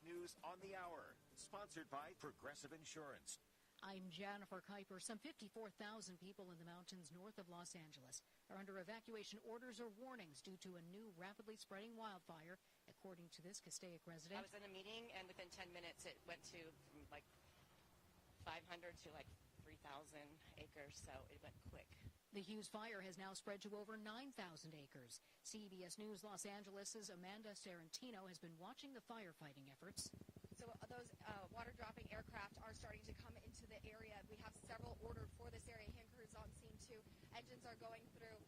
News on the Hour, sponsored by Progressive Insurance. I'm Jennifer Kuiper. Some 54,000 people in the mountains north of Los Angeles are under evacuation orders or warnings due to a new rapidly spreading wildfire, according to this Castaic resident. I was in a meeting, and within 10 minutes, it went to from like 500 to like 3,000 acres, so it went quick. The Hughes fire has now spread to over 9,000 acres. CBS News Los Angeles' Amanda Sarantino has been watching the firefighting efforts. So those water-dropping aircraft are starting to come into the area. We have several ordered for this area. Hand crews on scene, too. Engines are going through.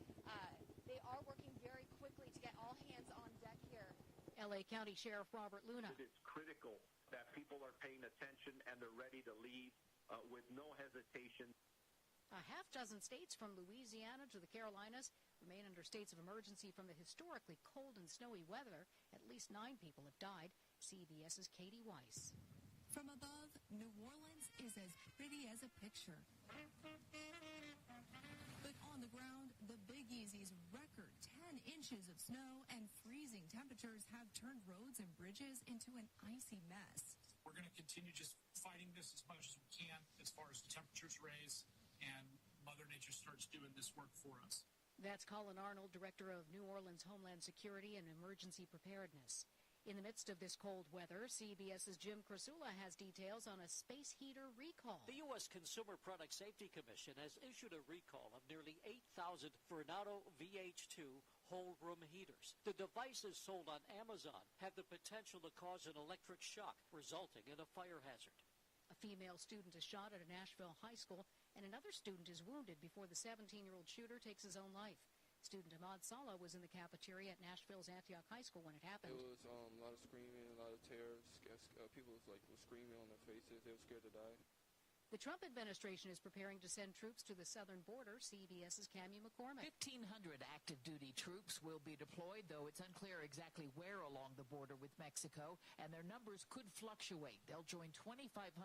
They are working very quickly to get all hands on deck here. L.A. County Sheriff Robert Luna. It's critical that people are paying attention and they're ready to leave with no hesitation. A half dozen states from Louisiana to the Carolinas remain under states of emergency from the historically cold and snowy weather. At least 9 people have died. CBS's Katie Weiss. From above, New Orleans is as pretty as a picture. But on the ground, the Big Easy's record 10 inches of snow and freezing temperatures have turned roads and bridges into an icy mess. We're going to continue just fighting this as much as we can as far as the temperatures raise and Mother Nature starts doing this work for us. That's Colin Arnold, Director of New Orleans Homeland Security and Emergency Preparedness. In the midst of this cold weather, CBS's Jim Krasula has details on a space heater recall. The U.S. Consumer Product Safety Commission has issued a recall of nearly 8,000 Fornato VH2 whole room heaters. The devices sold on Amazon have the potential to cause an electric shock, resulting in a fire hazard. A female student is shot at a Nashville high school, and another student is wounded before the 17-year-old shooter takes his own life. Student Ahmad Salah was in the cafeteria at Nashville's Antioch High School when it happened. It was a lot of screaming, a lot of terror. People were screaming on their faces. They were scared to die. The Trump administration is preparing to send troops to the southern border. CBS's Cammie McCormick. 1,500 active duty troops will be deployed, though it's unclear exactly where along the border with Mexico, and their numbers could fluctuate. They'll join 2,500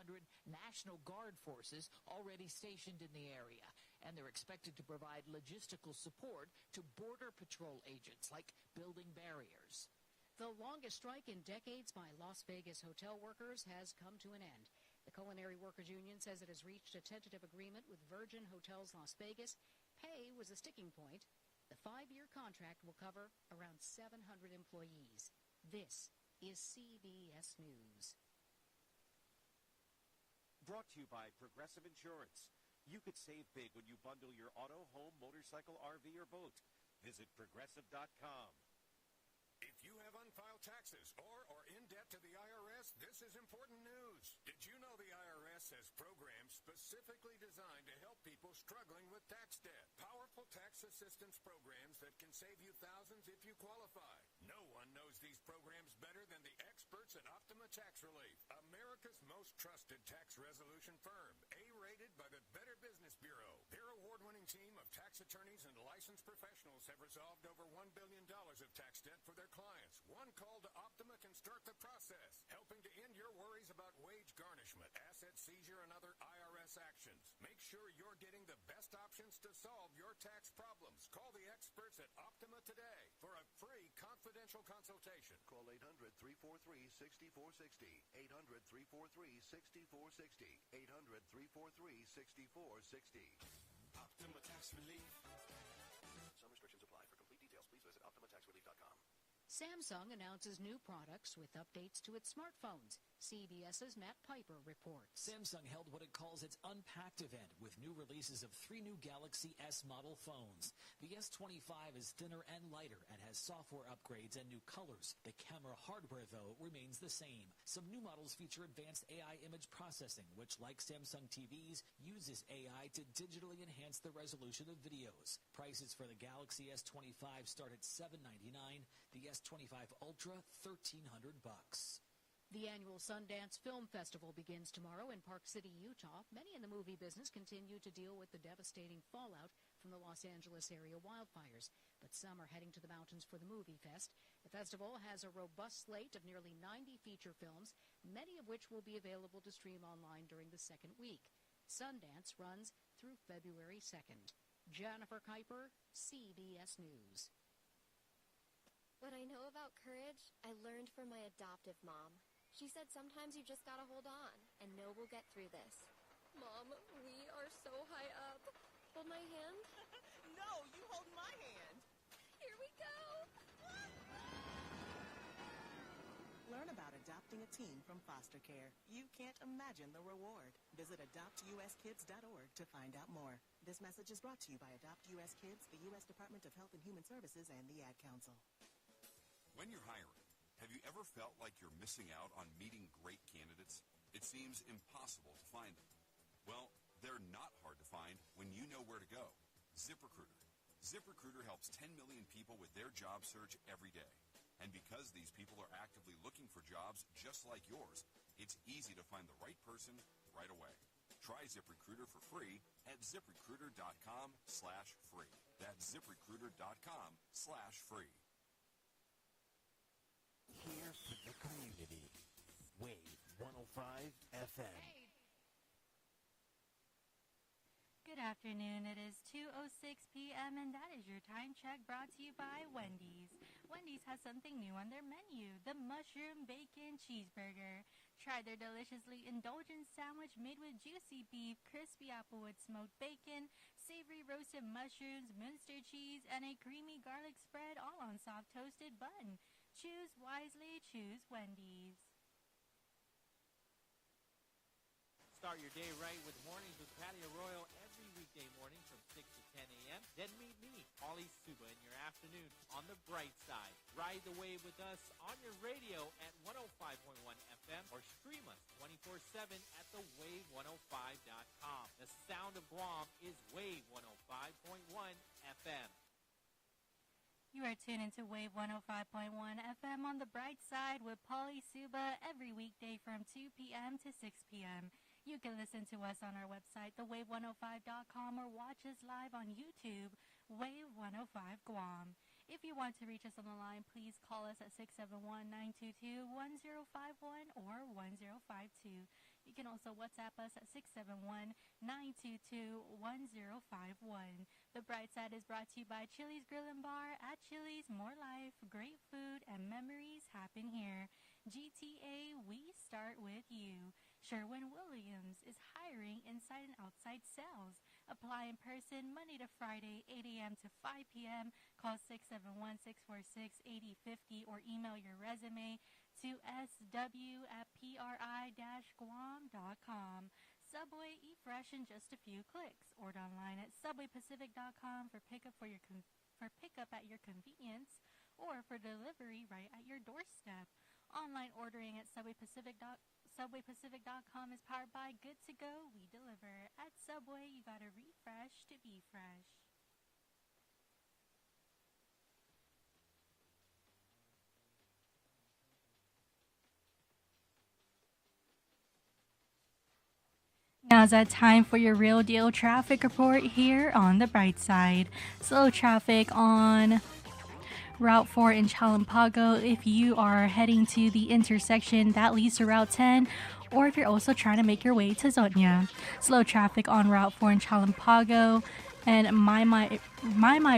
National Guard forces already stationed in the area, and they're expected to provide logistical support to Border Patrol agents, like building barriers. The longest strike in decades by Las Vegas hotel workers has come to an end. The Culinary Workers Union says it has reached a tentative agreement with Virgin Hotels Las Vegas. Pay was a sticking point. The 5-year contract will cover around 700 employees. This is CBS News. Brought to you by Progressive Insurance. You could save big when you bundle your auto, home, motorcycle, RV, or boat. Visit Progressive.com. If you have unfiled taxes or are in debt to the IRS, this is important news. Did you know the IRS has programs specifically designed to help people struggling with tax debt? Powerful tax assistance programs that can save you thousands if you qualify. No one knows these programs better than the experts at Optima Tax Relief, America's most trusted tax resolution firm, A-rated by the Better Business Bureau. Their award-winning team of tax attorneys and licensed professionals have resolved over $1 billion of tax debt for their clients. One call to Optima can start the process, helping to end your worries about wage garnishment, asset seizure, and other IRS actions. Make sure you're getting the best options to solve your tax problems. Call the experts at Optima today for a free confidential consultation. Call 800-343-6460. 800-343-6460. 800-343-6460. Optima Tax Relief. Some restrictions apply. For complete details, please visit OptimaTaxRelief.com. Samsung announces new products with updates to its smartphones. CBS's Matt Piper reports. Samsung held what it calls its Unpacked event with new releases of 3 new Galaxy S model phones. The S25 is thinner and lighter and has software upgrades and new colors. The camera hardware, though, remains the same. Some new models feature advanced AI image processing, which, like Samsung TVs, uses AI to digitally enhance the resolution of videos. Prices for the Galaxy S25 start at $799, the S25 Ultra $1,300. The annual Sundance Film Festival begins tomorrow in Park City, Utah. Many in the movie business continue to deal with the devastating fallout from the Los Angeles area wildfires, but some are heading to the mountains for the movie fest. The festival has a robust slate of nearly 90 feature films, many of which will be available to stream online during the second week. Sundance runs through February 2nd. Jennifer Kuiper, CBS News. What I know about courage, I learned from my adoptive mom. She said sometimes you just gotta hold on and know we'll get through this. Mom, we are so high up. Hold my hand? No, you hold my hand. Here we go. Learn about adopting a teen from foster care. You can't imagine the reward. Visit adoptuskids.org to find out more. This message is brought to you by Adopt U.S. Kids, the U.S. Department of Health and Human Services, and the Ad Council. When you're hiring, have you ever felt like you're missing out on meeting great candidates? It seems impossible to find them. Well, they're not hard to find when you know where to go. ZipRecruiter. ZipRecruiter helps 10 million people with their job search every day. And because these people are actively looking for jobs just like yours, it's easy to find the right person right away. Try ZipRecruiter for free at ZipRecruiter.com/free. That's ZipRecruiter.com/free. Here for the community. Wave 105 FM. Good afternoon. It is 2:06 p.m. and that is your time check brought to you by Wendy's. Wendy's has something new on their menu, the Mushroom Bacon Cheeseburger. Try their deliciously indulgent sandwich made with juicy beef, crispy applewood smoked bacon, savory roasted mushrooms, Munster cheese, and a creamy garlic spread all on soft toasted bun. Choose wisely, choose Wendy's. Start your day right with Mornings with Patty Arroyo every weekday morning from 6 to 10 a.m. Then meet me, Pauly Suba, in your afternoon on the bright side. Ride the wave with us on your radio at 105.1 FM or stream us 24/7 at thewave105.com. The sound of Guam is Wave 105.1 FM. You are tuned into Wave 105.1 FM on the bright side with Pauly Suba every weekday from 2 p.m. to 6 p.m. You can listen to us on our website, thewave105.com, or watch us live on YouTube, Wave 105 Guam. If you want to reach us on the line, please call us at 671-922-1051 or 1052. You can also WhatsApp us at 671-922-1051. The Bright Side is brought to you by Chili's Grill and Bar. At Chili's, more life, great food, and memories happen here. GTA, we start with you. Sherwin-Williams is hiring inside and outside sales. Apply in person Monday to Friday, 8 a.m. to 5 p.m. Call 671-646-8050 or email your resume to sw@pri-guam.com. Subway, eat fresh in just a few clicks. Order online at subwaypacific.com for pickup at your convenience or for delivery right at your doorstep. Online ordering at subwaypacific.com is powered by Good to Go, we deliver. At Subway, you gotta refresh to be fresh. Now's that time for your real deal traffic report here on the Bright Side. Slow traffic on Route 4 in Chalampago if you are heading to the intersection that leads to Route 10, or if you're also trying to make your way to Zonia. Slow traffic on Route 4 in Chalampago and My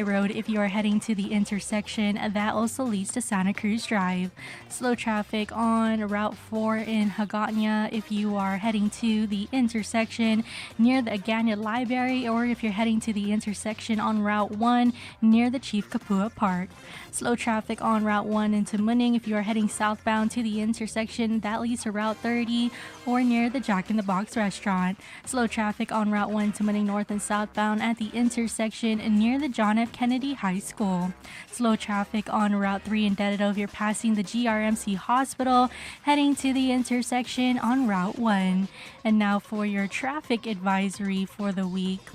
Road if you are heading to the intersection that also leads to Santa Cruz Drive. Slow traffic on Route 4 in Hagåtña if you are heading to the intersection near the Agana Library, or if you're heading to the intersection on Route 1 near the Chief Kapua Park. Slow traffic on Route 1 into Muning if you are heading southbound to the intersection that leads to Route 30 or near the Jack in the Box restaurant. Slow traffic on Route 1 to Muning north and southbound at the intersection near the John F. Kennedy High School. Slow traffic on Route 3 in Dededo if you're passing the GRMC Hospital heading to the intersection on Route 1. And now for your traffic advisory for the week.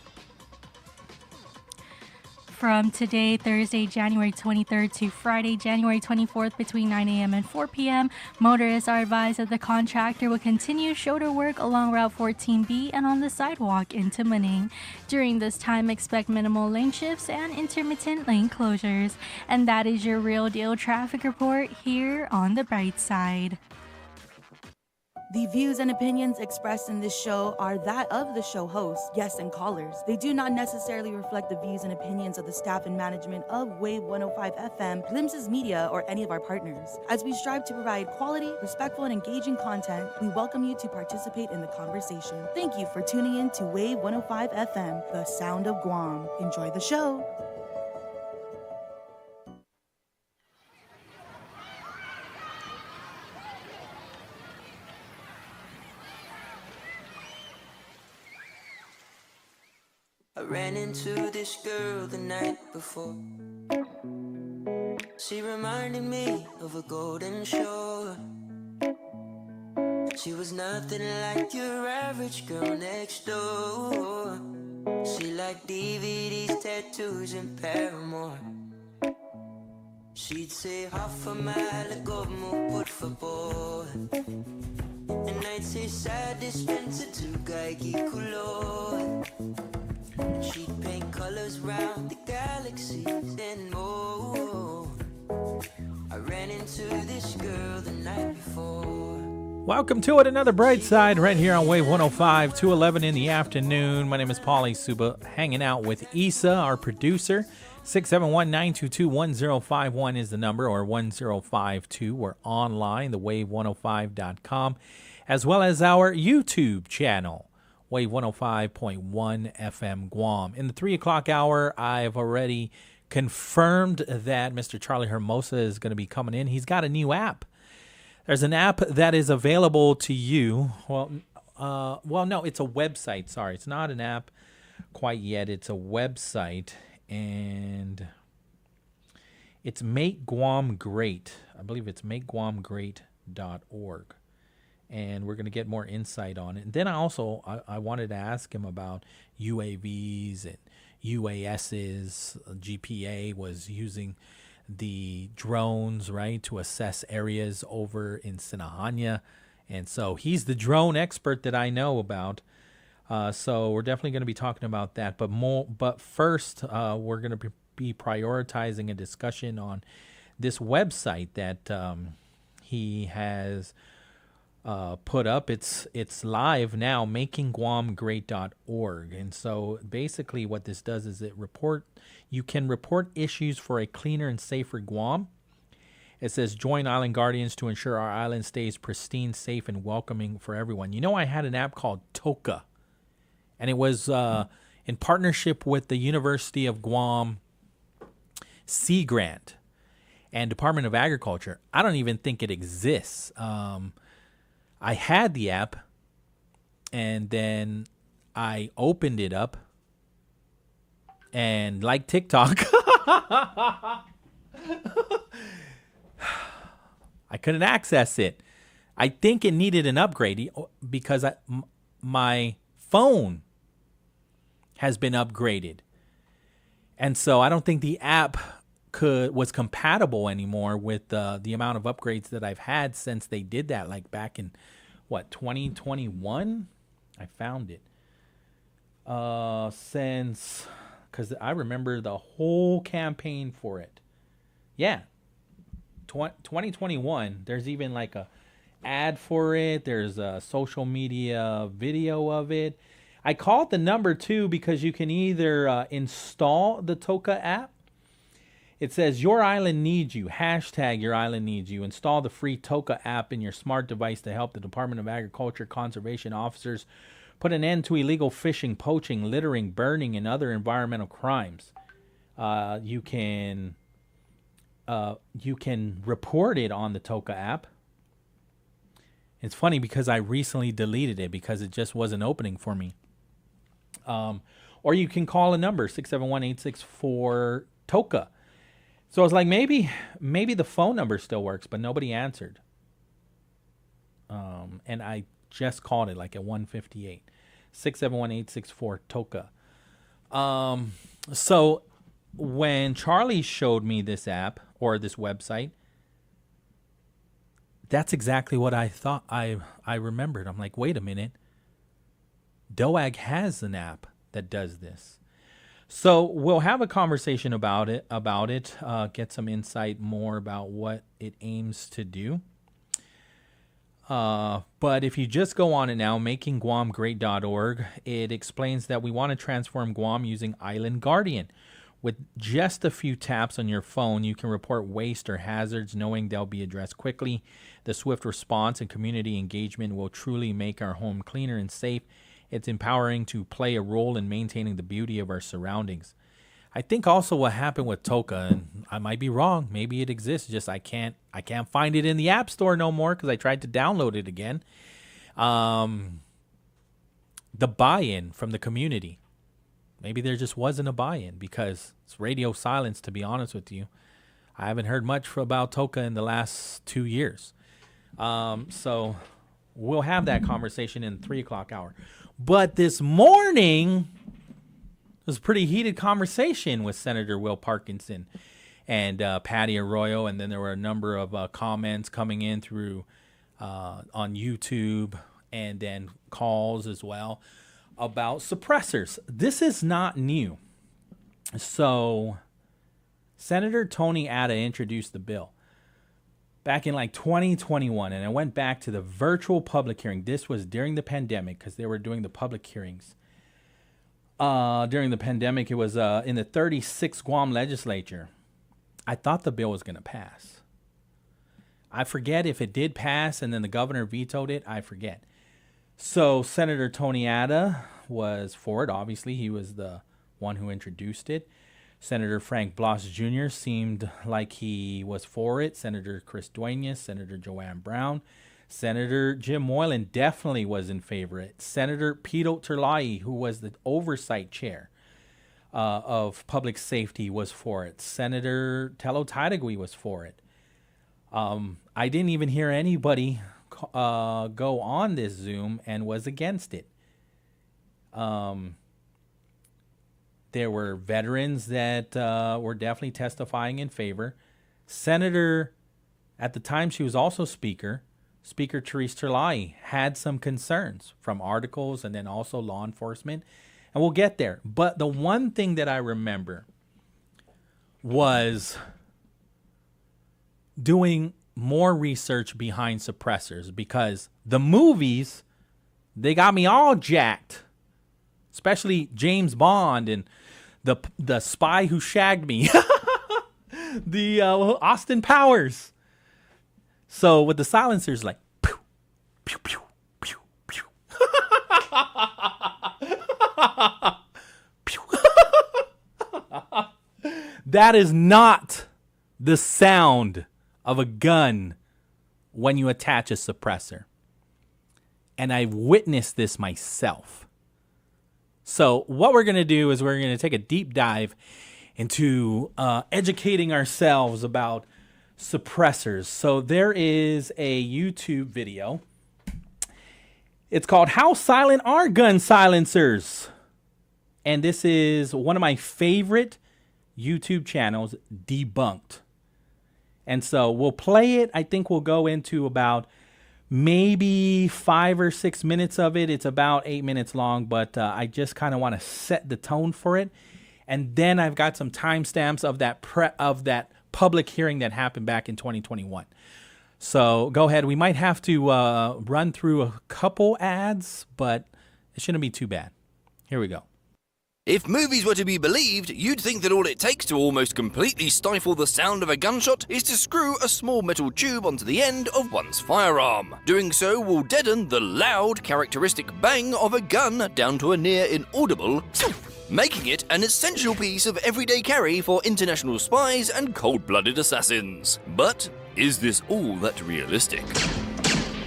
From today, Thursday, January 23rd to Friday, January 24th, between 9 a.m. and 4 p.m., motorists are advised that the contractor will continue shoulder work along Route 14B and on the sidewalk into Muning. During this time, expect minimal lane shifts and intermittent lane closures. And that is your real deal traffic report here on the Bright Side. The views and opinions expressed in this show are that of the show host, guests, and callers. They do not necessarily reflect the views and opinions of the staff and management of Wave 105 FM, Glimpses Media, or any of our partners. As we strive to provide quality, respectful, and engaging content, we welcome you to participate in the conversation. Thank you for tuning in to Wave 105 FM, the sound of Guam. Enjoy the show. I ran into this girl the night before. She reminded me of a golden shore. She was nothing like your average girl next door. She liked DVDs, tattoos, and Paramore. She'd say Hafa Adai, como por favor. And I'd say sad dispenser to gaigi color. She'd paint colors round the galaxies and more. I ran into this girl the night before. Welcome to it, another Brightside right here on Wave 105, 2:11 in the afternoon. My name is Pauly Suba, hanging out with Issa, our producer. 671-922-1051 is the number, or 1052. We're online, thewave105.com, as well as our YouTube channel, Wave 105.1 FM Guam. In the 3 o'clock hour, I've already confirmed that Mr. Charlie Hermosa is going to be coming in. He's got a new app. There's an app that is available to you. Well, no, it's a website. Sorry, it's not an app quite yet. It's a website, and it's Make Guam Great. I believe it's makeguamgreat.org. And we're going to get more insight on it. And then I wanted to ask him about UAVs and UASs. GPA was using the drones, right, to assess areas over in Sinahanya. And so he's the drone expert that I know about. So we're definitely going to be talking about that. But first, we're going to be prioritizing a discussion on this website that he has put up. It's live now, makingguamgreat.org. And so basically what this does is you can report issues for a cleaner and safer Guam. It says join Island Guardians to ensure our island stays pristine, safe, and welcoming for everyone. You know, I had an app called Toka, and it was in partnership with the University of Guam Sea Grant and Department of Agriculture. I don't even think it exists. I had the app, and then I opened it up, and like TikTok, I couldn't access it. I think it needed an upgrade because my phone has been upgraded, and so I don't think the app was compatible anymore with the amount of upgrades that I've had since they did that, like back in 2021. I found it because I remember the whole campaign for it. Yeah, 2021. There's even like a ad for it. There's a social media video of it. I called the number too because you can either install the Toka app. It says, your island needs you. # your island needs you. Install the free Toka app in your smart device to help the Department of Agriculture conservation officers put an end to illegal fishing, poaching, littering, burning, and other environmental crimes. You can report it on the Toka app. It's funny because I recently deleted it because it just wasn't opening for me. Or you can call a number, 671-864-TOKA. So I was like, maybe the phone number still works, but nobody answered. And I just called it like at 1:58, 671-864-TOKA. So when Charlie showed me this app or this website, that's exactly what I thought. I remembered. I'm like, wait a minute. DOAG has an app that does this. So we'll have a conversation about it, get some insight more about what it aims to do. But if you just go on it now, makingguamgreat.org, it explains that we want to transform Guam using Island Guardian. With just a few taps on your phone, you can report waste or hazards knowing they'll be addressed quickly. The swift response and community engagement will truly make our home cleaner and safe. It's empowering to play a role in maintaining the beauty of our surroundings. I think also what happened with Toka, and I might be wrong, maybe it exists, just I can't find it in the App Store no more because I tried to download it again. The buy-in from the community. Maybe there just wasn't a buy-in because it's radio silence, to be honest with you. I haven't heard much about Toka in the last 2 years. So we'll have that conversation in the 3 o'clock hour. But this morning, it was a pretty heated conversation with Senator Will Parkinson and Patty Arroyo. And then there were a number of comments coming in through on YouTube and then calls as well about suppressors. This is not new. So Senator Tony Adai introduced the bill back in like 2021, and I went back to the virtual public hearing. This was during the pandemic because they were doing the public hearings. During the pandemic, it was in the 36th Guam legislature. I thought the bill was going to pass. I forget if it did pass and then the governor vetoed it. I forget. So Senator Tony Adai was for it. Obviously, he was the one who introduced it. Senator Frank Bloss Jr. seemed like he was for it. Senator Chris Duenas, Senator Joanne Brown, Senator Jim Moylan definitely was in favor of it. Senator Pito Terlai, who was the oversight chair of public safety, was for it. Senator Tello Taitagui was for it. I didn't even hear anybody go on this Zoom and was against it. There were veterans that were definitely testifying in favor. Senator, at the time she was also Speaker Therese Terlai had some concerns from articles and then also law enforcement. And we'll get there. But the one thing that I remember was doing more research behind suppressors because the movies, they got me all jacked, especially James Bond and the Spy Who Shagged Me, the Austin Powers. So with the silencers, like pew, pew, pew, pew, pew. Pew. That is not the sound of a gun when you attach a suppressor. And I've witnessed this myself. So what we're going to do is we're going to take a deep dive into educating ourselves about suppressors. So there is a YouTube video. It's called How Silent Are Gun Silencers? And this is one of my favorite YouTube channels, Debunked. And so we'll play it. I think we'll go into about maybe 5 or 6 minutes of it. It's about 8 minutes long, but I just kind of want to set the tone for it. And then I've got some timestamps of that public hearing that happened back in 2021. So go ahead. We might have to run through a couple ads, but it shouldn't be too bad. Here we go. If movies were to be believed, you'd think that all it takes to almost completely stifle the sound of a gunshot is to screw a small metal tube onto the end of one's firearm. Doing so will deaden the loud, characteristic bang of a gun down to a near inaudible, making it an essential piece of everyday carry for international spies and cold-blooded assassins. But is this all that realistic?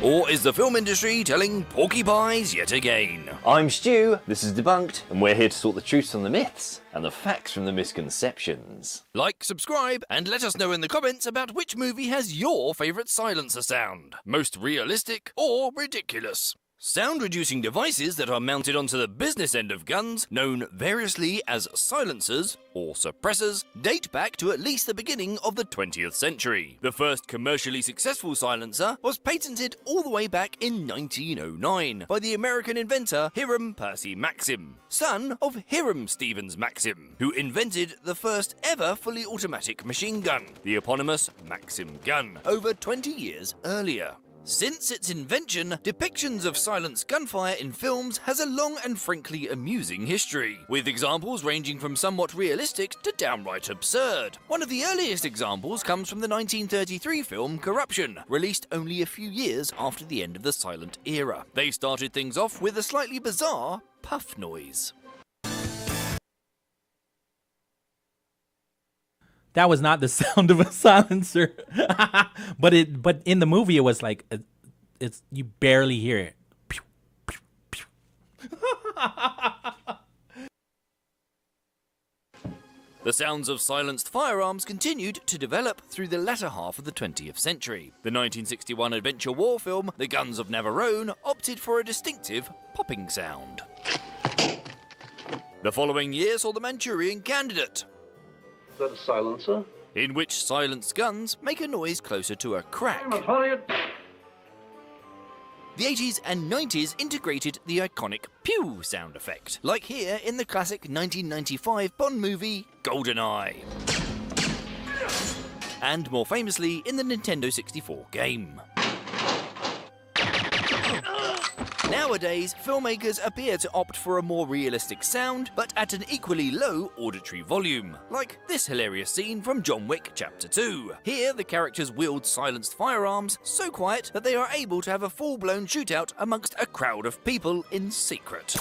Or is the film industry telling porcupines yet again? I'm Stu, this is Debunked, and we're here to sort the truths from the myths and the facts from the misconceptions. Like, subscribe, and let us know in the comments about which movie has your favourite silencer sound. Most realistic or ridiculous. Sound-reducing devices that are mounted onto the business end of guns, known variously as silencers or suppressors, date back to at least the beginning of the 20th century. The first commercially successful silencer was patented all the way back in 1909 by the American inventor Hiram Percy Maxim, son of Hiram Stevens Maxim, who invented the first ever fully automatic machine gun, the eponymous Maxim gun, over 20 years earlier. Since its invention, depictions of silenced gunfire in films has a long and frankly amusing history, with examples ranging from somewhat realistic to downright absurd. One of the earliest examples comes from the 1933 film Corruption, released only a few years after the end of the silent era. They started things off with a slightly bizarre puff noise. That was not the sound of a silencer, but in the movie it was like it's you barely hear it. Pew, pew, pew. The sounds of silenced firearms continued to develop through the latter half of the 20th century. The 1961 adventure war film The Guns of Navarone opted for a distinctive popping sound. The following year saw The Manchurian Candidate. Is that a silencer? In which silenced guns make a noise closer to a crack. The 80s and 90s integrated the iconic pew sound effect, like here in the classic 1995 Bond movie GoldenEye. And more famously in the Nintendo 64 game. Nowadays, filmmakers appear to opt for a more realistic sound, but at an equally low auditory volume, like this hilarious scene from John Wick Chapter 2. Here, the characters wield silenced firearms so quiet that they are able to have a full-blown shootout amongst a crowd of people in secret.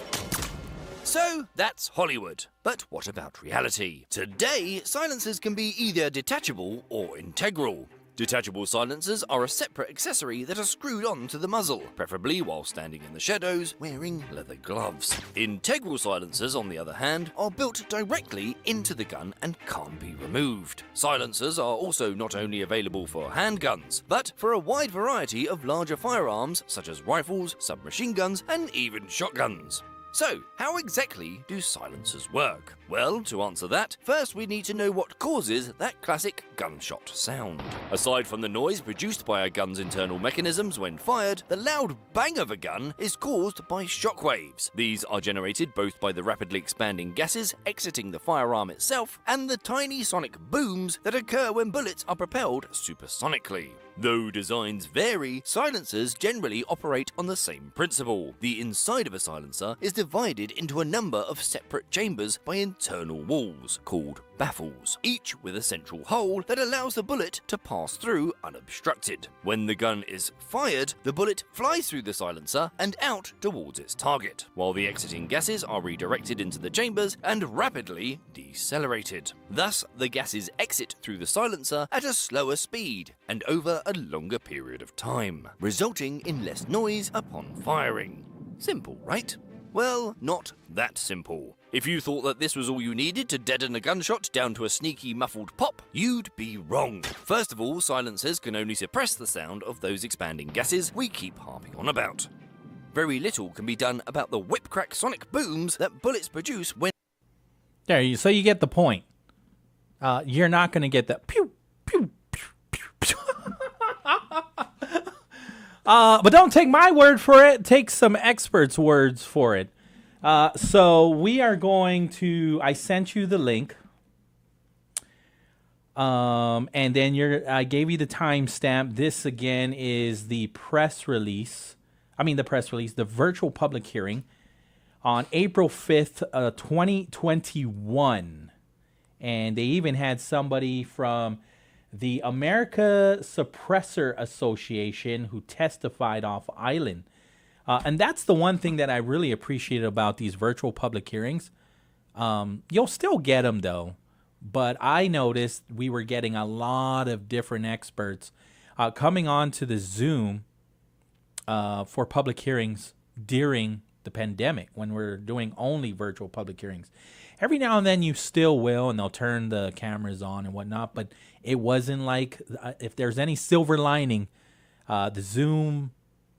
So, that's Hollywood. But what about reality? Today, silencers can be either detachable or integral. Detachable silencers are a separate accessory that are screwed on to the muzzle, preferably while standing in the shadows wearing leather gloves. Integral silencers, on the other hand, are built directly into the gun and can't be removed. Silencers are also not only available for handguns, but for a wide variety of larger firearms such as rifles, submachine guns, and even shotguns. So, how exactly do silencers work? Well, to answer that, first we need to know what causes that classic gunshot sound. Aside from the noise produced by a gun's internal mechanisms when fired, the loud bang of a gun is caused by shockwaves. These are generated both by the rapidly expanding gases exiting the firearm itself and the tiny sonic booms that occur when bullets are propelled supersonically. Though designs vary, silencers generally operate on the same principle. The inside of a silencer is divided into a number of separate chambers by internal walls, called baffles, each with a central hole that allows the bullet to pass through unobstructed. When the gun is fired, the bullet flies through the silencer and out towards its target, while the exiting gases are redirected into the chambers and rapidly decelerated. Thus, the gases exit through the silencer at a slower speed and over a longer period of time, resulting in less noise upon firing. Simple, right? Well, not that simple. If you thought that this was all you needed to deaden a gunshot down to a sneaky muffled pop, you'd be wrong. First of all, silencers can only suppress the sound of those expanding gases we keep harping on about. Very little can be done about the whip-crack sonic booms that bullets produce when... So you get the point. You're not going to get the pew, pew, pew, pew, pew. But don't take my word for it. Take some experts' words for it. So we are going to... I sent you the link. And then I gave you the timestamp. This, again, is the press release. The virtual public hearing on April 5th, 2021. And they even had somebody from the America Suppressor Association who testified off island. And that's the one thing that I really appreciate about these virtual public hearings. You'll still get them, though. But I noticed we were getting a lot of different experts coming on to the Zoom for public hearings during the pandemic when we're doing only virtual public hearings. Every now and then you still will, and they'll turn the cameras on and whatnot, but it wasn't like, if there's any silver lining, the Zoom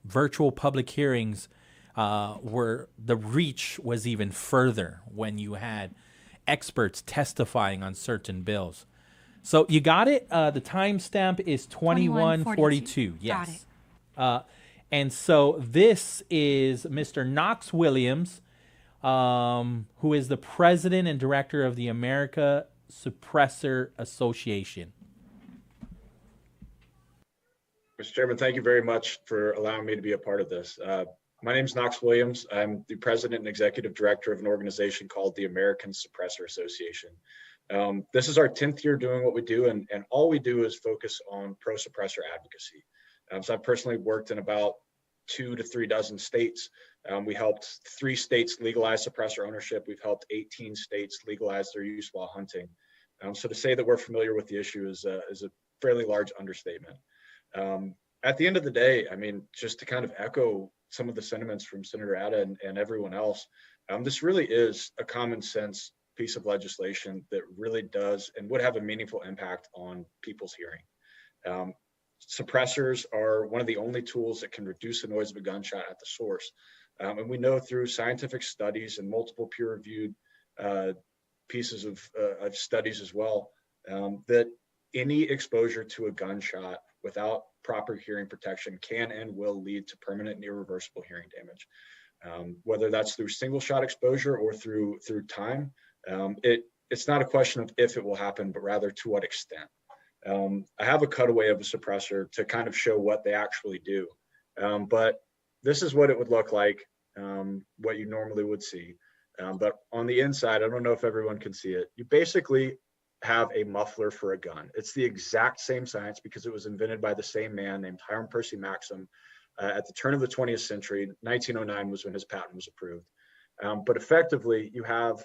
virtual public hearings the reach was even further when you had experts testifying on certain bills. So you got it? The timestamp is 2142. Yes. Got it. And so this is Mr. Knox Williams, who is the president and director of the America Suppressor Association. Mr. Chairman, thank you very much for allowing me to be a part of this. My name is Knox Williams. I'm the president and executive director of an organization called the American Suppressor Association. This is our 10th year doing what we do, and all we do is focus on pro-suppressor advocacy. So I've personally worked in about 2 to 3 dozen states. We helped 3 states legalize suppressor ownership. We've helped 18 states legalize their use while hunting. So to say that we're familiar with the issue is a fairly large understatement. At the end of the day, I mean, just to kind of echo some of the sentiments from Senator Adda and everyone else, this really is a common sense piece of legislation that really does and would have a meaningful impact on people's hearing. Suppressors are one of the only tools that can reduce the noise of a gunshot at the source. And we know through scientific studies and multiple peer-reviewed pieces of studies as well, that any exposure to a gunshot without proper hearing protection can and will lead to permanent and irreversible hearing damage. Whether that's through single shot exposure or through time, it's not a question of if it will happen, but rather to what extent. I have a cutaway of a suppressor to kind of show what they actually do. But this is what it would look like, what you normally would see. But on the inside, I don't know if everyone can see it. You basically have a muffler for a gun. It's the exact same science because it was invented by the same man named Hiram Percy Maxim at the turn of the 20th century. 1909 was when his patent was approved. But effectively, you have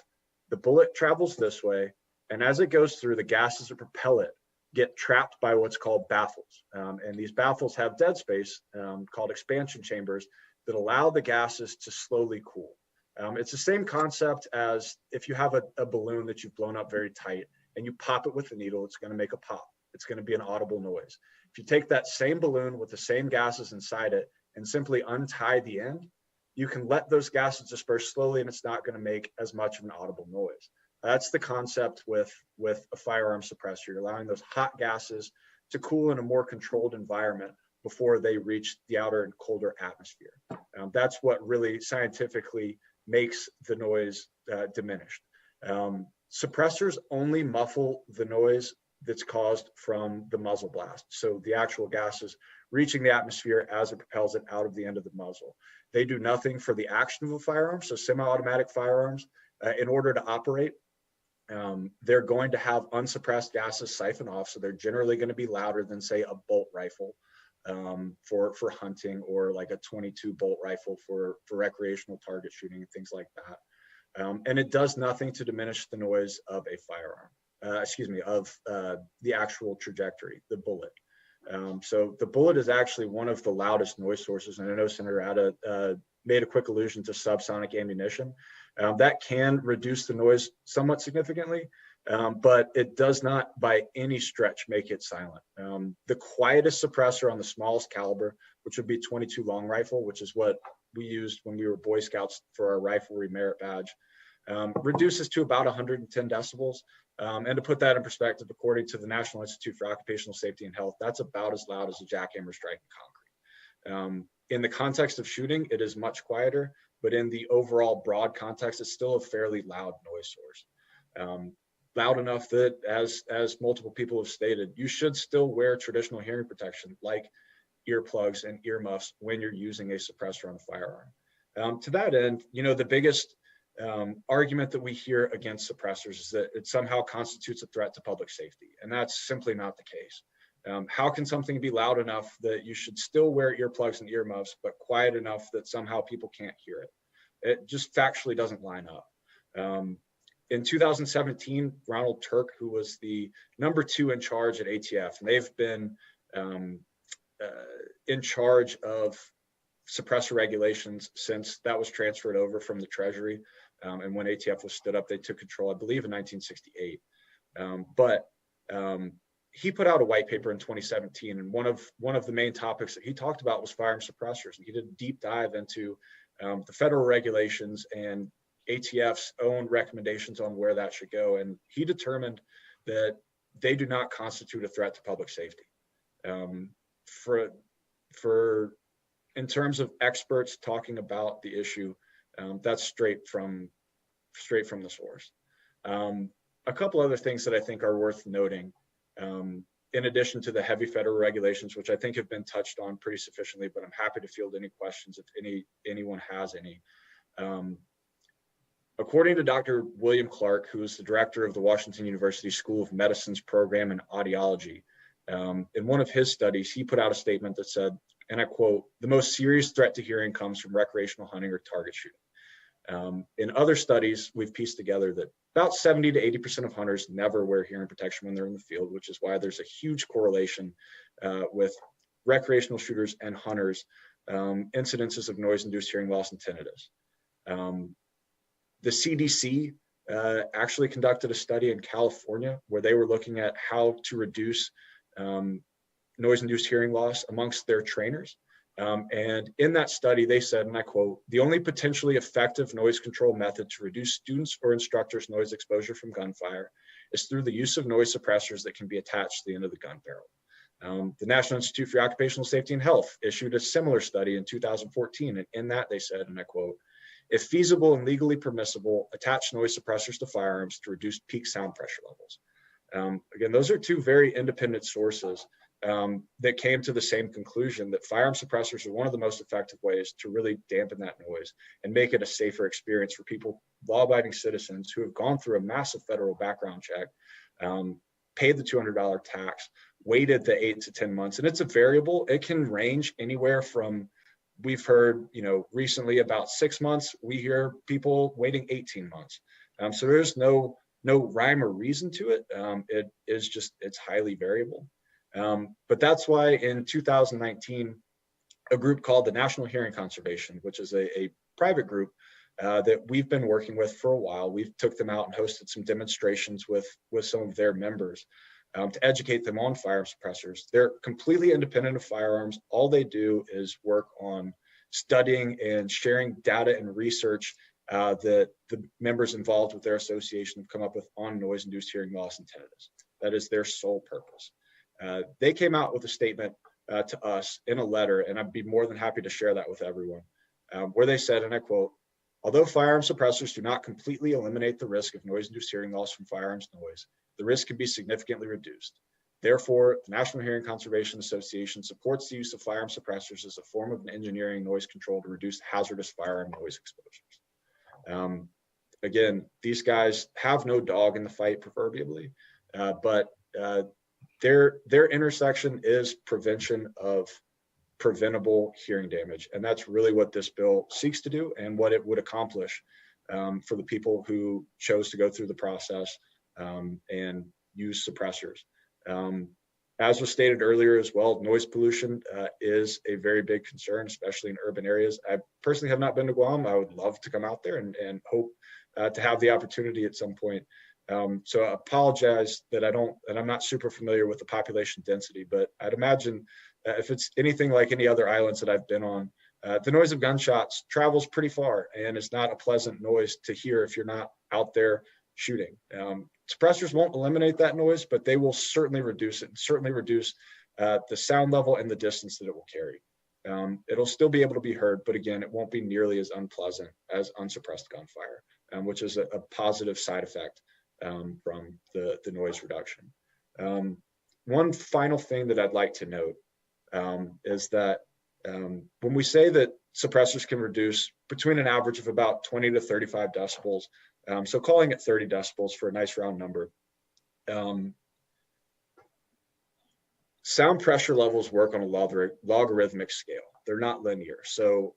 the bullet travels this way, and as it goes through, the gases that propel it get trapped by what's called baffles. And these baffles have dead space called expansion chambers that allow the gases to slowly cool. It's the same concept as if you have a balloon that you've blown up very tight and you pop it with a needle, it's going to make a pop. It's going to be an audible noise. If you take that same balloon with the same gases inside it and simply untie the end, you can let those gases disperse slowly and it's not going to make as much of an audible noise. That's the concept with a firearm suppressor. You're allowing those hot gases to cool in a more controlled environment before they reach the outer and colder atmosphere. That's what really scientifically makes the noise diminished. Suppressors only muffle the noise that's caused from the muzzle blast. So the actual gases reaching the atmosphere as it propels it out of the end of the muzzle. They do nothing for the action of a firearm. So semi-automatic firearms, in order to operate, they're going to have unsuppressed gases siphon off. So they're generally going to be louder than, say, a bolt rifle for hunting, or like a 22 bolt rifle for recreational target shooting and things like that. And it does nothing to diminish the noise of a firearm, of the actual trajectory, the bullet. So the bullet is actually one of the loudest noise sources. And I know Senator Adda made a quick allusion to subsonic ammunition. That can reduce the noise somewhat significantly, but it does not by any stretch make it silent. The quietest suppressor on the smallest caliber, which would be 22 long rifle, which is what we used when we were Boy Scouts for our riflery merit badge, reduces to about 110 decibels. And to put that in perspective, according to the National Institute for Occupational Safety and Health, that's about as loud as a jackhammer striking concrete. In the context of shooting, it is much quieter, but in the overall broad context, it's still a fairly loud noise source. Loud enough that, as multiple people have stated, you should still wear traditional hearing protection like earplugs and earmuffs when you're using a suppressor on a firearm. To that end, the biggest argument that we hear against suppressors is that it somehow constitutes a threat to public safety, and that's simply not the case. How can something be loud enough that you should still wear earplugs and earmuffs, but quiet enough that somehow people can't hear it? It just factually doesn't line up. In 2017, Ronald Turk, who was the number 2 in charge at ATF, and they've been in charge of suppressor regulations since that was transferred over from the Treasury. And when ATF was stood up, they took control, I believe, in 1968. But he put out a white paper in 2017, and one of the main topics that he talked about was firearm suppressors. And he did a deep dive into the federal regulations and ATF's own recommendations on where that should go. And he determined that they do not constitute a threat to public safety. In terms of experts talking about the issue, that's straight from the source. A couple other things that I think are worth noting. in addition to the heavy federal regulations, which I think have been touched on pretty sufficiently, but I'm happy to field any questions if anyone has any. According to Dr. William Clark, who is the director of the Washington University School of Medicine's program in audiology, in one of his studies, he put out a statement that said, and I quote, "The most serious threat to hearing comes from recreational hunting or target shooting." In other studies, we've pieced together that about 70 to 80% of hunters never wear hearing protection when they're in the field, which is why there's a huge correlation with recreational shooters and hunters, incidences of noise-induced hearing loss and tinnitus. The CDC actually conducted a study in California where they were looking at how to reduce noise-induced hearing loss amongst their trainers. And in that study, they said, and I quote, "The only potentially effective noise control method to reduce students or instructors' noise exposure from gunfire is through the use of noise suppressors that can be attached to the end of the gun barrel." The National Institute for Occupational Safety and Health issued a similar study in 2014. And in that, they said, and I quote, "If feasible and legally permissible, attach noise suppressors to firearms to reduce peak sound pressure levels." Again, those are two very independent sources that came to the same conclusion that firearm suppressors are one of the most effective ways to really dampen that noise and make it a safer experience for people, law-abiding citizens who have gone through a massive federal background check, paid the $200 tax, waited the 8 to 10 months. And it's a variable. It can range anywhere from, we've heard, recently about 6 months. We hear people waiting 18 months. So there's no rhyme or reason to it. It is just, it's highly variable. But that's why in 2019, a group called the National Hearing Conservation, which is a private group that we've been working with for a while. We've took them out and hosted some demonstrations with some of their members to educate them on firearm suppressors. They're completely independent of firearms. All they do is work on studying and sharing data and research that the members involved with their association have come up with on noise-induced hearing loss and tinnitus. That is their sole purpose. They came out with a statement to us in a letter, and I'd be more than happy to share that with everyone, where they said, and I quote, "Although firearm suppressors do not completely eliminate the risk of noise-induced hearing loss from firearms noise, the risk can be significantly reduced. Therefore, the National Hearing Conservation Association supports the use of firearm suppressors as a form of engineering noise control to reduce hazardous firearm noise exposures." Again, these guys have no dog in the fight, proverbially, but their intersection is prevention of preventable hearing damage. And that's really what this bill seeks to do and what it would accomplish for the people who chose to go through the process and use suppressors. As was stated earlier as well, noise pollution is a very big concern, especially in urban areas. I personally have not been to Guam. I would love to come out there and hope to have the opportunity at some point. So I apologize that I'm not super familiar with the population density, but I'd imagine if it's anything like any other islands that I've been on, the noise of gunshots travels pretty far, and it's not a pleasant noise to hear if you're not out there shooting. Suppressors won't eliminate that noise, but they will certainly reduce it, and certainly reduce the sound level and the distance that it will carry. It'll still be able to be heard, but again, it won't be nearly as unpleasant as unsuppressed gunfire, which is a positive side effect from the noise reduction. One final thing that I'd like to note is that when we say that suppressors can reduce between an average of about 20 to 35 decibels, so calling it 30 decibels for a nice round number, sound pressure levels work on a logarithmic scale. They're not linear. So,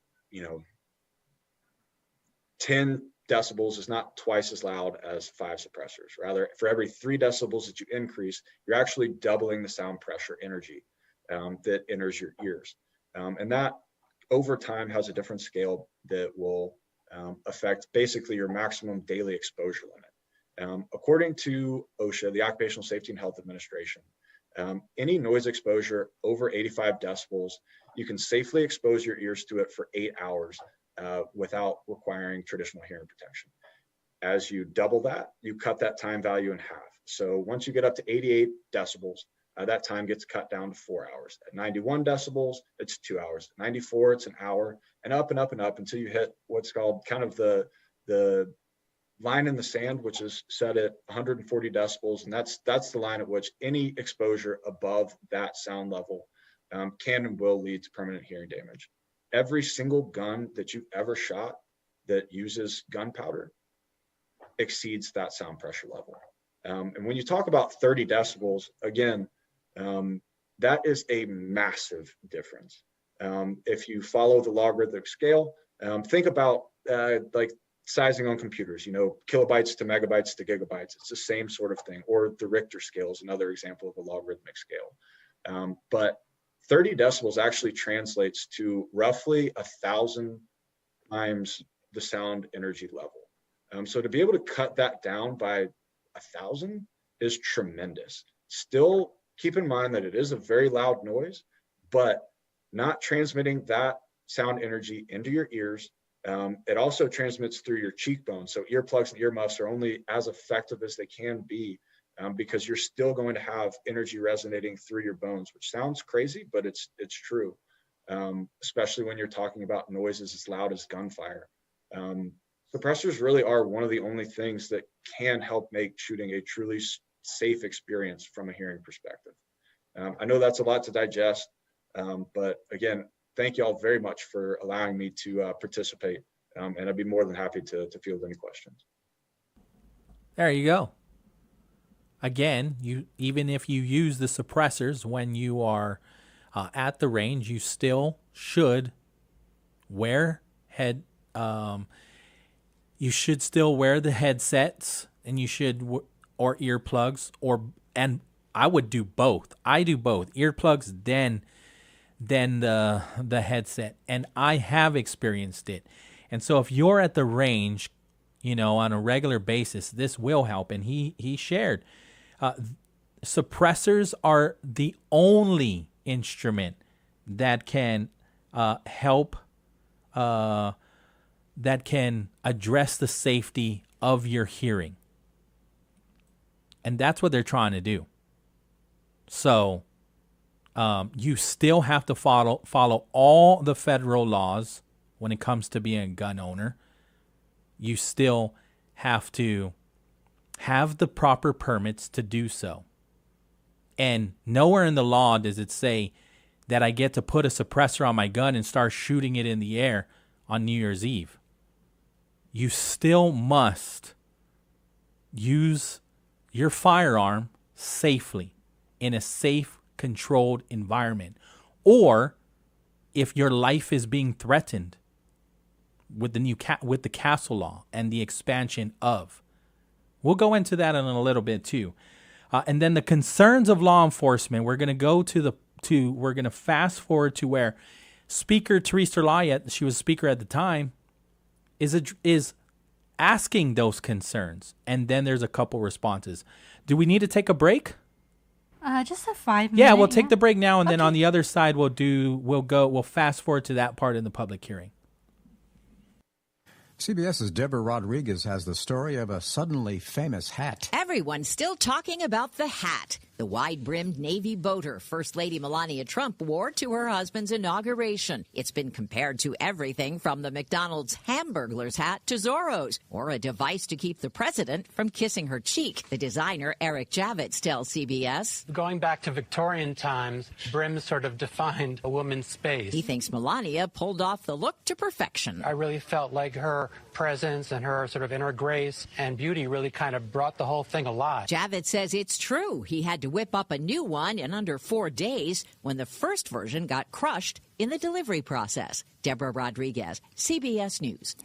10 decibels is not twice as loud as 5 suppressors. Rather, for every 3 decibels that you increase, you're actually doubling the sound pressure energy that enters your ears. And that over time has a different scale that will affect basically your maximum daily exposure limit. According to OSHA, the Occupational Safety and Health Administration, any noise exposure over 85 decibels, you can safely expose your ears to it for 8 hours without requiring traditional hearing protection. As you double that, you cut that time value in half. So once you get up to 88 decibels, that time gets cut down to 4 hours. At 91 decibels, it's 2 hours. At 94, it's an hour, and up and up and up until you hit what's called kind of the line in the sand, which is set at 140 decibels, and that's the line at which any exposure above that sound level can and will lead to permanent hearing damage. Every single gun that you've ever shot that uses gunpowder exceeds that sound pressure level. And when you talk about 30 decibels, again, that is a massive difference. If you follow the logarithmic scale, think about like sizing on computers, kilobytes to megabytes to gigabytes. It's the same sort of thing. Or the Richter scale is another example of a logarithmic scale. But 30 decibels actually translates to roughly 1,000 times the sound energy level. So to be able to cut that down by 1,000 is tremendous. Still keep in mind that it is a very loud noise, but not transmitting that sound energy into your ears. It also transmits through your cheekbones. So earplugs and earmuffs are only as effective as they can be because you're still going to have energy resonating through your bones, which sounds crazy, but it's true, especially when you're talking about noises as loud as gunfire. Suppressors really are one of the only things that can help make shooting a truly safe experience from a hearing perspective. I know that's a lot to digest, but again, thank you all very much for allowing me to participate, and I'd be more than happy to field any questions. There you go. Again, even if you use the suppressors when you are at the range, you still should wear you should still wear the headsets, and you should or earplugs, and I would do both. I do both, earplugs then the headset, and I have experienced it. And so if you're at the range, on a regular basis, this will help. And he shared suppressors are the only instrument that can help that can address the safety of your hearing. And that's what they're trying to do. So you still have to follow all the federal laws when it comes to being a gun owner. You still have to have the proper permits to do so. And nowhere in the law does it say that I get to put a suppressor on my gun and start shooting it in the air on New Year's Eve. You still must use your firearm safely in a safe, controlled environment, or if your life is being threatened with the castle law and the expansion of. We'll go into that in a little bit too. And then the concerns of law enforcement, we're going to go we're going to fast forward to where Speaker Teresa Laya, she was speaker at the time, is asking those concerns. And then there's a couple responses. Do we need to take a break? Just a 5 minute. Yeah, we'll take the break now, and then on the other side we'll fast forward to that part in the public hearing. CBS's Deborah Rodriguez has the story of a suddenly famous hat. Everyone's still talking about the hat. The wide-brimmed navy boater First Lady Melania Trump wore to her husband's inauguration. It's been compared to everything from the McDonald's Hamburglar's hat to Zorro's, or a device to keep the president from kissing her cheek. The designer Eric Javits tells CBS. Going back to Victorian times, brims sort of defined a woman's space. He thinks Melania pulled off the look to perfection. I really felt like her presence and her sort of inner grace and beauty really kind of brought the whole thing alive. Javits says it's true. He had to whip up a new one in under 4 days when the first version got crushed in the delivery process. Deborah Rodriguez, CBS News.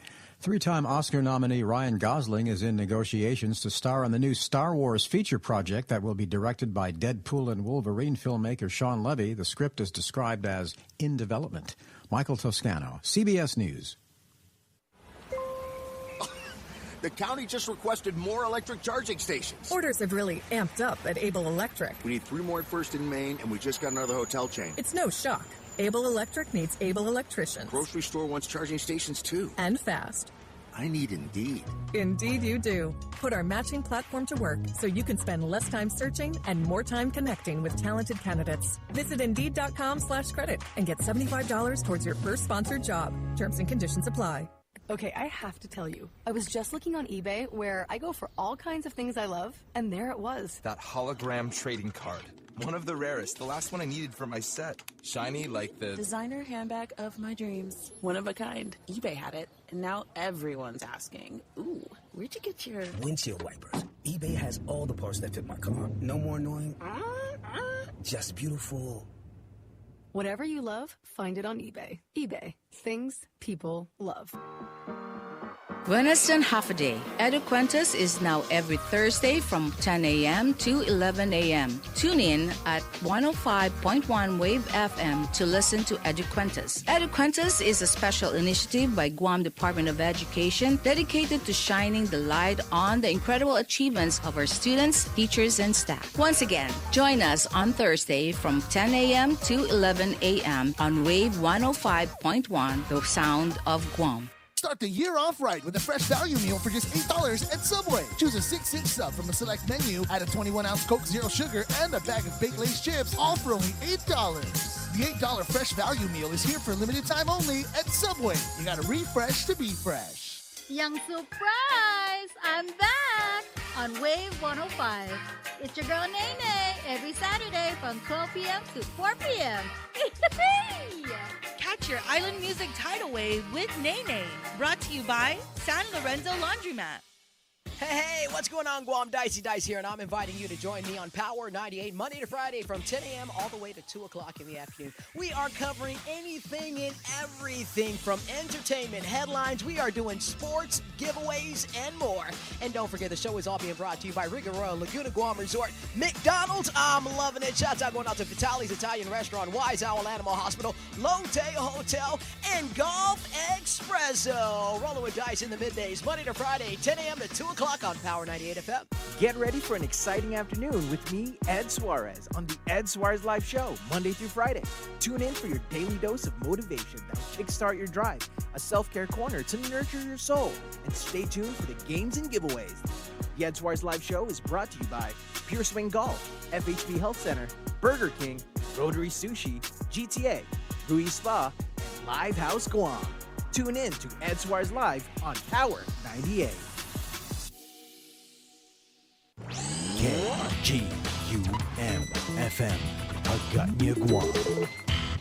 3-time Oscar nominee Ryan Gosling is in negotiations to star in the new Star Wars feature project that will be directed by Deadpool and Wolverine filmmaker Sean Levy. The script is described as in development. Michael Toscano, CBS News. The county just requested more electric charging stations. Orders have really amped up at Able Electric. We need 3 more at First in Maine, and we just got another hotel chain. It's no shock. Able Electric needs able electricians. Grocery store wants charging stations, too. And fast. I need Indeed. Indeed you do. Put our matching platform to work so you can spend less time searching and more time connecting with talented candidates. Visit Indeed.com/credit and get $75 towards your first sponsored job. Terms and conditions apply. Okay, I have to tell you, I was just looking on eBay where I go for all kinds of things I love, and there it was. That hologram trading card. One of the rarest, the last one I needed for my set. Shiny like the designer handbag of my dreams. One of a kind. eBay had it, and now everyone's asking, ooh, where'd you get your windshield wipers? eBay has all the parts that fit my car. No more annoying, just beautiful. Whatever you love, find it on eBay. eBay. Things people love. Wednesday Hafa Adai. EduQuentus is now every Thursday from 10 a.m. to 11 a.m. Tune in at 105.1 Wave FM to listen to EduQuentus. EduQuentus is a special initiative by Guam Department of Education dedicated to shining the light on the incredible achievements of our students, teachers, and staff. Once again, join us on Thursday from 10 a.m. to 11 a.m. on Wave 105.1, the sound of Guam. Start the year off right with a fresh value meal for just $8 at Subway. Choose a 6-inch sub from a select menu, add a 21-ounce Coke Zero Sugar, and a bag of Baked Lay's chips, all for only $8. The $8 fresh value meal is here for limited time only at Subway. You gotta refresh to be fresh. Young surprise! I'm back on Wave 105. It's your girl Nene every Saturday from 12 p.m. to 4 p.m. Catch your island music tidal wave with Nene. Brought to you by San Lorenzo Laundromat. Hey, what's going on, Guam? Dicey Dice here, and I'm inviting you to join me on Power 98 Monday to Friday from 10 a.m. all the way to 2 o'clock in the afternoon. We are covering anything and everything from entertainment, headlines. We are doing sports, giveaways, and more. And don't forget, the show is all being brought to you by Riga Royal Laguna Guam Resort, McDonald's. I'm loving it. Shouts out going out to Vitali's Italian Restaurant, Wise Owl Animal Hospital, Lotte Hotel, and Golf Espresso. Rolling with Dice in the middays, Monday to Friday, 10 a.m. to 2 o'clock on Power 98 FM. Get ready for an exciting afternoon with me, Ed Suarez, on the Ed Suarez Live Show, Monday through Friday. Tune in for your daily dose of motivation that will kickstart your drive, a self-care corner to nurture your soul, and stay tuned for the games and giveaways. The Ed Suarez Live Show is brought to you by Pure Swing Golf, FHB Health Center, Burger King, Rotary Sushi, GTA, Rui Spa, and Live House Guam. Tune in to Ed Suarez Live on Power 98. KGUM-FM, Aganya, Guam.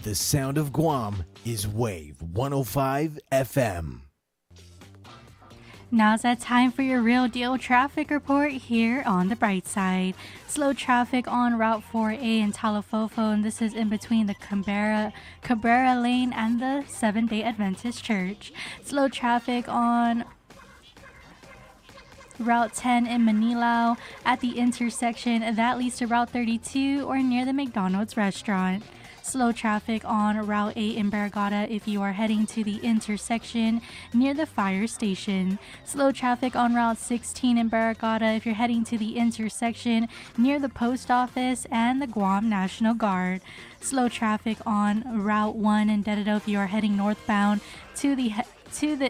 The sound of Guam is Wave 105 FM. Now's that time for your real deal traffic report here on the bright side. Slow traffic on Route 4A in Talafofo, and this is in between the Cabrera Lane and the Seventh-day Adventist Church. Slow traffic on Route 10 in Manilao at the intersection that leads to Route 32 or near the McDonald's restaurant. Slow traffic on Route 8 in Barragata if you are heading to the intersection near the fire station. Slow traffic on Route 16 in Barragata if you're heading to the intersection near the post office and the Guam National Guard. Slow traffic on Route 1 in Dededo if you are heading northbound to the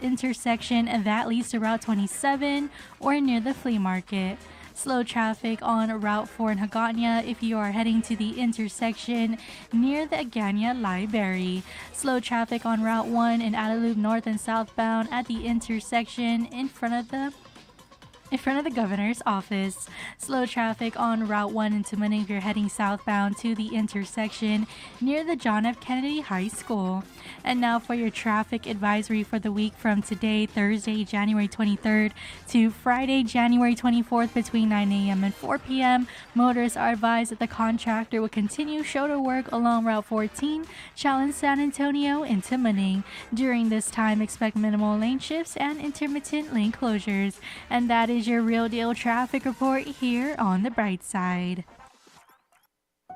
intersection that leads to Route 27 or near the flea market. Slow traffic on Route 4 in Hagåtña if you are heading to the intersection near the Aganya Library. Slow traffic on Route 1 in Alalube north and southbound at the intersection in front of the governor's office. Slow traffic on Route 1 in Tumaning if you're heading southbound to the intersection near the John F. Kennedy High School. And now for your traffic advisory for the week from today, Thursday, January 23rd to Friday, January 24th between 9 a.m. and 4 p.m. Motorists are advised that the contractor will continue shoulder work along Route 14, Challenge San Antonio into Tumaning. During this time, expect minimal lane shifts and intermittent lane closures. And that is your real deal traffic report here on the bright side.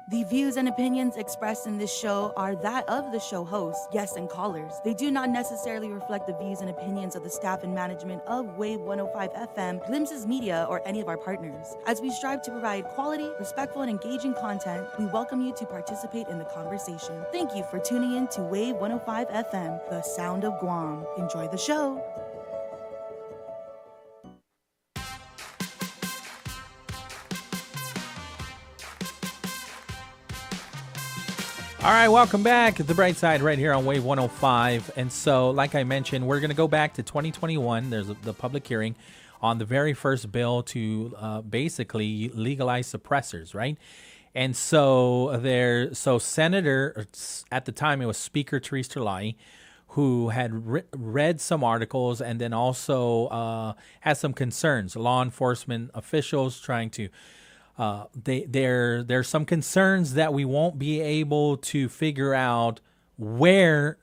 The views and opinions expressed in this show are that of the show hosts, guests, and callers. They do not necessarily reflect the views and opinions of the staff and management of Wave 105 FM, Glimpses Media, or any of our partners. As we strive to provide quality, respectful, and engaging content, we welcome you to participate in the conversation. Thank you for tuning in to Wave 105 FM, the sound of Guam. Enjoy the show. All right, welcome back at the Bright Side right here on Wave 105. And so, like I mentioned, we're going to go back to 2021. There's the public hearing on the very first bill to basically legalize suppressors, right? And so Senator, at the time it was Speaker Therese Talai, who had read some articles and then also had some concerns. Law enforcement officials trying to there's some concerns that we won't be able to figure out where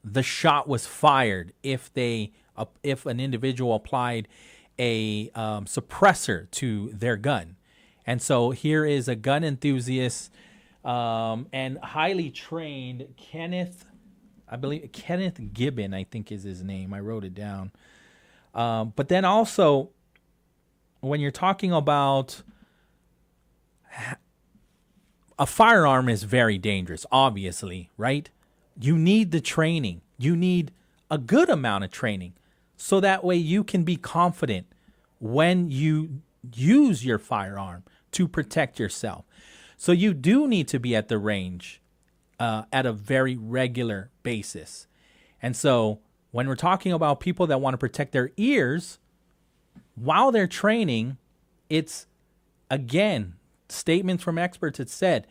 the shot was fired if an individual applied a suppressor to their gun. And so here is a gun enthusiast and highly trained Kenneth Gibbon, I think is his name. I wrote it down. But then also, when you're talking about a firearm is very dangerous, obviously, right? You need the training. You need a good amount of training so that way you can be confident when you use your firearm to protect yourself. So you do need to be at the range at a very regular basis. And so when we're talking about people that want to protect their ears while they're training, it's, again, statements from experts had said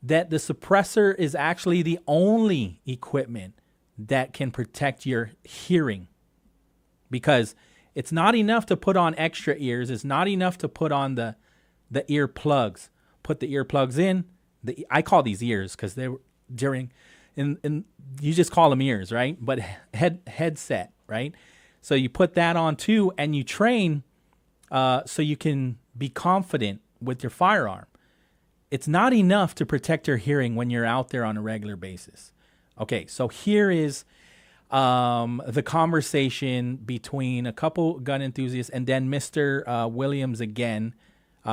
that the suppressor is actually the only equipment that can protect your hearing, because it's not enough to put on extra ears. It's not enough to put on the ear plugs. Put the earplugs in. I call these ears because they were you just call them ears, right? But headset, right? So you put that on too, and you train so you can be confident with your firearm. It's not enough to protect your hearing when you're out there on a regular basis. Okay, so here is the conversation between a couple gun enthusiasts and then Mr. Williams again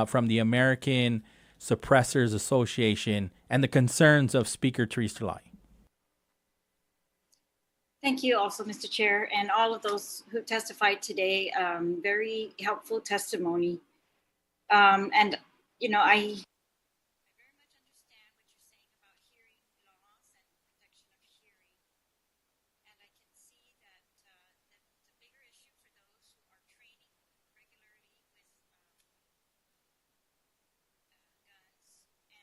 from the American Suppressors Association and the concerns of Speaker Therese Talai. Thank you also, Mr. Chair, and all of those who testified today. Very helpful testimony. And, you know, I very much understand what you're saying about hearing loss and protection of hearing. And I can see that that's a bigger issue for those who are training regularly with guns, and that, or, you know,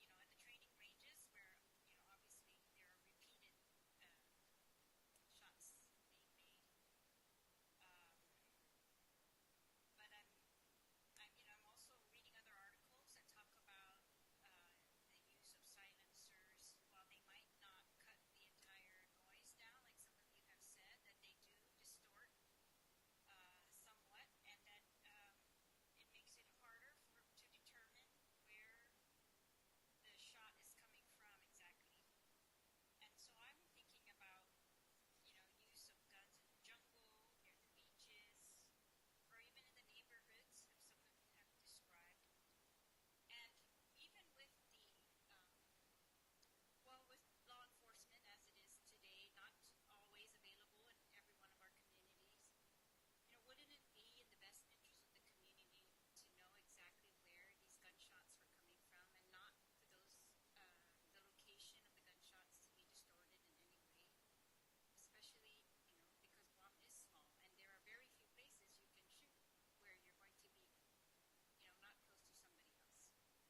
at the training ranges where, you know, obviously there are repeated shots being made. But I'm also reading other articles that talk about the use of silencers. While they might not cut the entire noise down, like some of you have said, that they do distort somewhat, and that it makes it harder to determine where the shot is coming from exactly. And so I'm thinking about, you know, use of guns in the jungle, near the beaches, or even in the neighborhoods, as some of you have described. And even with with law enforcement as it is today, not always available in every one of our communities, you know, wouldn't it be in the best interest of the community to know exactly where these gunshots were coming from, and not for those the location of the gunshots to be distorted in any way? Especially, you know, because Guam is small and there are very few places you can shoot where you're going to be, you know, not close to somebody else.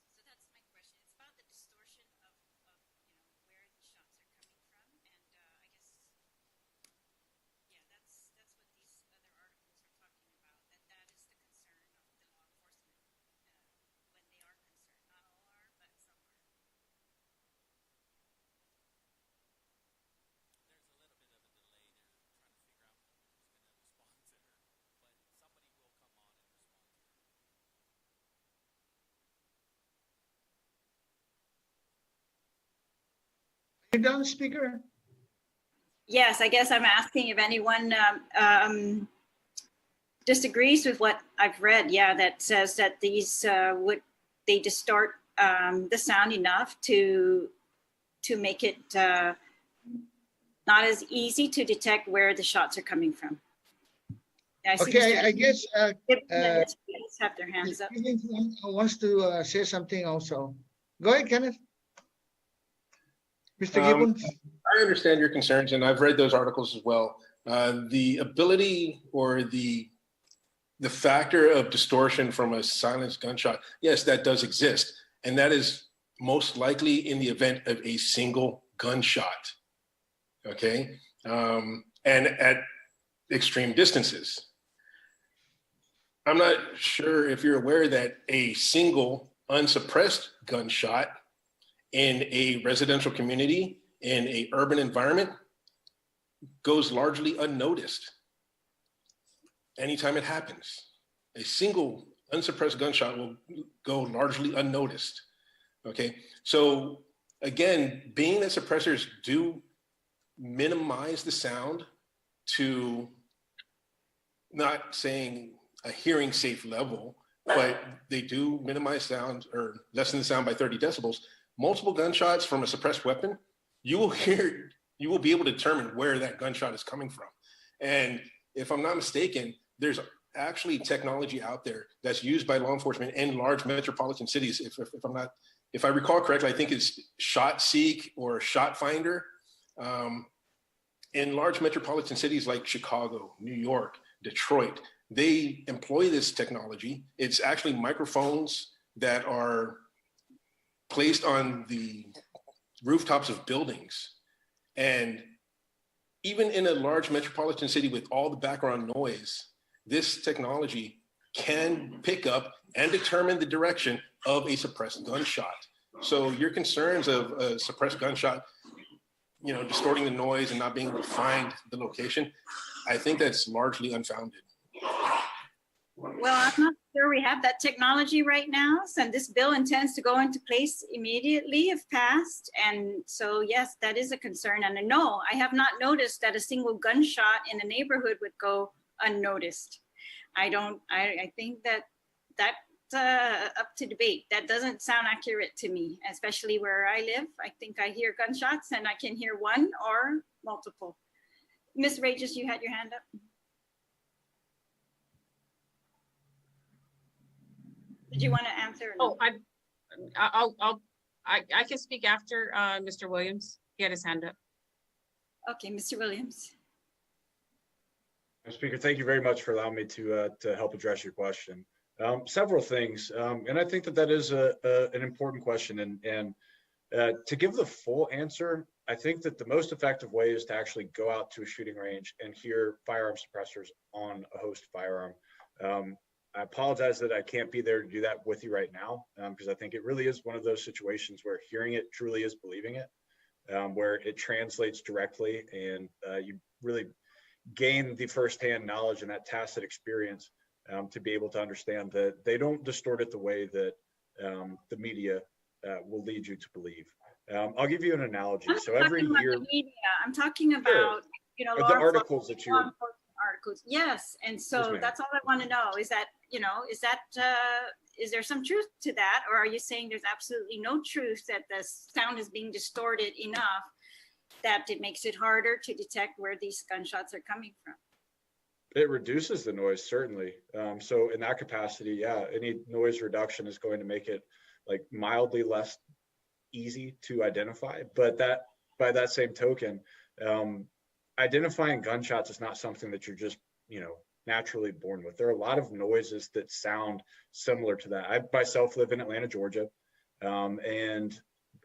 So that's my question. It's about the distortion of you know, where the shots are coming from, and I guess, yeah, that's what these other articles are talking about. That is the concern of the law enforcement when they are concerned. Not all are, but some are. You done, Speaker? Yes, I guess I'm asking if anyone disagrees with what I've read. Yeah, that says that these they distort the sound enough to make it not as easy to detect where the shots are coming from. I see Okay, Mr. I guess Yes, have their hands up. wants to say something also. Go ahead, Kenneth. Mr. Gibbons. I understand your concerns, and I've read those articles as well. The ability or the factor of distortion from a silenced gunshot, yes, that does exist. And that is most likely in the event of a single gunshot, okay? And at extreme distances. I'm not sure if you're aware that a single unsuppressed gunshot in a residential community, in a urban environment, goes largely unnoticed anytime it happens. A single unsuppressed gunshot will go largely unnoticed, okay? So again, being that suppressors do minimize the sound to, not saying a hearing safe level, but they do minimize sound or lessen the sound by 30 decibels. Multiple gunshots from a suppressed weapon, you will be able to determine where that gunshot is coming from. And if I'm not mistaken, there's actually technology out there that's used by law enforcement in large metropolitan cities. If I recall correctly, I think it's ShotSeek or ShotFinder. In large metropolitan cities like Chicago, New York, Detroit, they employ this technology. It's actually microphones that are placed on the rooftops of buildings. And even in a large metropolitan city with all the background noise, this technology can pick up and determine the direction of a suppressed gunshot. So your concerns of a suppressed gunshot, distorting the noise and not being able to find the location, I think that's largely unfounded. Well, I'm not sure we have that technology right now. So this bill intends to go into place immediately if passed. And so, yes, that is a concern. And no, I have not noticed that a single gunshot in a neighborhood would go unnoticed. I think that's up to debate. That doesn't sound accurate to me, especially where I live. I think I hear gunshots and I can hear one or multiple. Ms. Regis, you had your hand up. Did you want to answer? Oh, I can speak after Mr. Williams. He had his hand up. Okay, Mr. Williams. Speaker, thank you very much for allowing me to help address your question. Several things, and I think that is an important question. And to give the full answer, I think that the most effective way is to actually go out to a shooting range and hear firearm suppressors on a host firearm. I apologize that I can't be there to do that with you right now, because I think it really is one of those situations where hearing it truly is believing it, where it translates directly and you really gain the firsthand knowledge and that tacit experience to be able to understand that they don't distort it the way that the media will lead you to believe. I'll give you an analogy. So every year, the media. I'm talking about the articles that you articles. Yes, and so that's all I want to know is that is there some truth to that, or are you saying there's absolutely no truth that the sound is being distorted enough that it makes it harder to detect where these gunshots are coming from? It reduces the noise, certainly. So in that capacity, yeah, any noise reduction is going to make it like mildly less easy to identify. But that, by that same token, identifying gunshots is not something that you're just, naturally born with. There are a lot of noises that sound similar to that. I myself live in Atlanta, Georgia. And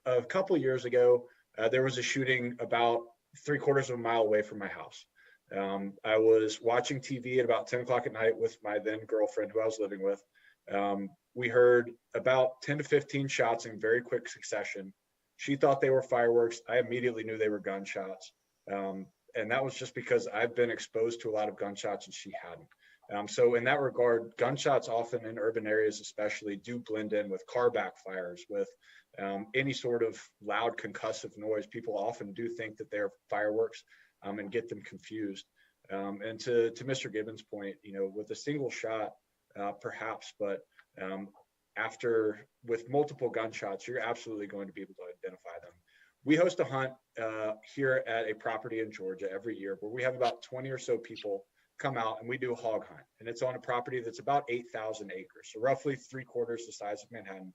a couple of years ago, there was a shooting about 3/4 of a mile away from my house. I was watching TV at about 10 o'clock at night with my then girlfriend who I was living with. We heard about 10 to 15 shots in very quick succession. She thought they were fireworks. I immediately knew they were gunshots. And that was just because I've been exposed to a lot of gunshots and she hadn't. So in that regard, gunshots often in urban areas especially do blend in with car backfires, with any sort of loud concussive noise. People often do think that they're fireworks and get them confused. And to Mr. Gibbons' point, with a single shot, perhaps, but with multiple gunshots, you're absolutely going to be able to identify them. We host a hunt here at a property in Georgia every year where we have about 20 or so people come out and we do a hog hunt. And it's on a property that's about 8,000 acres, so roughly 3/4 the size of Manhattan.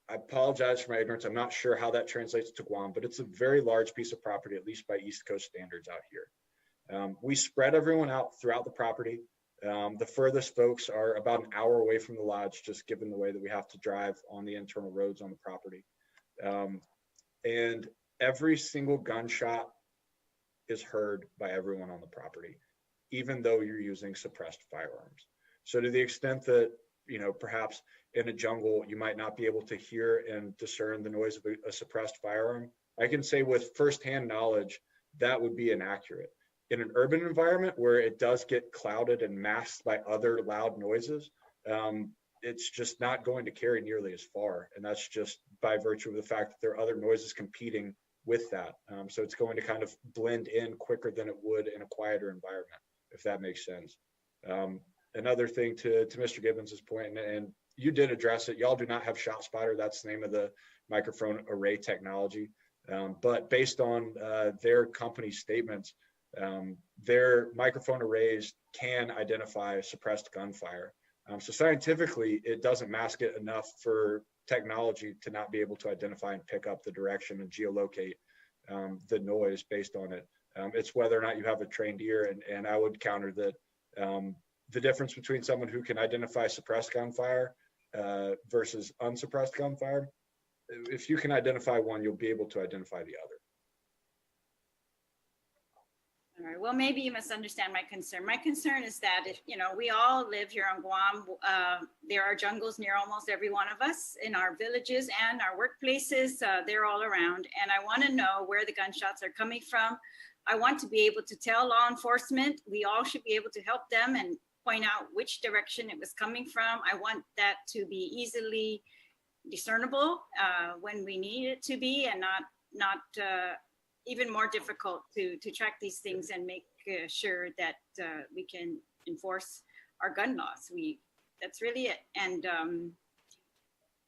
I apologize for my ignorance. I'm not sure how that translates to Guam, but it's a very large piece of property, at least by East Coast standards out here. We spread everyone out throughout the property. The furthest folks are about an hour away from the lodge, just given the way that we have to drive on the internal roads on the property. And every single gunshot is heard by everyone on the property, even though you're using suppressed firearms. So to the extent that, you know, perhaps in a jungle, you might not be able to hear and discern the noise of a suppressed firearm, I can say with firsthand knowledge, that would be inaccurate. In an urban environment where it does get clouded and masked by other loud noises, it's just not going to carry nearly as far. And that's just by virtue of the fact that there are other noises competing with that. So it's going to kind of blend in quicker than it would in a quieter environment, if that makes sense. Another thing to Mr. Gibbons's point, and you did address it, y'all do not have Shot Spotter. That's the name of the microphone array technology. But based on their company statements, their microphone arrays can identify suppressed gunfire. So scientifically, it doesn't mask it enough for technology to not be able to identify and pick up the direction and geolocate the noise based on it. It's whether or not you have a trained ear, and I would counter that the difference between someone who can identify suppressed gunfire versus unsuppressed gunfire, if you can identify one, you'll be able to identify the other. All right. Well, maybe you misunderstand my concern. My concern is that if, you know, we all live here on Guam, there are jungles near almost every one of us in our villages and our workplaces. They're all around. And I want to know where the gunshots are coming from. I want to be able to tell law enforcement. We all should be able to help them and point out which direction it was coming from. I want that to be easily discernible when we need it to be, and not even more difficult to track these things and make sure that we can enforce our gun laws. That's really it. And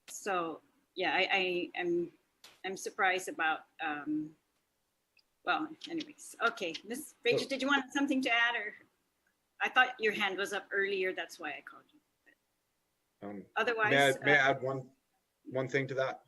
so, yeah, I'm surprised about, well, anyways. Okay, Ms. Rachel, did you want something to add, or I thought your hand was up earlier, that's why I called you. Otherwise, may I add one thing to that?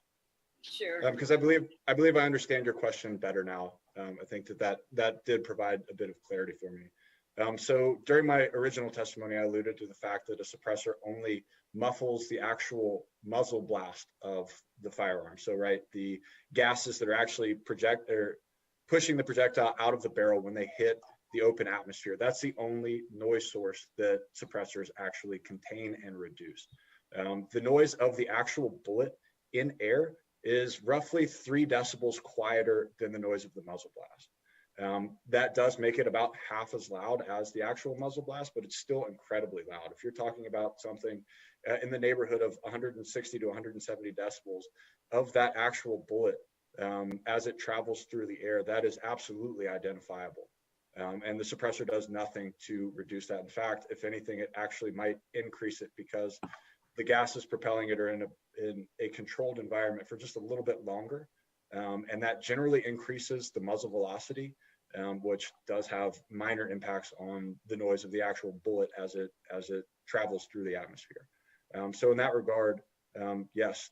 Sure. Because I believe I understand your question better now. I think that did provide a bit of clarity for me. So during my original testimony, I alluded to the fact that a suppressor only muffles the actual muzzle blast of the firearm. So, right, the gases that are actually pushing the projectile out of the barrel when they hit the open atmosphere. That's the only noise source that suppressors actually contain and reduce. The noise of the actual bullet in air is roughly 3 decibels quieter than the noise of the muzzle blast. That does make it about half as loud as the actual muzzle blast, but it's still incredibly loud. If you're talking about something in the neighborhood of 160 to 170 decibels of that actual bullet as it travels through the air, that is absolutely identifiable. And the suppressor does nothing to reduce that. In fact, if anything, it actually might increase it because the gases propelling it are in a controlled environment for just a little bit longer. And that generally increases the muzzle velocity, which does have minor impacts on the noise of the actual bullet as it travels through the atmosphere. So in that regard, yes,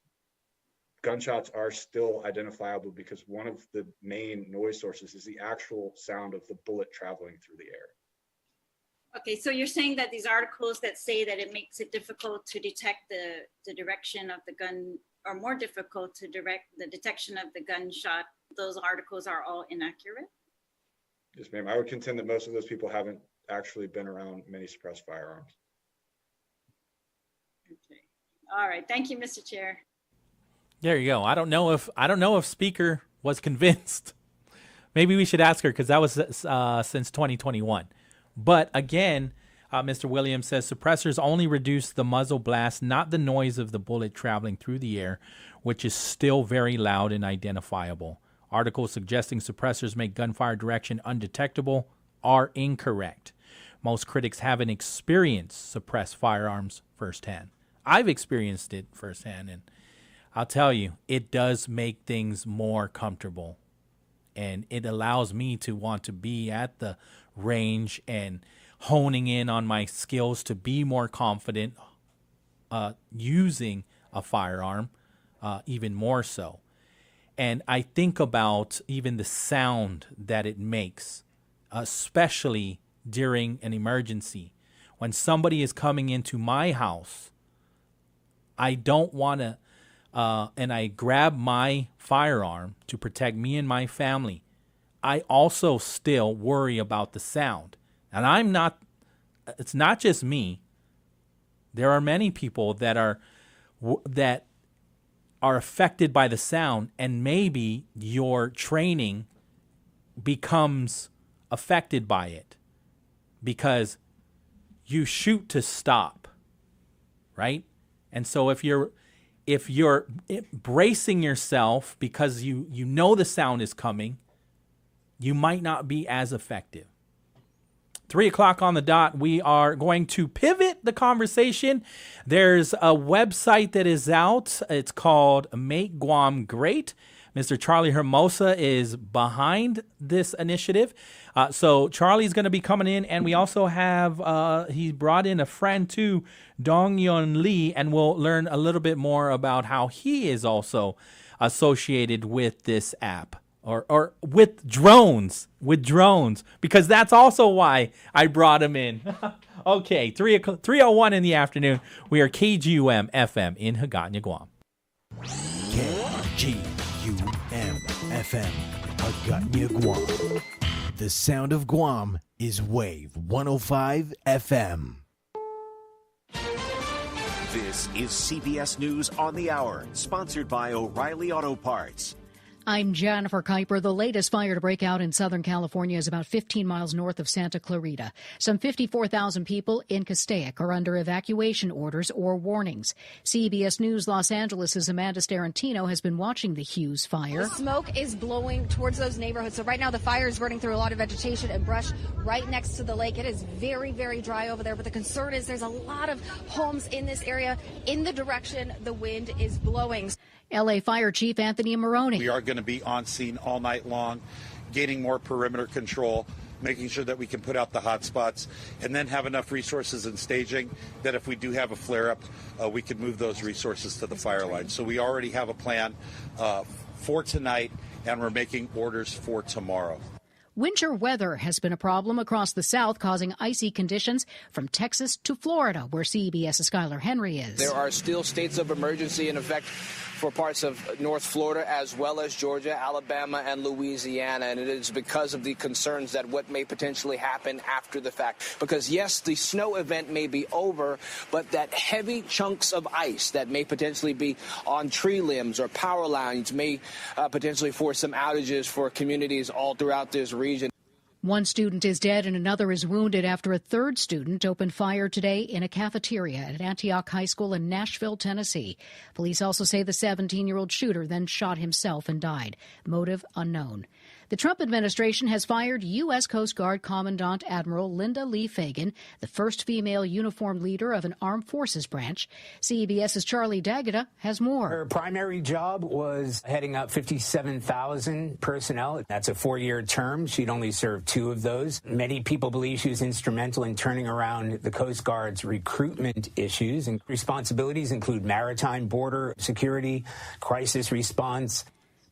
gunshots are still identifiable because one of the main noise sources is the actual sound of the bullet traveling through the air. Okay, so you're saying that these articles that say that it makes it difficult to detect the direction of the gun, or more difficult to direct the detection of the gunshot, those articles are all inaccurate? Yes, ma'am. I would contend that most of those people haven't actually been around many suppressed firearms. Okay. All right. Thank you, Mr. Chair. There you go. I don't know if Speaker was convinced. Maybe we should ask her, because that was since 2021. But again, Mr. Williams says suppressors only reduce the muzzle blast, not the noise of the bullet traveling through the air, which is still very loud and identifiable. Articles suggesting suppressors make gunfire direction undetectable are incorrect. Most critics haven't experienced suppressed firearms firsthand. I've experienced it firsthand, and I'll tell you, it does make things more comfortable. And it allows me to want to be at the range and honing in on my skills to be more confident using a firearm even more so. And I think about even the sound that it makes, especially during an emergency. When somebody is coming into my house, I don't want to, and I grab my firearm to protect me and my family. I also still worry about the sound. And it's not just me. There are many people that are affected by the sound, and maybe your training becomes affected by it because you shoot to stop, right? And so if you're bracing yourself because you know the sound is coming, you might not be as effective. 3 o'clock on the dot, we are going to pivot the conversation. There's a website that is out. It's called Make Guam Great. Mr. Charlie Hermosa is behind this initiative. So Charlie's going to be coming in, and we also have, he brought in a friend too, Dong Yun Lee, and we'll learn a little bit more about how he is also associated with this app. Or with drones, because that's also why I brought him in. Okay, 3:01 in the afternoon. We are KGUM FM in Hagåtña, Guam. KGUM FM, Hagåtña, Guam. The sound of Guam is Wave 105 FM. This is CBS News on the Hour, sponsored by O'Reilly Auto Parts. I'm Jennifer Kuiper. The latest fire to break out in Southern California is about 15 miles north of Santa Clarita. Some 54,000 people in Castaic are under evacuation orders or warnings. CBS News Los Angeles' Amanda Starantino has been watching the Hughes fire. The smoke is blowing towards those neighborhoods. So right now the fire is burning through a lot of vegetation and brush right next to the lake. It is very, very dry over there. But the concern is there's a lot of homes in this area in the direction the wind is blowing. L.A. Fire Chief Anthony Maroney. We are going to be on scene all night long, gaining more perimeter control, making sure that we can put out the hot spots, and then have enough resources and staging that if we do have a flare-up, we can move those resources to the fire line. So we already have a plan for tonight, and we're making orders for tomorrow. Winter weather has been a problem across the South, causing icy conditions from Texas to Florida, where CBS's Skylar Henry is. There are still states of emergency in effect for parts of North Florida, as well as Georgia, Alabama, and Louisiana. And it is because of the concerns that what may potentially happen after the fact. Because, yes, the snow event may be over, but that heavy chunks of ice that may potentially be on tree limbs or power lines may potentially force some outages for communities all throughout this region. One student is dead and another is wounded after a third student opened fire today in a cafeteria at Antioch High School in Nashville, Tennessee. Police also say the 17-year-old shooter then shot himself and died. Motive unknown. The Trump administration has fired U.S. Coast Guard Commandant Admiral Linda Lee Fagan, the first female uniformed leader of an armed forces branch. CBS's Charlie D'Agata has more. Her primary job was heading up 57,000 personnel. That's a 4-year term. She'd only served 2 of those. Many people believe she was instrumental in turning around the Coast Guard's recruitment issues, and responsibilities include maritime, border security, crisis response.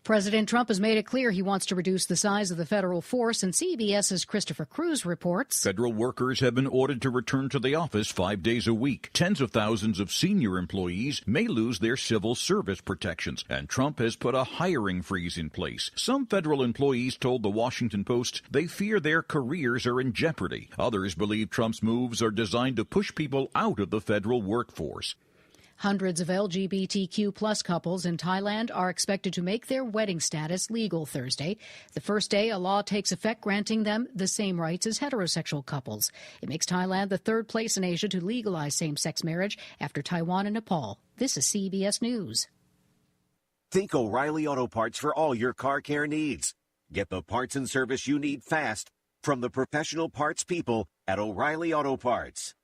President Trump has made it clear he wants to reduce the size of the federal force, and CBS's Christopher Cruz reports. Federal workers have been ordered to return to the office 5 days a week. Tens of thousands of senior employees may lose their civil service protections, and Trump has put a hiring freeze in place. Some federal employees told the Washington Post they fear their careers are in jeopardy. Others believe Trump's moves are designed to push people out of the federal workforce. Hundreds of LGBTQ plus couples in Thailand are expected to make their wedding status legal Thursday, the first day a law takes effect granting them the same rights as heterosexual couples. It makes Thailand the third place in Asia to legalize same-sex marriage after Taiwan and Nepal. This is CBS News. Think O'Reilly Auto Parts for all your car care needs. Get the parts and service you need fast from the professional parts people at O'Reilly Auto Parts.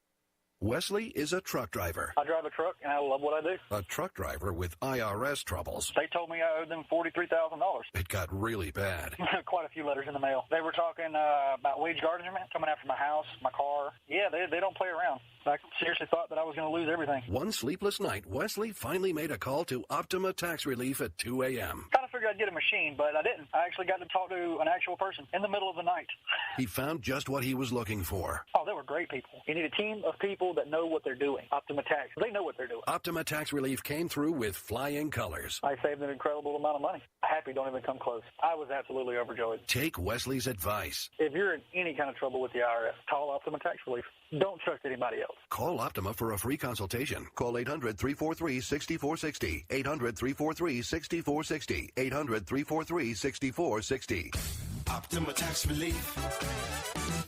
Wesley is a truck driver. I drive a truck, and I love what I do. A truck driver with IRS troubles. They told me I owed them $43,000. It got really bad. Quite a few letters in the mail. They were talking about wage garnishment, coming after my house, my car. Yeah, they don't play around. I seriously thought that I was going to lose everything. One sleepless night, Wesley finally made a call to Optima Tax Relief at 2 a.m. Kind of figured I'd get a machine, but I didn't. I actually got to talk to an actual person in the middle of the night. He found just what he was looking for. Oh, they were great people. You need a team of people that know what they're doing. Optima Tax, they know what they're doing. Optima Tax Relief came through with flying colors. I saved an incredible amount of money. Happy don't even come close. I was absolutely overjoyed. Take Wesley's advice. If you're in any kind of trouble with the IRS, call Optima Tax Relief. Don't trust anybody else. Call Optima for a free consultation. Call 800-343-6460. 800-343-6460. 800-343-6460. Optima Tax Relief.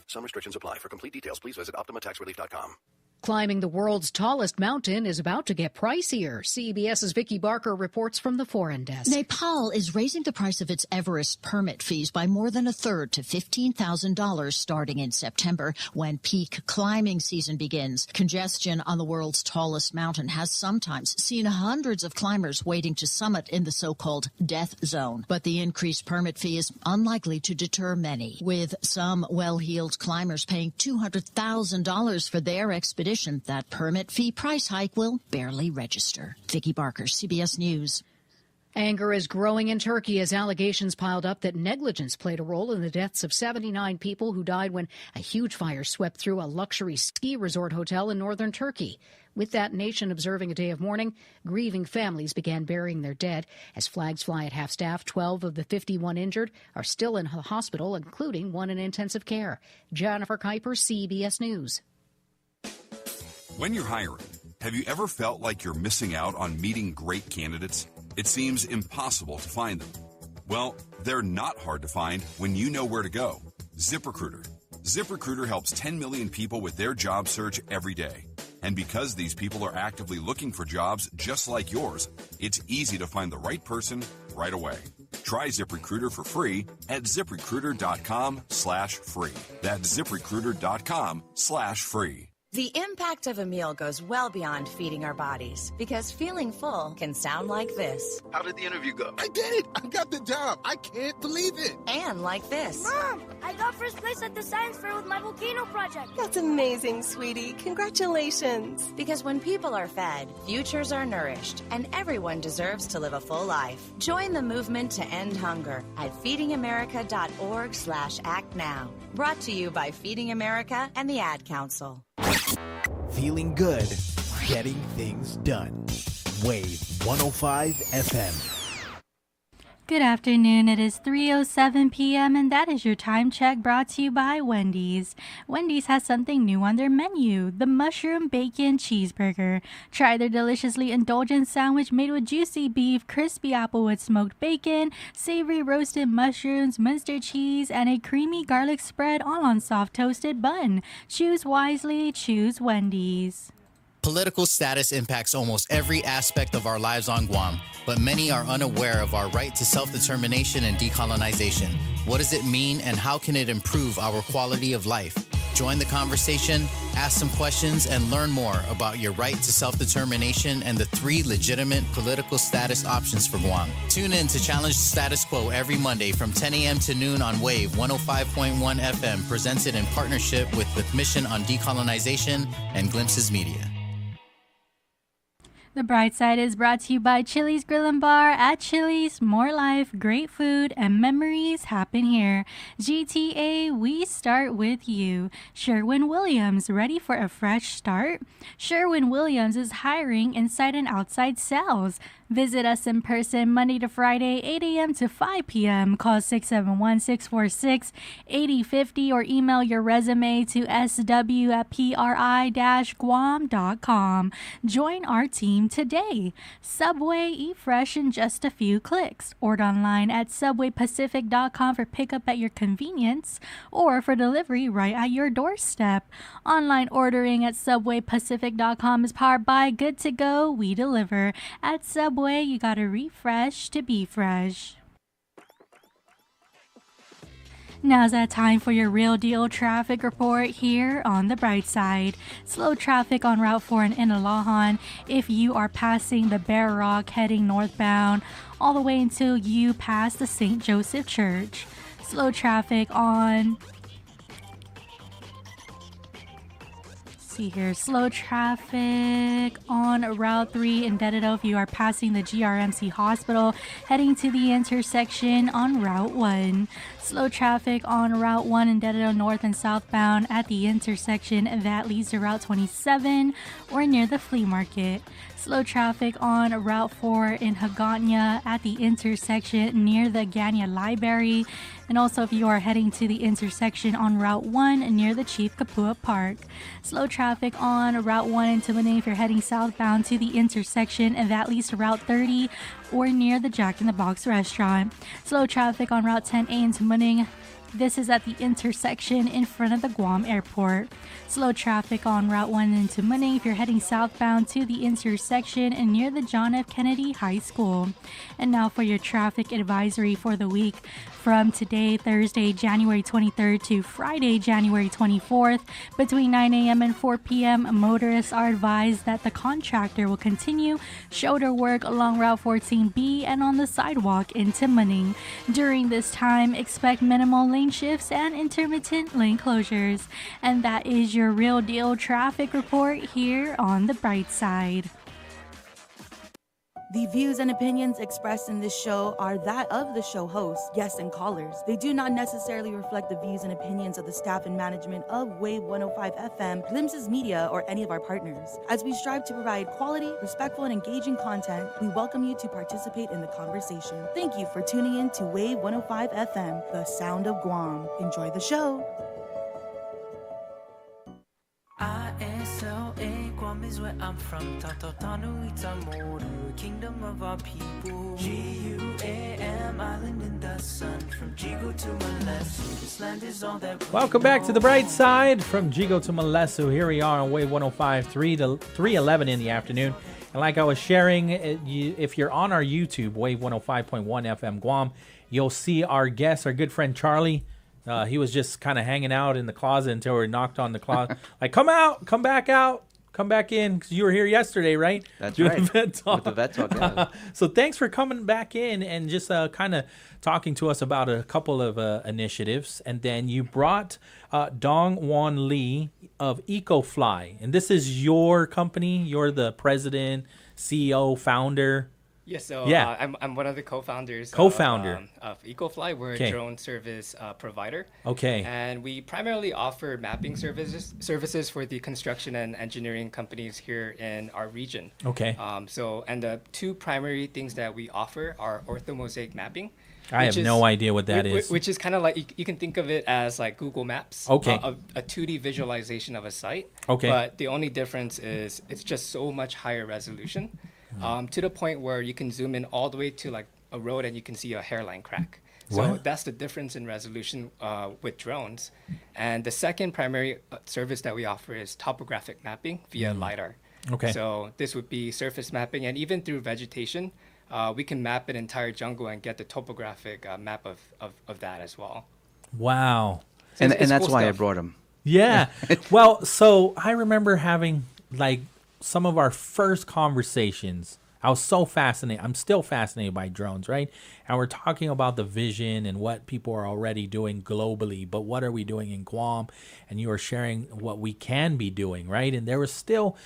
Some restrictions apply. For complete details, please visit OptimaTaxRelief.com. Climbing the world's tallest mountain is about to get pricier. CBS's Vicki Barker reports from the Foreign Desk. Nepal is raising the price of its Everest permit fees by more than a third to $15,000 starting in September when peak climbing season begins. Congestion on the world's tallest mountain has sometimes seen hundreds of climbers waiting to summit in the so-called death zone. But the increased permit fee is unlikely to deter many, with some well-heeled climbers paying $200,000 for their expedition. That permit fee price hike will barely register. Vicki Barker, CBS News. Anger is growing in Turkey as allegations piled up that negligence played a role in the deaths of 79 people who died when a huge fire swept through a luxury ski resort hotel in northern Turkey. With that nation observing a day of mourning, grieving families began burying their dead. As flags fly at half-staff, 12 of the 51 injured are still in the hospital, including one in intensive care. Jennifer Kuiper, CBS News. When you're hiring, have you ever felt like you're missing out on meeting great candidates? It seems impossible to find them. Well, they're not hard to find when you know where to go. ZipRecruiter. ZipRecruiter helps 10 million people with their job search every day. And because these people are actively looking for jobs just like yours, it's easy to find the right person right away. Try ZipRecruiter for free at ZipRecruiter.com/free. That's ZipRecruiter.com/free. The impact of a meal goes well beyond feeding our bodies, because feeling full can sound like this. How did the interview go? I did it! I got the job! I can't believe it! And like this. Mom, I got first place at the science fair with my volcano project. That's amazing, sweetie. Congratulations. Because when people are fed, futures are nourished, and everyone deserves to live a full life. Join the movement to end hunger at feedingamerica.org/act now. Brought to you by Feeding America and the Ad Council. Feeling good, getting things done. Wave 105 FM. Good afternoon. It is 3:07 p.m. and that is your time check brought to you by Wendy's. Wendy's has something new on their menu, the mushroom bacon cheeseburger. Try their deliciously indulgent sandwich made with juicy beef, crispy applewood smoked bacon, savory roasted mushrooms, Munster cheese, and a creamy garlic spread all on soft toasted bun. Choose wisely, choose Wendy's. Political status impacts almost every aspect of our lives on Guam, but many are unaware of our right to self-determination and decolonization. What does it mean, and how can it improve our quality of life? Join the conversation, ask some questions, and learn more about your right to self-determination and the 3 legitimate political status options for Guam. Tune in to Challenge the Status Quo every Monday from 10 a.m. to noon on Wave 105.1 FM, presented in partnership with the Mission on Decolonization and Glimpses Media. The Bright Side is brought to you by Chili's Grill and Bar. At Chili's, more life, great food, and memories happen here. GTA, we start with you. Sherwin-Williams, ready for a fresh start? Sherwin-Williams is hiring inside and outside sales. Visit us in person Monday to Friday, 8 a.m. to 5 p.m. Call 671-646-8050 or email your resume to sw@pri-guam.com. Join our team today. Subway, eat fresh in just a few clicks. Order online at subwaypacific.com for pickup at your convenience or for delivery right at your doorstep. Online ordering at subwaypacific.com is powered by Good to Go, we deliver. At Subway, you gotta refresh to be fresh. Now's that time for your real deal traffic report here on the bright side. Slow traffic on Route 4 in Inalahan if you are passing the Bear Rock heading northbound all the way until you pass the St. Joseph Church. Slow traffic on... Slow traffic on Route 3 in Dededo if you are passing the GRMC Hospital heading to the intersection on Route 1. Slow traffic on Route 1 in Dededo north and southbound at the intersection that leads to Route 27 or near the flea market. Slow traffic on Route 4 in Hagåtña at the intersection near the Ganya Library. And also if you are heading to the intersection on Route 1 near the Chief Kapua Park. Slow traffic on Route 1 in Timaning if you're heading southbound to the intersection that leads to Route 30 or near the Jack in the Box restaurant. Slow traffic on Route 10A in Timaning. This is at the intersection in front of the Guam airport. Slow traffic on Route 1 in Timaning if you're heading southbound to the intersection and near the John F. Kennedy High School. And now for your traffic advisory for the week. From today, Thursday, January 23rd to Friday, January 24th, between 9 a.m. and 4 p.m., motorists are advised that the contractor will continue shoulder work along Route 14B and on the sidewalk in Timaning. During this time, expect minimal lane shifts and intermittent lane closures. And that is your real deal traffic report here on the bright side. The views and opinions expressed in this show are that of the show hosts, guests, and callers. They do not necessarily reflect the views and opinions of the staff and management of Wave 105 FM, Glimpses Media, or any of our partners. As we strive to provide quality, respectful, and engaging content, we welcome you to participate in the conversation. Thank you for tuning in to Wave 105 FM, the sound of Guam. Enjoy the show. ISLA, Guam is where I'm from. Tautanu Itamoru, kingdom of our people. GUAM, island in the sun. From Jigo to Malesu, this land is all that we Welcome back to the bright side. From Jigo to Malesu, here we are on Wave 105, 3 to 3:11 in the afternoon. And like I was sharing, if you're on our YouTube, Wave 105.1 FM Guam, you'll see our guest, our good friend Charlie. He was just kind of hanging out in the closet until we knocked on the closet. Like, come out, come back out, come back in, because you were here yesterday, right? That's Doing right. Vet Talk. With the Vet Talk, yeah. So thanks for coming back in and just kind of talking to us about a couple of initiatives. And then you brought Dong Won Lee of EcoFly. And this is your company. You're the president, CEO, founder. Yes, so yeah. I'm one of the co-founders of EcoFly. We're Okay. a drone service provider. Okay. And we primarily offer mapping services for the construction and engineering companies here in our region. Okay. And the two primary things that we offer are orthomosaic mapping. I have no idea what that is. Which is kind of like, you can think of it as like Google Maps. Okay. A 2D visualization of a site. Okay. But the only difference is it's just so much higher resolution. To the point where you can zoom in all the way to like a road and you can see a hairline crack. So What? that's the difference in resolution with drones. And the second primary service that we offer is topographic mapping via LiDAR. Okay. So this would be surface mapping, and even through vegetation, we can map an entire jungle and get the topographic map of that as well. Wow. And it's that's cool why I stuff. brought him. Yeah. Well, so I remember having like some of our first conversations. I was so fascinated. I'm still fascinated by drones, right? And we're talking about the vision and what people are already doing globally, but what are we doing in Guam? And you were sharing what we can be doing, right? And there was still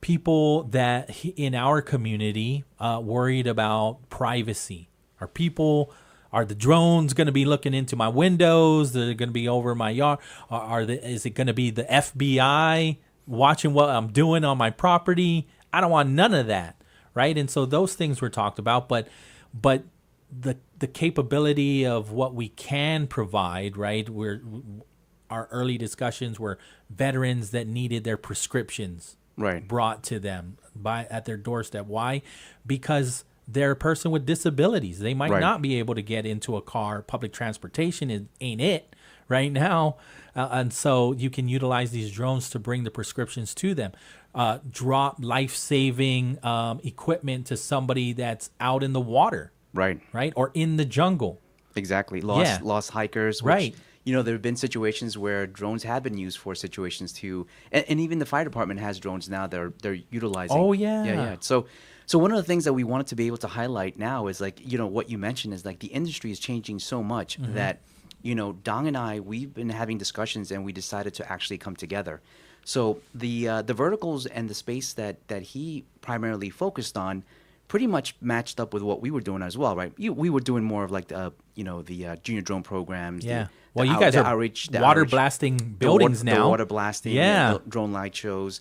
people that in our community worried about privacy. Are the drones going to be looking into my windows? They're going to be over my yard? Is it going to be the FBI watching what I'm doing on my property? I don't want none of that, right? And so those things were talked about, but the capability of what we can provide, right? Our early discussions were veterans that needed their prescriptions brought to them at their doorstep. Why? Because they're a person with disabilities. They might not be able to get into a car. Public transportation ain't it right now. And so you can utilize these drones to bring the prescriptions to them. Drop life-saving equipment to somebody that's out in the water. Right? Or in the jungle. Exactly. Lost hikers. Which, Right. there have been situations where drones have been used for situations too, and even the fire department has drones now they're utilizing. Oh, yeah. Yeah. So one of the things that we wanted to be able to highlight now is like, what you mentioned is like the industry is changing so much that, Dong and I, we've been having discussions and we decided to actually come together. So the verticals and the space that he primarily focused on pretty much matched up with what we were doing as well, right? We were doing more of like the junior drone programs. Yeah. You guys are water blasting buildings now. The water blasting, yeah. The drone light shows.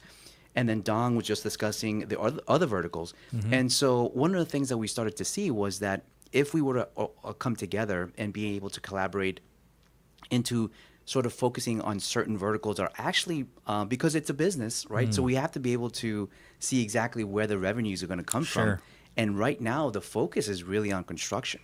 And then Dong was just discussing the other verticals. And so one of the things that we started to see was that if we were to come together and be able to collaborate into sort of focusing on certain verticals are actually, because it's a business, right? So we have to be able to see exactly where the revenues are going to come from. And right now, the focus is really on construction.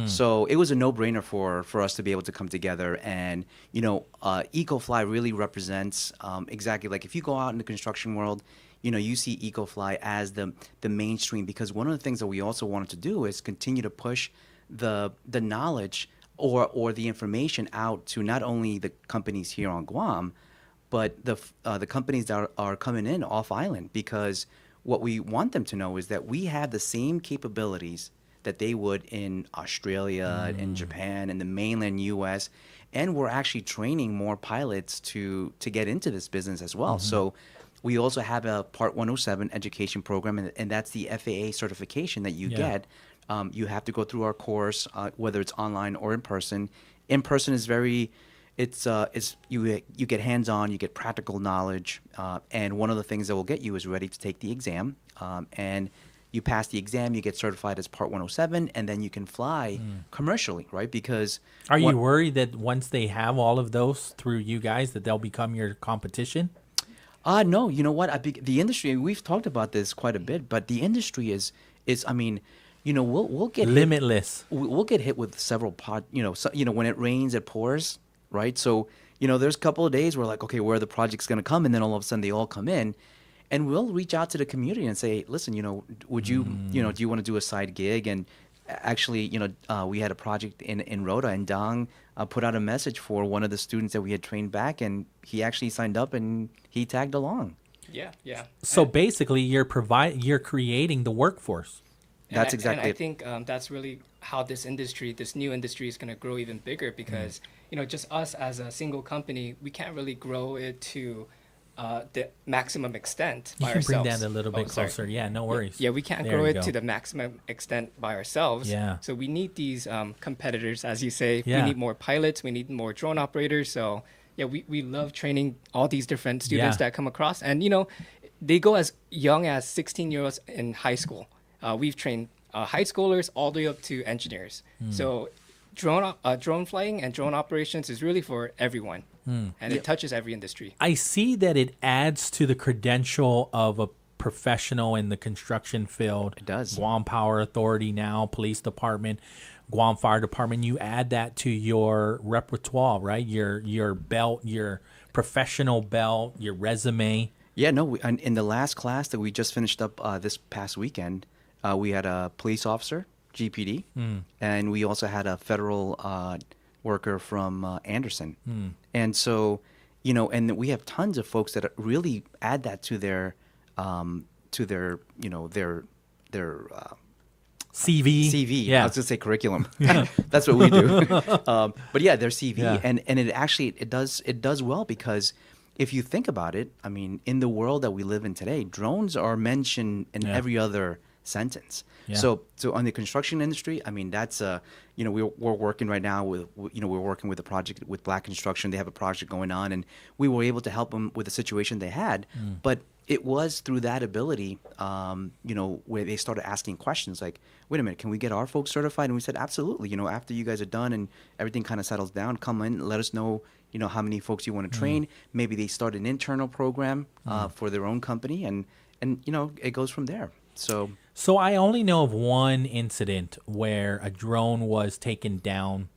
So it was a no-brainer for us to be able to come together. And, EcoFly really represents exactly like if you go out in the construction world, you see EcoFly as the mainstream, because one of the things that we also wanted to do is continue to push the knowledge or the information out to not only the companies here on Guam, but the companies that are coming in off island, because what we want them to know is that we have the same capabilities that they would in Australia and Japan and the mainland U.S., and we're actually training more pilots to get into this business as well. So we also have a Part 107 education program, and that's the FAA certification that you get. You have to go through our course, whether it's online or in person. In person is very, you get hands-on, you get practical knowledge, and one of the things that will get you is ready to take the exam, and you pass the exam, you get certified as Part 107, and then you can fly commercially, right? Because are you worried that once they have all of those through you guys, that they'll become your competition? No, you know what? The industry, we've talked about this quite a bit, but the industry is I mean, we'll get limitless. We'll get hit with several when it rains, it pours, right? So, there's a couple of days where like, okay, where are the project's going to come? And then all of a sudden they all come in. And we'll reach out to the community and say, listen, would you, do you want to do a side gig? And actually, we had a project in Rota, and Dong put out a message for one of the students that we had trained back, and he actually signed up and he tagged along. Yeah. So basically, you're creating the workforce. That's exactly. And I think that's really how this new industry is going to grow even bigger, because just us as a single company, we can't really grow it to the maximum extent by ourselves. You can bring that a little bit closer. Yeah, no worries. Yeah, we can't grow it to the maximum extent by ourselves. Yeah. So we need these competitors, as you say. Yeah. We need more pilots. We need more drone operators. So yeah, we love training all these different students that come across. And, they go as young as 16-year-olds in high school. We've trained high schoolers all the way up to engineers. So drone flying and drone operations is really for everyone. And it touches every industry. I see that it adds to the credential of a professional in the construction field. It does. Guam Power Authority now, police department, Guam Fire Department. You add that to your repertoire, right? Your belt, your professional belt, your resume. Yeah, no. In the last class that we just finished up this past weekend, we had a police officer, GPD, and we also had a federal worker from Anderson. And so, and we have tons of folks that really add that to their their CV. Yeah. I was going to say curriculum. That's what we do. But yeah, their CV. Yeah. And it actually, it does well, because if you think about it, I mean, in the world that we live in today, drones are mentioned in every other sentence. Yeah. So on the construction industry, I mean, that's we're working right now with we're working with a project with Black Construction. They have a project going on, and we were able to help them with the situation they had. But it was through that ability, where they started asking questions like, wait a minute, can we get our folks certified? And we said, absolutely. After you guys are done and everything kind of settles down, come in and let us know, how many folks you want to train. Maybe they start an internal program for their own company, and it goes from there. So I only know of one incident where a drone was taken down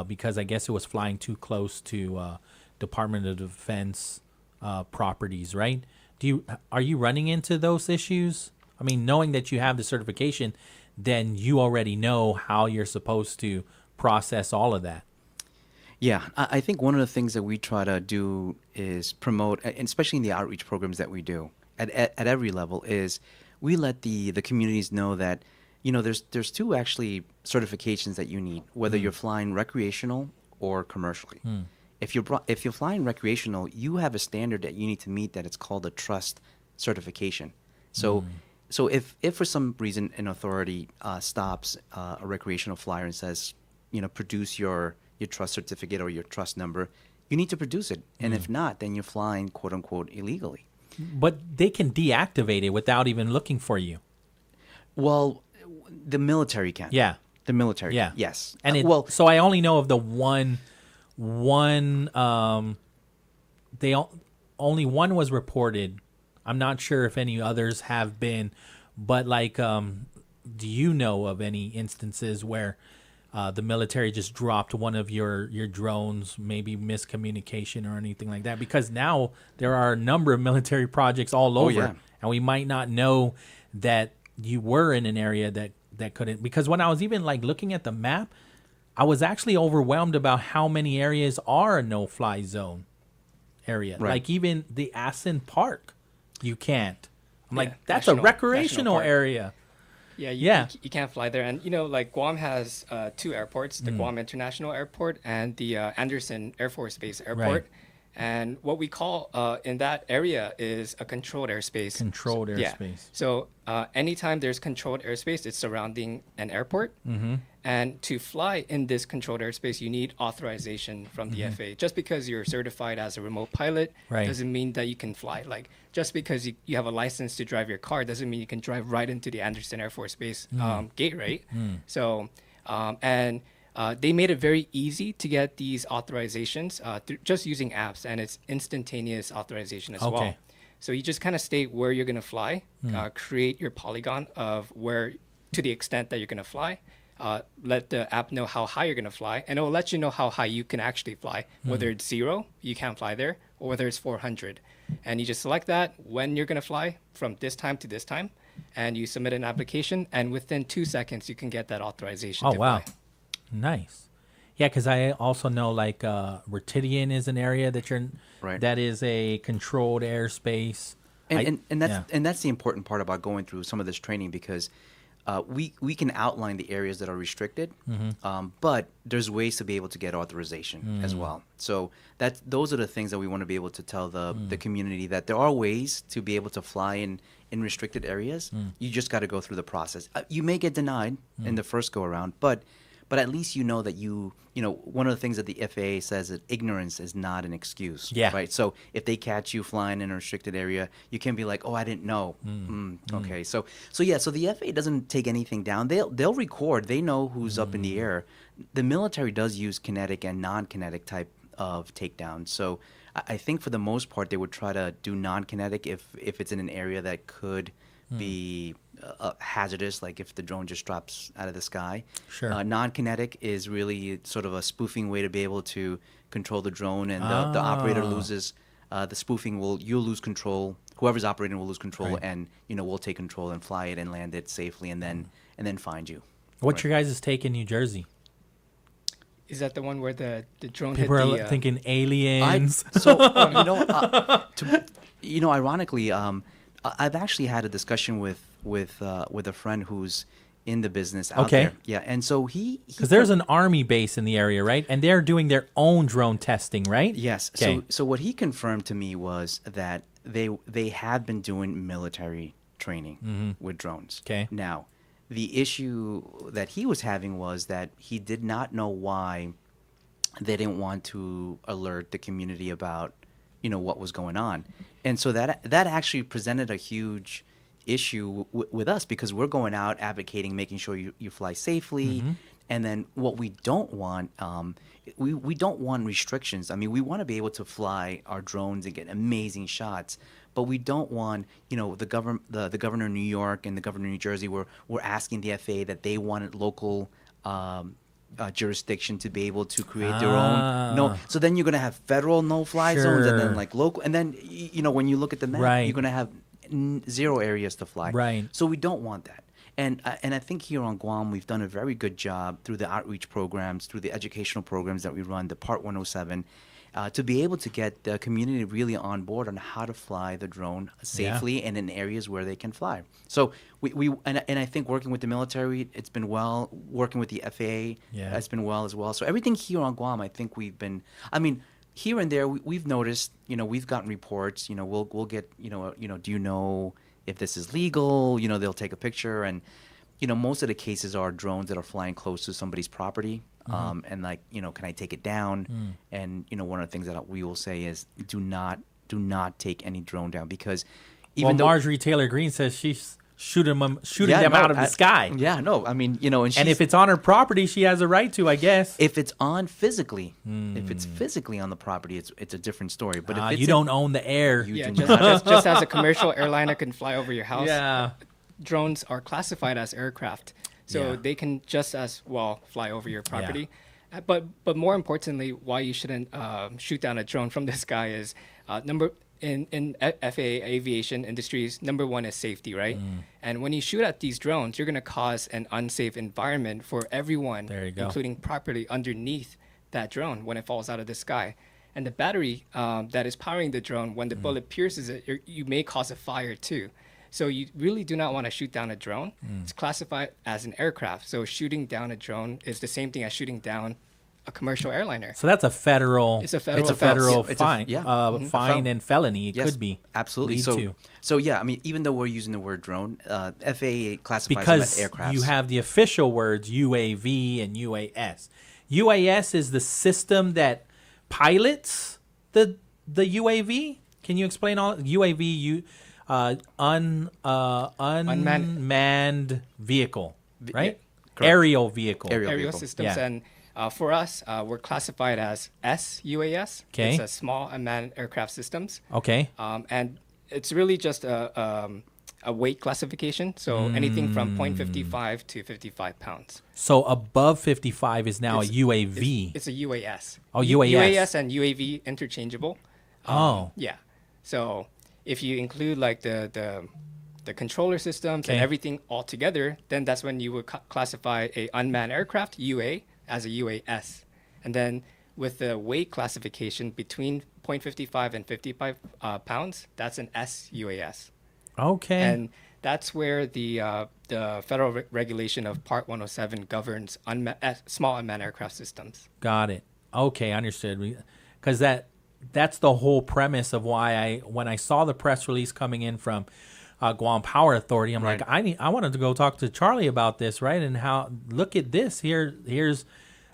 because I guess it was flying too close to Department of Defense properties, right? Are you running into those issues? I mean, knowing that you have the certification, then you already know how you're supposed to process all of that. Yeah, I think one of the things that we try to do is promote, and especially in the outreach programs that we do at every level, is we let the communities know that, there's two actually certifications that you need, whether you're flying recreational or commercially. If you're flying recreational, you have a standard that you need to meet that it's called a trust certification. So if for some reason an authority stops a recreational flyer and says, produce your trust certificate or your trust number, you need to produce it. And if not, then you're flying, quote unquote, illegally. But they can deactivate it without even looking for you. Well, the military can. Yeah. The military. Yeah. Yes. And so I only know of the only one was reported. I'm not sure if any others have been, but do you know of any instances where the military just dropped one of your drones, maybe miscommunication or anything like that? Because now there are a number of military projects all over, and we might not know that you were in an area that couldn't. Because when I was even looking at the map, I was actually overwhelmed about how many areas are a no-fly zone area. Right. Like even the Aspen Park, you can't. I'm that's National- a recreational National Park. area. Yeah, you can't fly there. And, Guam has two airports, the Guam International Airport and the Anderson Air Force Base Airport. Right. And what we call in that area is a controlled airspace. Controlled airspace. Yeah. So anytime there's controlled airspace, it's surrounding an airport. Mm-hmm. And to fly in this controlled airspace, you need authorization from the FAA. Just because you're certified as a remote pilot doesn't mean that you can fly. Just because you have a license to drive your car doesn't mean you can drive right into the Anderson Air Force Base gate, right? So, they made it very easy to get these authorizations just using apps, and it's instantaneous authorization as well. So you just kind of state where you're going to fly, create your polygon of where, to the extent that you're going to fly. Let the app know how high you're going to fly, and it will let you know how high you can actually fly, whether it's 0, you can't fly there, or whether it's 400. And you just select that, when you're going to fly from this time to this time, and you submit an application, and within 2 seconds, you can get that authorization to fly. Nice. Yeah, because I also know Retidian is an area that that is a controlled airspace. And that's the important part about going through some of this training, because we can outline the areas that are restricted, but there's ways to be able to get authorization as well. So those are the things that we want to be able to tell the community, that there are ways to be able to fly in restricted areas. You just got to go through the process. You may get denied in the first go around, but at least you know that one of the things that the FAA says is ignorance is not an excuse. Yeah. Right. So if they catch you flying in a restricted area, you can be like, "Oh, I didn't know." Okay. So the FAA doesn't take anything down. They'll record. They know who's up in the air. The military does use kinetic and non-kinetic type of takedown. So I think for the most part they would try to do non-kinetic if it's in an area that could be hazardous, like if the drone just drops out of the sky. Sure. Non-kinetic is really sort of a spoofing way to be able to control the drone, and the operator loses the spoofing. You'll lose control. Whoever's operating will lose control, and we'll take control and fly it and land it safely, and then find you. What's your guys' take in New Jersey? Is that the one where the drone People hit are thinking aliens. Ironically, I've actually had a discussion with a friend who's in the business out there. Yeah, and so because there's an army base in the area, right? And they're doing their own drone testing, right? Yes. Okay. So what he confirmed to me was that they have been doing military training with drones. Okay. Now, the issue that he was having was that he did not know why they didn't want to alert the community about what was going on. And so that actually presented a huge issue with us, because we're going out advocating making sure you fly safely. And then what we don't want, we don't want restrictions. I mean, we want to be able to fly our drones and get amazing shots, but we don't want, the governor of New York and the governor of New Jersey we're asking the FAA that they wanted local jurisdiction to be able to create their own. No, so then you're going to have federal no-fly zones, and then local, and then when you look at the map, you're going to have 0 areas to fly. Right. So we don't want that. And I think here on Guam, we've done a very good job through the outreach programs, through the educational programs that we run, the Part 107, to be able to get the community really on board on how to fly the drone safely and in areas where they can fly. So and I think working with the military, it's been well. Working with the FAA, it's been well as well. So everything here on Guam, I think we've been. I mean, here and there, we've noticed. We've gotten reports. We'll get. Do you know if this is legal? They'll take a picture, and most of the cases are drones that are flying close to somebody's property. And can I take it down? And one of the things that we will say is do not take any drone down, because even though Marjorie Taylor Greene says she's shooting them out of the sky. Yeah, no, I mean, and if it's on her property, she has a right to, I guess. If it's on physically, if it's physically on the property, it's a different story. But if you don't own the air, just as a commercial airliner can fly over your house. Yeah. Drones are classified as aircraft. So they can just as well fly over your property. But more importantly, why you shouldn't shoot down a drone from the sky is in FAA aviation industries, number one is safety, right? And when you shoot at these drones, you're going to cause an unsafe environment for everyone, including property underneath that drone when it falls out of the sky. And the battery that is powering the drone, when the bullet pierces it, you may cause a fire too. So you really do not want to shoot down a drone. It's classified as an aircraft. So shooting down a drone is the same thing as shooting down a commercial airliner. So that's a federal. It's a federal fine. Fine and felony. It could be. Absolutely. So yeah, I mean, even though we're using the word drone, FAA classifies them as aircraft. Because you have the official words UAV and UAS. UAS is the system that pilots the UAV. Can you explain all UAV? Unmanned vehicle, right? Aerial vehicle. Aerial systems. And for us, we're classified as SUAS. Okay. It's a small unmanned aircraft systems. Okay. And it's really just a weight classification. So anything from 0.55 to 55 pounds. So above 55 is now a UAV. It's a UAS. Oh, UAS. UAS and UAV interchangeable. Yeah. So if you include like the controller systems and everything all together, then that's when you would classify a unmanned aircraft, UA, as a UAS. And then with the weight classification between 0.55 and 55 pounds, that's an SUAS. Okay. And that's where the federal regulation of Part 107 governs small unmanned aircraft systems. Got it. Okay, understood. Because that's the whole premise of why when I saw the press release coming in from Guam Power Authority, I'm like, I wanted to go talk to Charlie about this, right? And how, look at this. Here's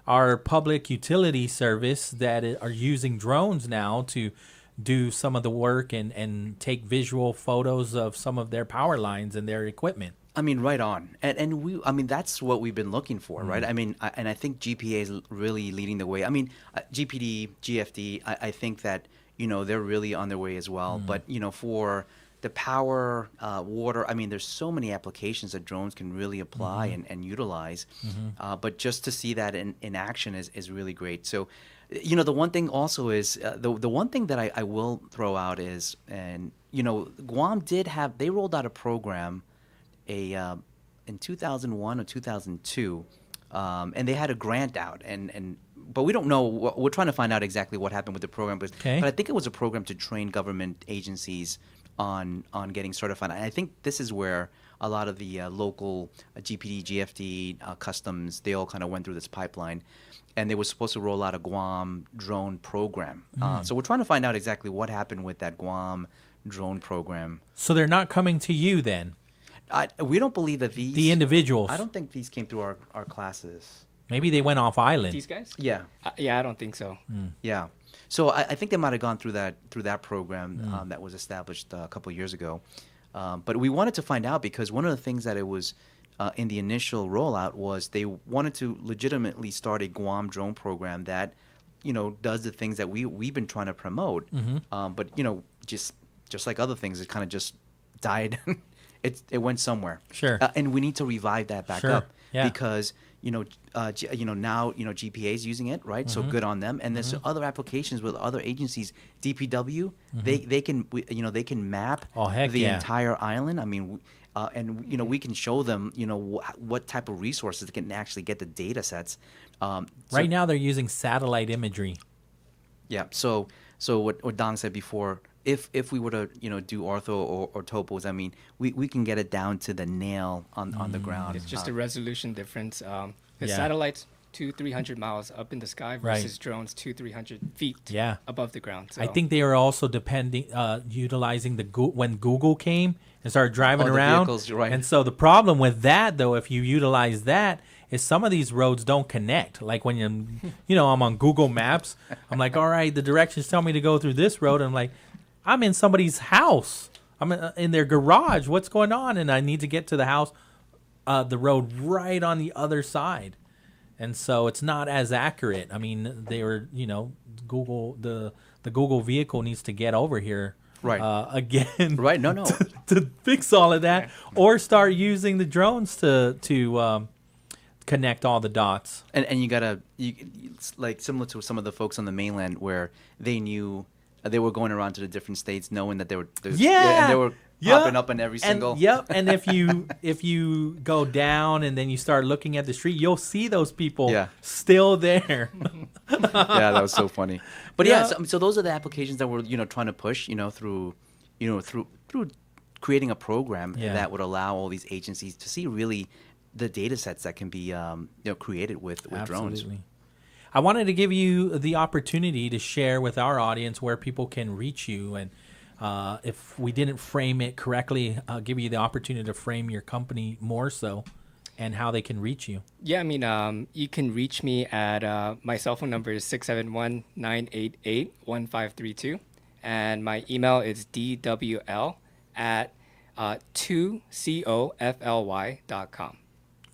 our public utility service that are using drones now to do some of the work and take visual photos of some of their power lines and their equipment. I mean, right on. And that's what we've been looking for, right? I mean, and I think GPA is really leading the way. I mean, GPD, GFD, I think that, they're really on their way as well. But, for the power, water, I mean, there's so many applications that drones can really apply and utilize. But just to see that in action is really great. So, the one thing also is, the one thing that I will throw out is, and, Guam they rolled out a program in 2001 or 2002, and they had a grant out, but we don't know. We're trying to find out exactly what happened with the program, but I think it was a program to train government agencies on getting certified. And I think this is where a lot of the local GPD, GFD, customs, they all kind of went through this pipeline, and they were supposed to roll out a Guam drone program. So we're trying to find out exactly what happened with that Guam drone program. So they're not coming to you then? We don't believe that the individuals. I don't think these came through our classes. Maybe they went off island. These guys? Yeah. I don't think so. Yeah. So I think they might have gone through that program that was established a couple of years ago. But we wanted to find out because one of the things that it was in the initial rollout was they wanted to legitimately start a Guam drone program that, does the things that we've been trying to promote. But just like other things, it kind of just died. It went somewhere. Sure. And we need to revive that back up because, now GPA is using it, right? So good on them. And there's other applications with other agencies, DPW. They can map the entire island. I mean, we can show them what type of resources they can actually get the data sets. Right now they're using satellite imagery. Yeah. So what Dong said before, if we were to do ortho or topos, I mean, we can get it down to the nail on the ground. It's just a resolution difference. The satellites 200-300 miles up in the sky versus drones 200-300 feet above the ground. So. I think they are also utilizing when Google came and started driving around. Vehicles, right. And so the problem with that, though, if you utilize that, is some of these roads don't connect. Like when I'm on Google Maps, I'm like, all right, the directions tell me to go through this road. And I'm like, I'm in somebody's house. I'm in their garage. What's going on? And I need to get to the house, the road right on the other side. And so it's not as accurate. I mean, Google, the Google vehicle needs to get over here. Right. Again. Right. No. to fix all of that, or start using the drones to connect all the dots. And it's like similar to some of the folks on the mainland where they knew they were going around to the different states knowing that they were and they were popping up in every single. And if you go down and then you start looking at the street, you'll see those people still there. Yeah, that was so funny. But so those are the applications that we're trying to push through creating a program that would allow all these agencies to see really the data sets that can be created with drones. I wanted to give you the opportunity to share with our audience where people can reach you, and if we didn't frame it correctly, I'll give you the opportunity to frame your company more so and how they can reach you. Yeah, I mean, you can reach me at my cell phone number is 671-988-1532, and my email is dwl@2cofly.com.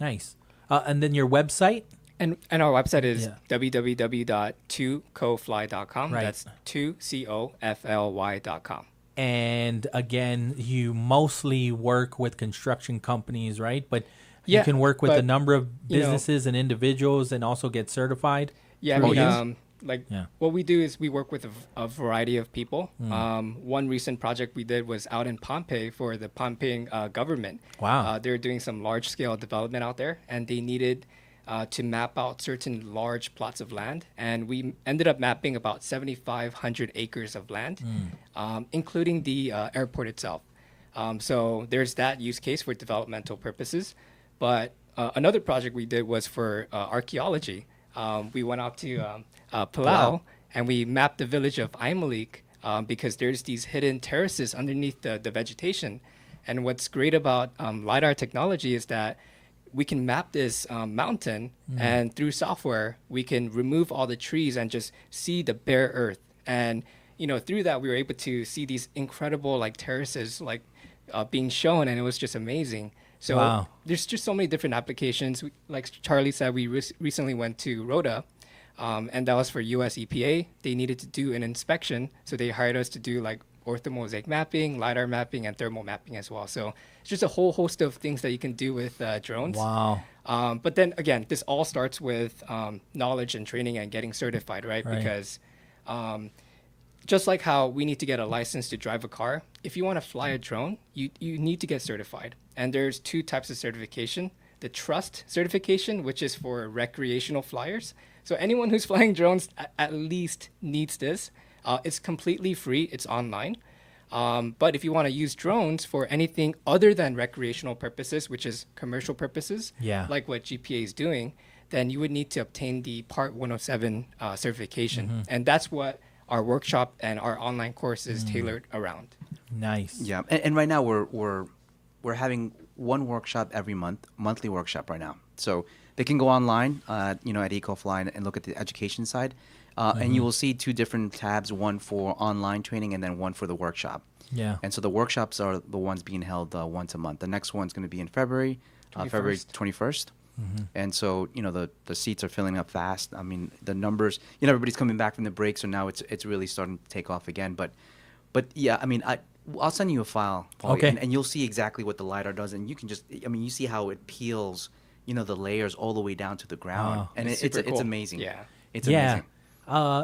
Nice. And then your website? And our website is www.2cofly.com. Right. That's 2cofly.com. And again, you mostly work with construction companies, right? But you can work with a number of businesses and individuals and also get certified. Yeah, what we do is we work with a variety of people. One recent project we did was out in Pohnpei for the Pohnpei government. Wow. They're doing some large-scale development out there, and they needed to map out certain large plots of land. And we ended up mapping about 7,500 acres of land, including the airport itself. So there's that use case for developmental purposes. But another project we did was for archaeology. We went out to Palau, and we mapped the village of Aimalik because there's these hidden terraces underneath the vegetation. And what's great about LiDAR technology is that we can map this mountain, and through software, we can remove all the trees and just see the bare earth. And, through that, we were able to see these incredible terraces being shown, and it was just amazing. So there's just so many different applications. Like Charlie said, we recently went to Rhoda, and that was for US EPA. They needed to do an inspection, so they hired us to do orthomosaic mapping, LiDAR mapping, and thermal mapping as well. So it's just a whole host of things that you can do with drones. Wow. But then again, this all starts with knowledge and training and getting certified, right? Because just like how we need to get a license to drive a car, if you want to fly a drone, you need to get certified. And there's two types of certification. The trust certification, which is for recreational flyers. So anyone who's flying drones at least needs this. It's completely free. It's online. But if you want to use drones for anything other than recreational purposes, which is commercial purposes, like what GPA is doing, then you would need to obtain the Part 107 certification. And that's what our workshop and our online course is tailored around. Nice. Yeah, and right now we're having one workshop every monthly workshop right now. So they can go online, at EcoFly and look at the education side. And you will see two different tabs, one for online training and then one for the workshop. Yeah. And so the workshops are the ones being held once a month. The next one's going to be in February 21st. And so, the seats are filling up fast. I mean, the numbers, everybody's coming back from the break, so now it's really starting to take off again. But yeah, I mean, I'll send you a file, Pauly, and you'll see exactly what the LiDAR does. And you can you see how it peels the layers all the way down to the ground, and it's cool. amazing. Yeah, it's amazing.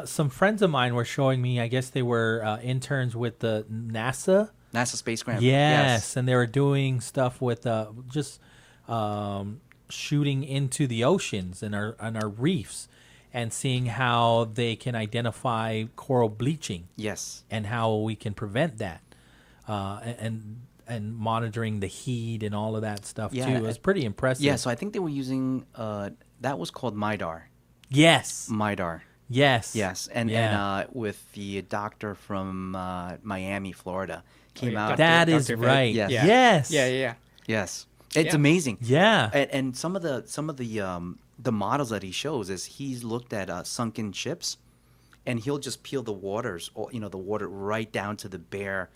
Some friends of mine were showing me. I guess they were interns with the NASA spacecraft. Yes, and they were doing stuff with just shooting into the oceans and our reefs, and seeing how they can identify coral bleaching. Yes, and how we can prevent that, and monitoring the heat and all of that stuff too. It was pretty impressive. Yeah, so I think they were using that was called MIDAR. Yes, MIDAR. Yes, and with the doctor from Miami, Florida, came out. That is right. Yes. Yeah. Yes, it's amazing. Yeah, and some of the models that he shows is he's looked at sunken ships, and he'll just peel the waters, or the water right down to the bare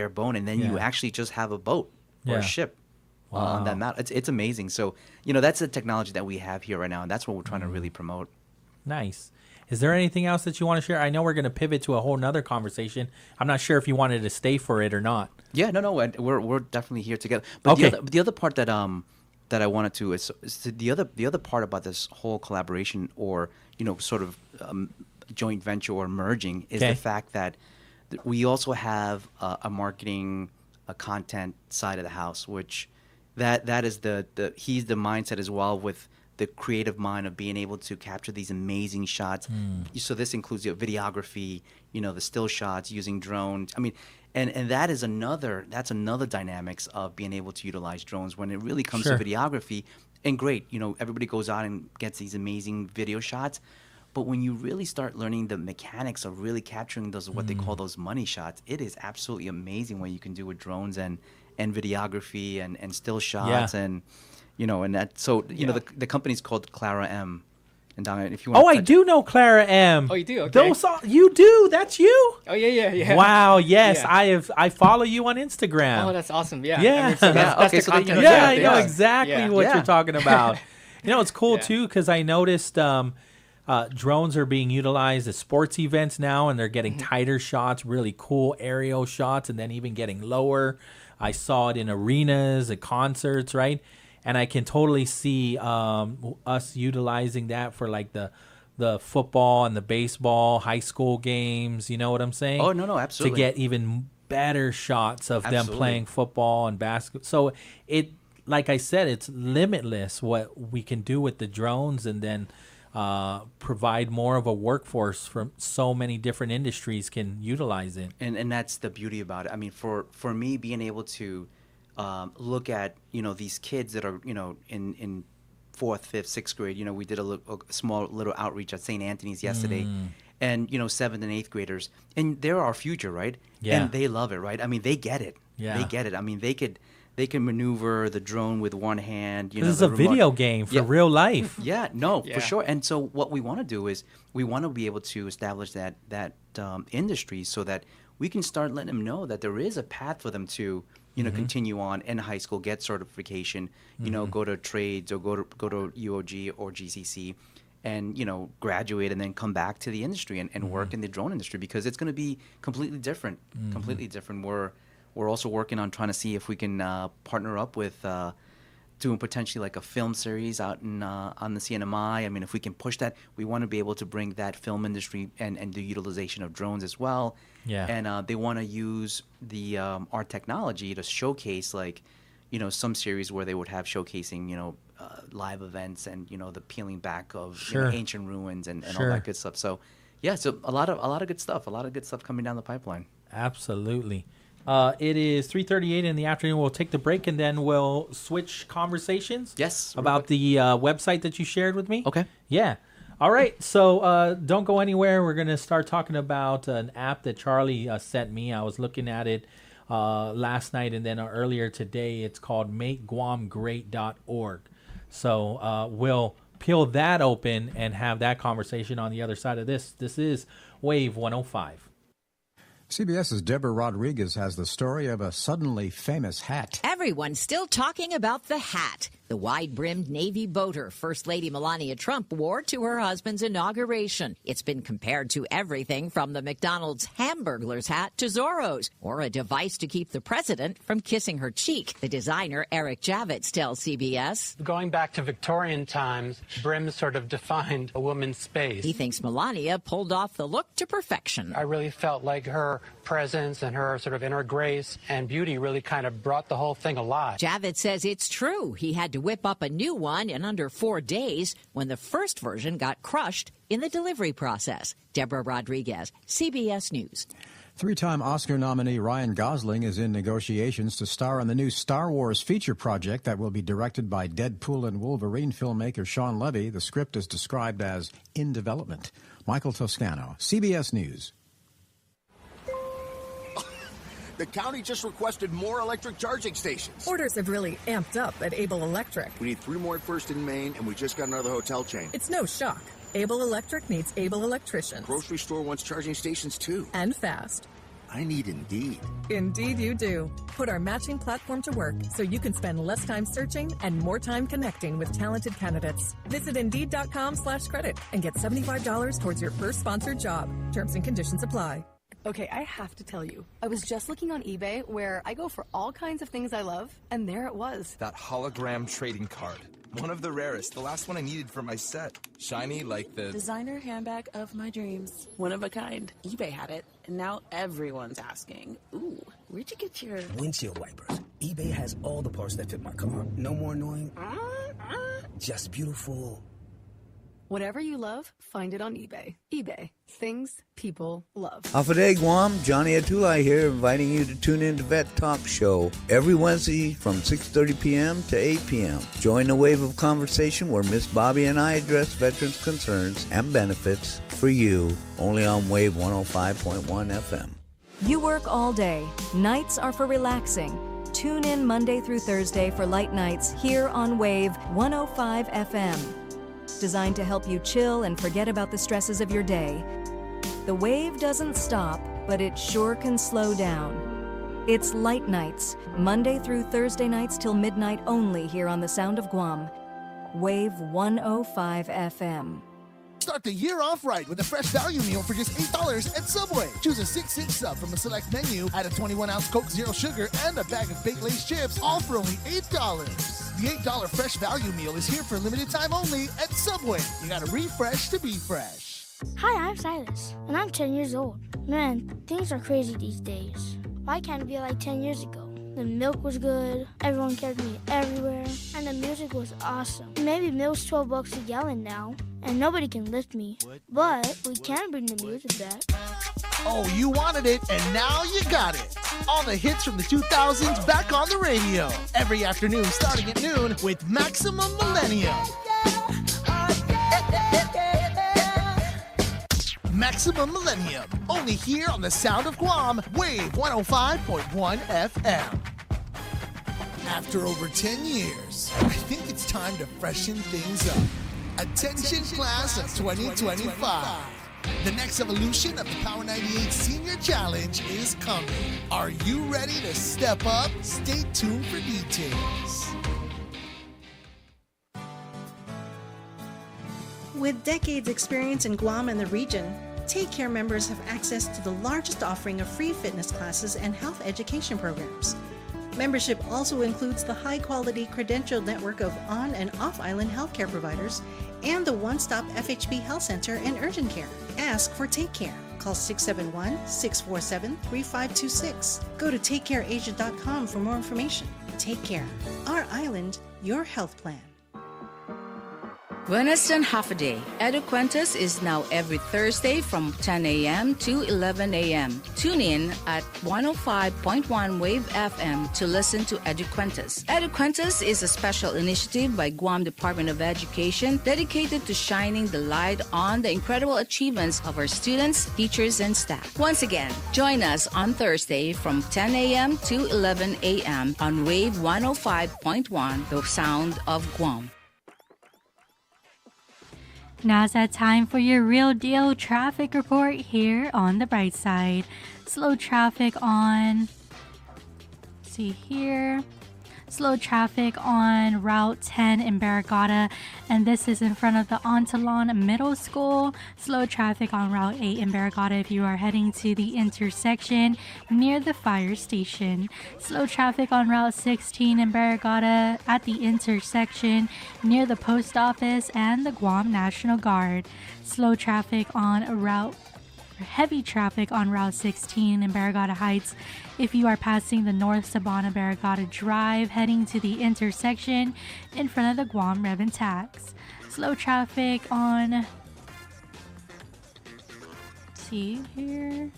bone, and then you actually just have a boat or a ship on that mountain. It's amazing. So that's the technology that we have here right now, and that's what we're trying to really promote. Nice. Is there anything else that you want to share? I know we're going to pivot to a whole nother conversation. I'm not sure if you wanted to stay for it or not. Yeah, no, we're definitely here together. But okay. the other part that I wanted to is the other part about this whole collaboration, or sort of joint venture or merging, is the fact that we also have a marketing, a content side of the house, which that is he's the mindset as well, with the creative mind of being able to capture these amazing shots. So this includes videography, the still shots, using drones. I mean, and that's another dynamics of being able to utilize drones when it really comes to videography. And great, everybody goes out and gets these amazing video shots. But when you really start learning the mechanics of really capturing those, what they call those money shots, it is absolutely amazing what you can do with drones and videography and still shots and and that. So the company's called Clara M. And if you want, I do know Clara M. Oh, you do? Okay. You do? That's you? Oh yeah. Wow. Yes, I follow you on Instagram. Oh, that's awesome. Yeah. Yeah. I mean, so that's the content. I know exactly what you're talking about. It's cool too, because I noticed drones are being utilized at sports events now, and they're getting tighter shots, really cool aerial shots, and then even getting lower. I saw it in arenas, at concerts, right? And I can totally see us utilizing that for like the football and the baseball, high school games. You know what I'm saying? Oh, no, absolutely. To get even better shots of them playing football and basketball. So like I said, it's limitless what we can do with the drones, and then provide more of a workforce from so many different industries can utilize it. And that's the beauty about it. I mean, for me, being able to look at these kids that are in 4th, 5th, 6th grade. We did a small little outreach at St. Anthony's yesterday, and 7th and 8th graders, and they're our future, right? Yeah. And they love it, right? I mean, they get it. Yeah. They get it. I mean, they can maneuver the drone with one hand. This is a video game for real life. Yeah, no, for sure. And so what we want to do is we want to be able to establish that industry, so that we can start letting them know that there is a path for them to continue on in high school, get certification, go to trades, or go to UOG or GCC, and graduate, and then come back to the industry and work in the drone industry, because it's going to be completely different. Completely different. We're also working on trying to see if we can partner up with doing potentially like a film series out in on the CNMI. I mean, if we can push that, we want to be able to bring that film industry and the utilization of drones as well. Yeah. And they want to use the our technology to showcase, like, some series where they would have showcasing, live events and the peeling back of ancient ruins and all that good stuff. So yeah, so a lot of good stuff, coming down the pipeline. Absolutely. It is 3:38 in the afternoon. We'll take the break, and then we'll switch conversations. Yes. About the website that you shared with me. Okay. Yeah. All right. So don't go anywhere. We're going to start talking about an app that Charlie sent me. I was looking at it last night, and then earlier today. It's called MakeGuamGreat.org. So we'll peel that open and have that conversation on the other side of this. This is Wave 105. CBS's Deborah Rodriguez has the story of a suddenly famous hat. Everyone's still talking about the hat. the wide-brimmed navy boater First Lady Melania Trump wore to her husband's inauguration. It's been compared to everything from the McDonald's Hamburglar's hat to Zorro's, or a device to keep the president from kissing her cheek. The designer Eric Javits tells CBS. Going back to Victorian times, brims sort of defined a woman's space. He thinks Melania pulled off the look to perfection. I really felt like her presence and her sort of inner grace and beauty really kind of brought the whole thing alive. Javits says it's true. He had to whip up a new one in under 4 days when the first version got crushed in the delivery process. Deborah Rodriguez, CBS News. 3-time Oscar nominee Ryan Gosling is in negotiations to star in the new Star Wars feature project that will be directed by Deadpool and Wolverine filmmaker Sean Levy. The script is described as in development. Michael Toscano, CBS News. The county just requested more electric charging stations. Orders have really amped up at Able Electric. We need 3 more at First in Maine, and we just got another hotel chain. It's no shock. Able Electric needs able electricians. Grocery store wants charging stations, too. And fast. I need Indeed. Indeed you do. Put our matching platform to work so you can spend less time searching and more time connecting with talented candidates. Visit Indeed.com/credit and get $75 towards your first sponsored job. Terms and conditions apply. Okay, I have to tell you, I was just looking on eBay where I go for all kinds of things I love, and there it was. That hologram trading card. One of the rarest, the last one I needed for my set. Shiny like the designer handbag of my dreams. One of a kind. eBay had it, and now everyone's asking, ooh, where'd you get your windshield wipers? eBay has all the parts that fit my car. No more annoying, just beautiful. Whatever you love, find it on eBay. eBay. Things people love. Hafa Adai, Guam. Johnny Atulai here, inviting you to tune in to Vet Talk Show every Wednesday from 6:30 p.m. to 8 p.m. Join the wave of conversation where Miss Bobby and I address veterans' concerns and benefits for you, only on Wave 105.1 FM. You work all day. Nights are for relaxing. Tune in Monday through Thursday for Light Nights here on Wave 105 FM. Designed to help you chill and forget about the stresses of your day. The wave doesn't stop, but it sure can slow down. It's Light Nights, Monday through Thursday nights till midnight only here on the Sound of Guam. Wave 105 FM. Start the year off right with a fresh value meal for just $8 at Subway. Choose a 6-inch sub from a select menu, add a 21-ounce Coke Zero Sugar, and a bag of baked Lay's chips, all for only $8. The $8 fresh value meal is here for limited time only at Subway. You gotta refresh to be fresh. Hi, I'm Silas, and I'm 10 years old. Man, things are crazy these days. Why can't it be like 10 years ago? The milk was good, everyone carried me everywhere, and the music was awesome. Maybe milk's $12 a gallon now, and nobody can lift me. But we can bring the music back. Oh, you wanted it, and now you got it. All the hits from the 2000s back on the radio. Every afternoon starting at noon with Maximum Millennium. Maximum Millennium, only here on the Sound of Guam, Wave 105.1 FM. After over 10 years, I think it's time to freshen things up. Attention class of 2025. The next evolution of the Power 98 Senior Challenge is coming. Are you ready to step up? Stay tuned for details. With decades experience in Guam and the region, Take Care members have access to the largest offering of free fitness classes and health education programs. Membership also includes the high-quality credentialed network of on- and off-island healthcare providers and the one-stop FHB Health Center and Urgent Care. Ask for Take Care. Call 671-647-3526. Go to TakeCareAsia.com for more information. Take Care. Our island, your health plan. Buenas and Hafa Adai. Eduquentas is now every Thursday from 10 a.m. to 11 a.m. Tune in at 105.1 Wave FM to listen to Eduquentas. Eduquentas is a special initiative by Guam Department of Education dedicated to shining the light on the incredible achievements of our students, teachers, and staff. Once again, join us on Thursday from 10 a.m. to 11 a.m. on Wave 105.1, the Sound of Guam. Now's that time for your real deal traffic report here on the bright side. Slow traffic on, see here. Slow traffic on Route 10 in Barrigada, and this is in front of the Antolon Middle School. Slow traffic on Route 8 in Barrigada if you are heading to the intersection near the fire station. Slow traffic on Route 16 in Barrigada at the intersection near the post office and the Guam National Guard. Slow traffic on heavy traffic on Route 16 in Barrigada Heights if you are passing the North Sabana Barrigada Drive heading to the intersection in front of the Guam Rev and Tax. Slow traffic on... Let's see here.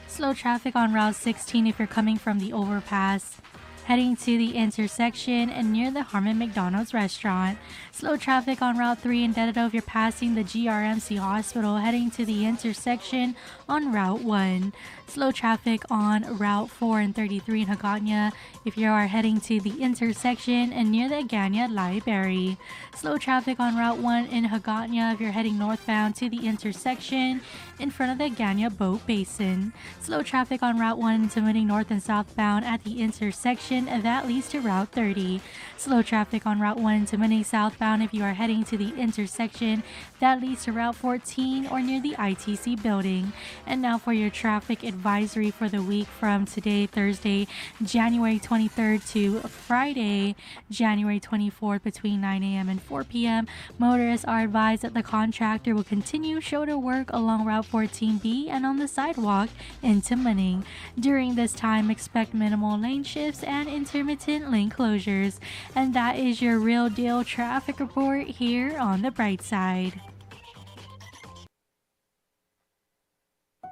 Slow traffic on Route 16 if you're coming from the overpass heading to the intersection and near the Harmon McDonald's restaurant. Slow traffic on Route 3 in Dededo if you're passing the GRMC hospital heading to the intersection on Route 1. Slow traffic on Route 4 and 33 in Hagåtña if you are heading to the intersection and near the Agana Library. Slow traffic on Route 1 in Hagåtña if you're heading northbound to the intersection in front of the Agana Boat Basin. Slow traffic on Route 1 to moving north and southbound at the intersection that leads to Route 30. Slow traffic on Route 1 to moving southbound if you are heading to the intersection that leads to Route 14 or near the ITC building. And now for your traffic advisory for the week from today, Thursday, January 23rd to Friday, January 24th between 9 a.m. and 4 p.m. Motorists are advised that the contractor will continue shoulder work along Route 14B and on the sidewalk into Munning. During this time, expect minimal lane shifts and intermittent lane closures. And that is your real deal traffic report here on the Bright Side.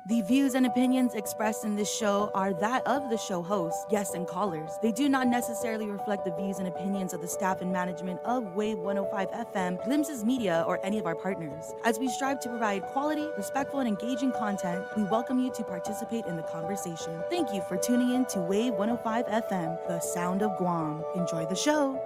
The views and opinions expressed in this show are that of the show host, guests, and callers. They do not necessarily reflect the views and opinions of the staff and management of Wave 105 FM, Glimpses Media, or any of our partners. As we strive to provide quality, respectful, and engaging content, we welcome you to participate in the conversation. Thank you for tuning in to Wave 105 FM, the sound of Guam. Enjoy the show.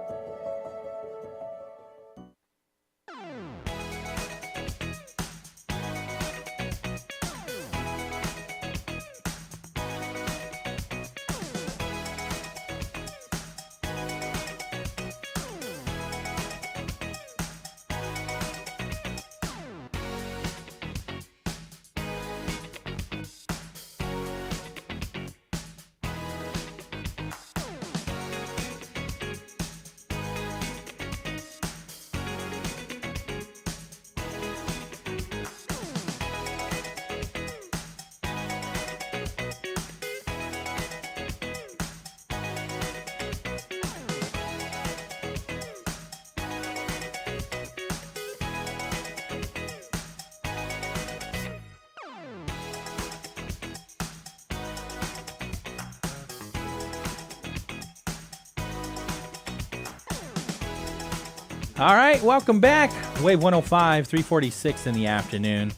All right, welcome back. Wave 105, 3:46 in the afternoon.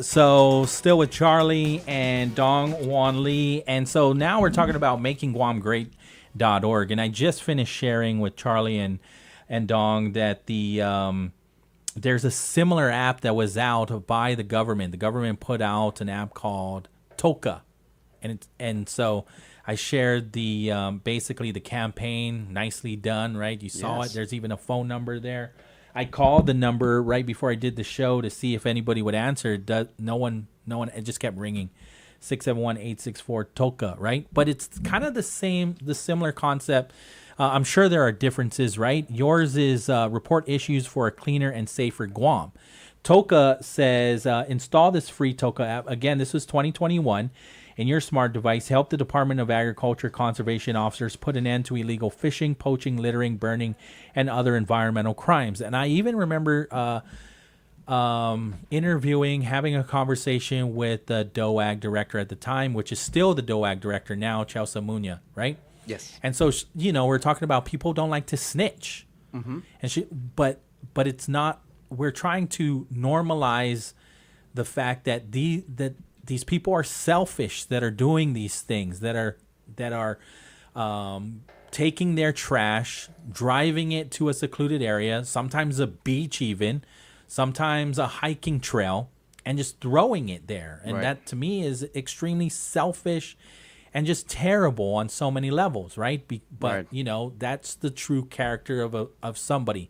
So still with Charlie and Dong Wan Lee. And so now we're talking about makingguamgreat.org. And I just finished sharing with Charlie and Dong that there's a similar app that was out by the government. The government put out an app called Toka. And so I shared the basically the campaign. Nicely done, right? You saw it. There's even a phone number there. I called the number right before I did the show to see if anybody would answer. No one. It just kept ringing. 671-864 Toka, right? But it's kind of the similar concept. I'm sure there are differences, right? Yours is report issues for a cleaner and safer Guam. Toka says install this free Toka app. Again, this was 2021. In your smart device, help the Department of Agriculture conservation officers put an end to illegal fishing, poaching, littering, burning, and other environmental crimes. And I even remember having a conversation with the DOAG director at the time, which is still the DOAG director now, Chelsea Munya, right? Yes. And so, we're talking about people don't like to snitch. Mm-hmm. But it's not, we're trying to normalize the fact that these people are selfish that are doing these things, that are taking their trash, driving it to a secluded area, sometimes a beach even, sometimes a hiking trail, and just throwing it there. And that to me is extremely selfish and just terrible on so many levels, right? But Right. you know, that's the true character of somebody,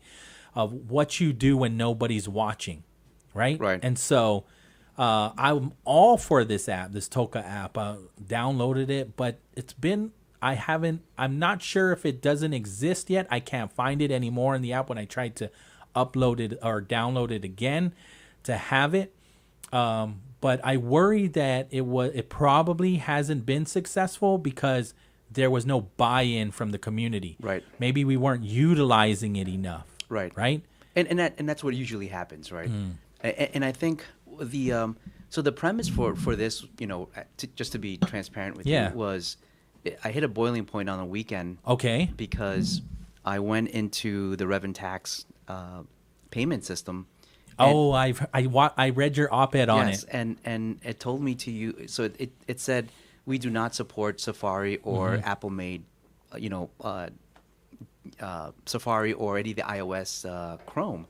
of what you do when nobody's watching, right? Right. And so I'm all for this app, this Toka app. Downloaded it, but I'm not sure if it doesn't exist yet. I can't find it anymore in the app when I tried to upload it or download it again to have it. But I worry that it probably hasn't been successful because there was no buy-in from the community. Right. Maybe we weren't utilizing it enough. Right. Right. And that's what usually happens, right? And I think so the premise for this, you know, just to be transparent with Yeah. you, was I hit a boiling point on the weekend. Okay. Because I went into the Rev and Tax payment system. Oh, I read your op-ed on it. and it told me to use. So it said we do not support Safari or Mhm. Apple made, Safari or any of the iOS Chrome,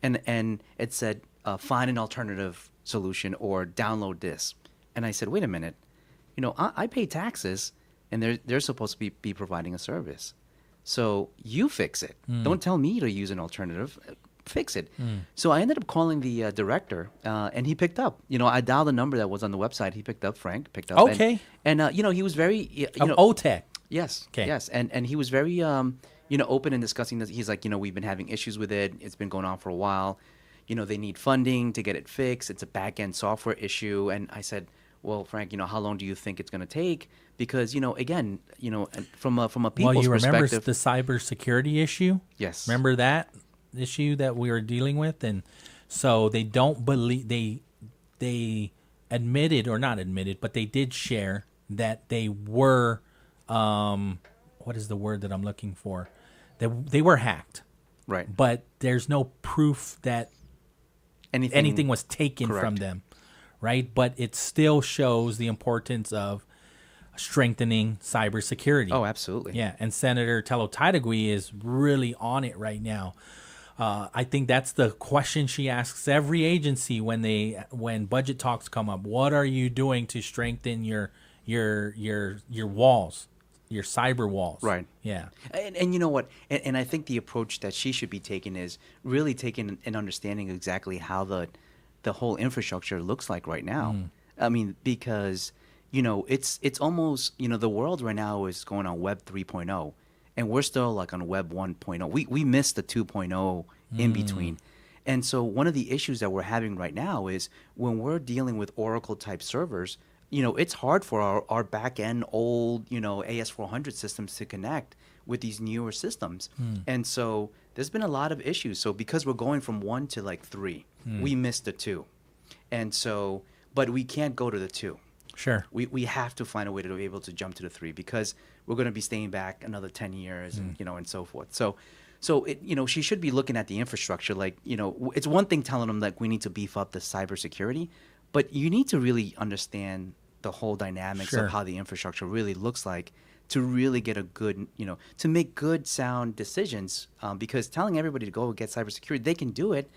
and it said find an alternative solution or download this. And I said, wait a minute, you know, I pay taxes, and they're supposed to be providing a service. So you fix it. Don't tell me to use an alternative. Fix it. So I ended up calling the director, and he picked up. You know, I dialed a number that was on the website. He picked up. Frank picked up. Okay. And you know, he was very OTEC. Yes. Okay. Yes. And he was very open in discussing this. He's like, you know, we've been having issues with it. It's been going on for a while. You know, they need funding to get it fixed. It's a back end software issue. And I said, well, Frank, you know, how long do you think it's going to take? Because, you know, again, you know, from a people's Well, you remember perspective, the cybersecurity issue? Yes. Remember that issue that we were dealing with? And so they don't believe, they admitted, or not admitted, but they did share that they were, what is the word that I'm looking for? They were hacked. Right. But there's no proof that anything was taken from correct. them, right? But it still shows the importance of strengthening cybersecurity. Oh, absolutely. Yeah, and Senator Telo Taitagui is really on it right now. I think that's the question she asks every agency when budget talks come up. What are you doing to strengthen your walls, your cyber walls? Right. Yeah. And you know what? And I think the approach that she should be taking is really taking an understanding of exactly how the whole infrastructure looks like right now. I mean, because, you know, it's almost, you know, the world right now is going on Web 3.0, and we're still like on Web 1.0. We missed the 2.0 in between. And so one of the issues that we're having right now is when we're dealing with Oracle type servers, you know, it's hard for our back end old, you know, AS400 systems to connect with these newer systems. And so there's been a lot of issues. So because we're going from 1 to like 3, we missed the 2. And so, but we can't go to the 2. Sure. We have to find a way to be able to jump to the 3 because we're going to be staying back another 10 years and, you know, and so forth. So it, you know, she should be looking at the infrastructure. Like, you know, it's one thing telling them like we need to beef up the cybersecurity, but you need to really understand the whole dynamics Sure. of how the infrastructure really looks like to really get a good, you know, to make good, sound decisions. Because telling everybody to go get cybersecurity, they can do it,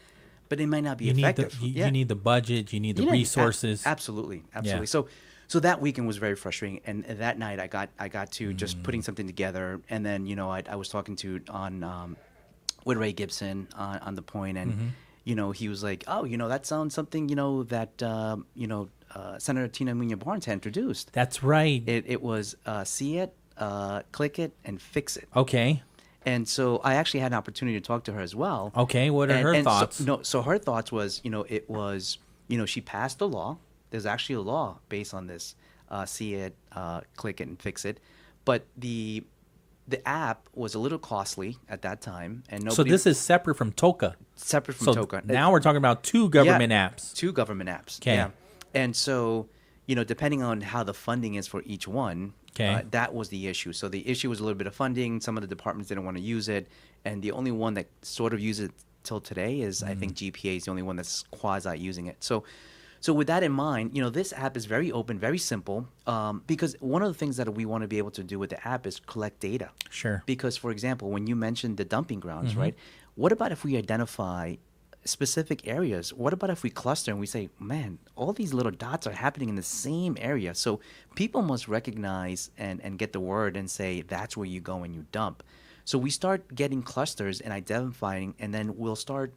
but it might not be effective. You need the budget. You need the resources. Absolutely. Yeah. So that weekend was very frustrating, and that night I got to just putting something together, and then, you know, I was talking to with Ray Gibson on the point, and you know, he was like, oh, you know, that sounds something, you know, that Senator Tina Muñoz Barnes had introduced. That's right. It was see it, click it, and fix it. Okay. And so I actually had an opportunity to talk to her as well. Okay, what are her thoughts? So her thoughts was, you know, it was, you know, she passed a law. There's actually a law based on this, see it, click it, and fix it. But the app was a little costly at that time, and nobody. So this is separate from Toka. Separate from Toka. Now we're talking about two government apps. Two government apps. Okay. Yeah. And so, you know, depending on how the funding is for each one, that was the issue. So the issue was a little bit of funding. Some of the departments didn't want to use it, and the only one that sort of uses it till today is I think GPA is the only one that's quasi using it. So with that in mind, you know, this app is very open, very simple, because one of the things that we want to be able to do with the app is collect data. Sure. Because, for example, when you mentioned the dumping grounds, right? What about if we identify specific areas. What about if we cluster and we say, man, all these little dots are happening in the same area? So people must recognize and get the word and say, that's where you go and you dump. So we start getting clusters and identifying, and then we'll start,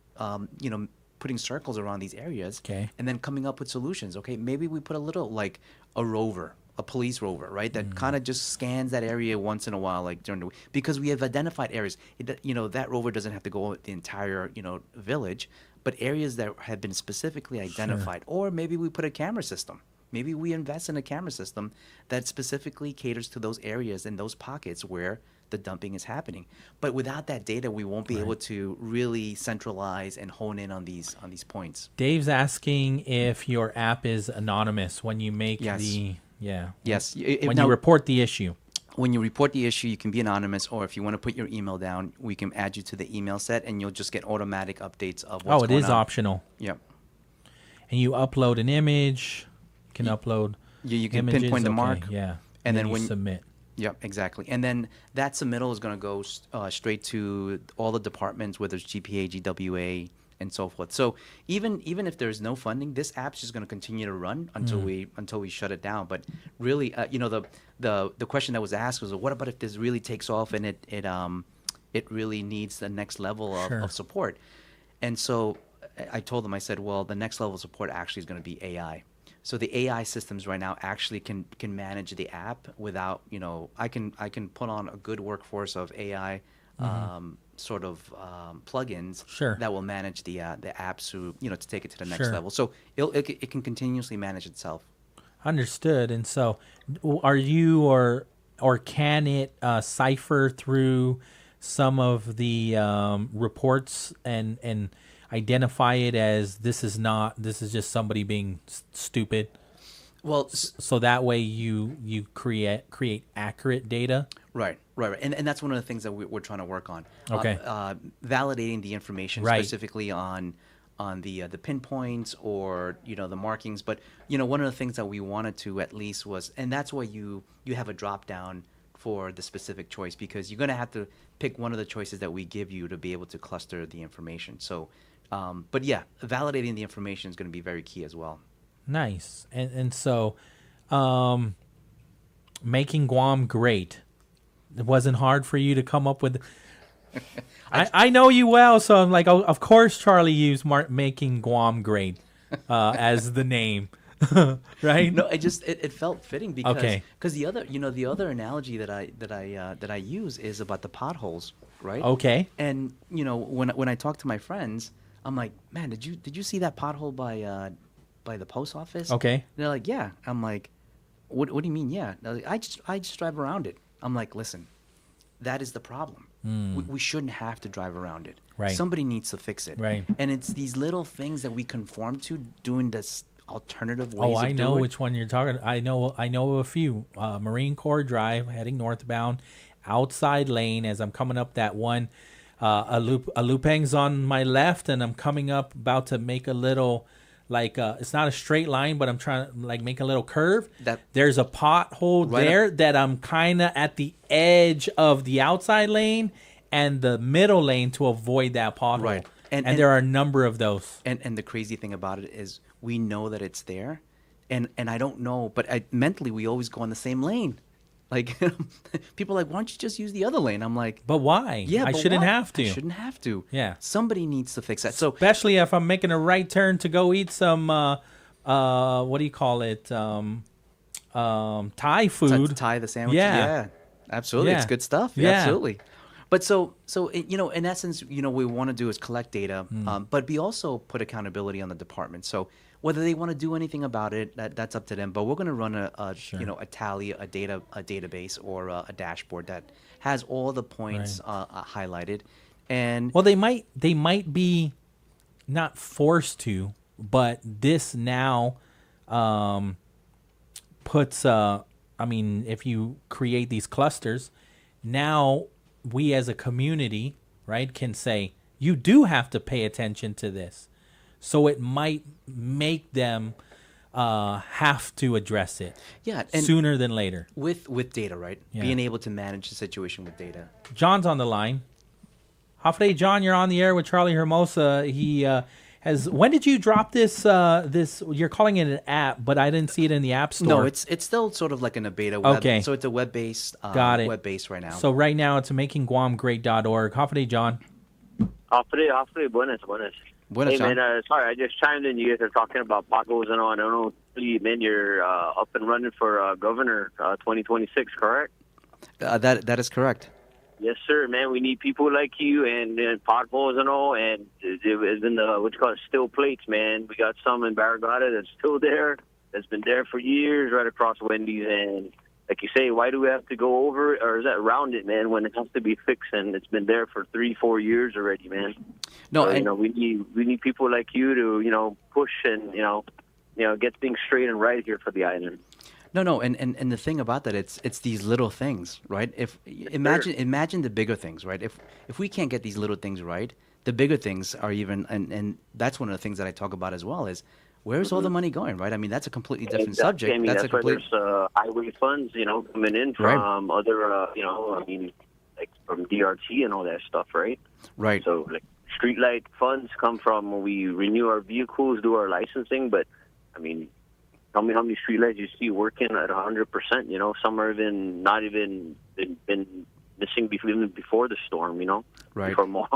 putting circles around these areas. Okay. And then coming up with solutions. Okay, maybe we put a little, like a rover, a police rover, right? That kind of just scans that area once in a while, like during the week, because we have identified areas. That rover doesn't have to go the entire, village, but areas that have been specifically identified. Or maybe we put a camera system. Maybe we invest in a camera system that specifically caters to those areas and those pockets where the dumping is happening. But without that data, we won't be able to really centralize and hone in on these points. Dave's asking if your app is anonymous when you make the Yes. When you report the issue. When you report the issue, you can be anonymous, or if you want to put your email down, we can add you to the email set, and you'll just get automatic updates of what's going on. It is optional. Yep. And you upload an image. You can upload. You can images. pinpoint the mark. Yeah. And then you when submit. Yep, exactly. And then that submittal is going to go straight to all the departments, whether it's GPA, GWA, and so forth. So even if there's no funding, this app's just going to continue to run until we shut it down. But really, the question that was asked was, what about if this really takes off and it really needs the next level of support? And so I told them, I said, well, the next level of support actually is going to be AI. So the AI systems right now actually can manage the app without, I can put on a good workforce of AI plugins that will manage the apps to take it to the next level. So it can continuously manage itself. Understood. And so are you or can it cipher through some of the reports and identify it as this is just somebody being stupid? Well, so that way you create accurate data. Right. And that's one of the things that we're trying to work on. Okay. Validating the information specifically on the pinpoints or the markings. But one of the things that we wanted to at least was, and that's why you have a drop down for the specific choice, because you're going to have to pick one of the choices that we give you to be able to cluster the information. So. But yeah, validating the information is going to be very key as well. Nice. And so making Guam great. It wasn't hard for you to come up with. I know you well, so I'm like, of course Charlie used making Guam great as the name. Right? No, it felt fitting because the other analogy that I use is about the potholes, right? Okay. And when I talk to my friends, I'm like, man, did you see that pothole by the post office? Okay. And they're like, yeah. I'm like, what do you mean, yeah? Like, I just drive around it. I'm like, listen, that is the problem. We shouldn't have to drive around it. Right. Somebody needs to fix it. Right. And it's these little things that we conform to doing this alternative ways. Oh, I of know doing which one you're talking. I know a few. Marine Corps Drive, heading northbound, outside lane. As I'm coming up that one, a looping's on my left, and I'm coming up about to make a little, it's not a straight line, but I'm trying to make a little curve. There's a pothole there that I'm kind of at the edge of the outside lane and the middle lane to avoid that pothole. Right. And there are a number of those. And the crazy thing about it is we know that it's there, and I don't know, but mentally we always go on the same lane. Like, people are like, why don't you just use the other lane? I'm like, but why? Yeah, I shouldn't have to. I shouldn't have to. Yeah. Somebody needs to fix that. So especially if I'm making a right turn to go eat some, what do you call it? Thai food. Thai the sandwich. Yeah. Absolutely. Yeah. It's good stuff. Yeah. Absolutely. But so in essence, what we want to do is collect data, but we also put accountability on the department. So whether they want to do anything about it, that's up to them. But we're going to run a tally, a database or a dashboard that has all the points highlighted. And well, they might be not forced to, but this now puts. If you create these clusters, now we as a community, right, can say you do have to pay attention to this. So it might make them have to address it sooner than later. With data, right? Yeah. Being able to manage the situation with data. John's on the line. Hafa Adai, John, you're on the air with Charlie Hermosa. He has. When did you drop this? This you're calling it an app, but I didn't see it in the app store. No, it's still sort of like in a beta. Web, Okay. So it's a web-based. Got it. Web-based right now. So right now it's makingguamgreat.org. Hafa Adai, John. Hafa Adai, buenas. Buenas, Hey, John. man, sorry, I just chimed in. You guys are talking about potholes and all. I don't know, man, you're up and running for governor 2026, correct? That is correct. Yes, sir, man. We need people like you and potholes and all. And it's in the, what you call it, steel plates, man. We got some in Barragata that's still there. That's been there for years right across Wendy's. And like you say, why do we have to go over it, or is that around it, man, when it has to be fixed? And it's been there for 3-4 years already, man. No, So, we need people like you to, push and, get things straight and right here for the island. No, and the thing about that, it's these little things, right? Imagine the bigger things, right? If we can't get these little things right, the bigger things are even, and that's one of the things that I talk about as well is, where's all the money going, right? I mean, that's a completely different subject. I mean, that's why there's highway funds, coming in from other, like from DRT and all that stuff, right? Right. So, like, streetlight funds come from when we renew our vehicles, do our licensing, but, I mean, tell me how many streetlights you see working at 100%, some are even not even been missing even before the storm, Right. Before Mars.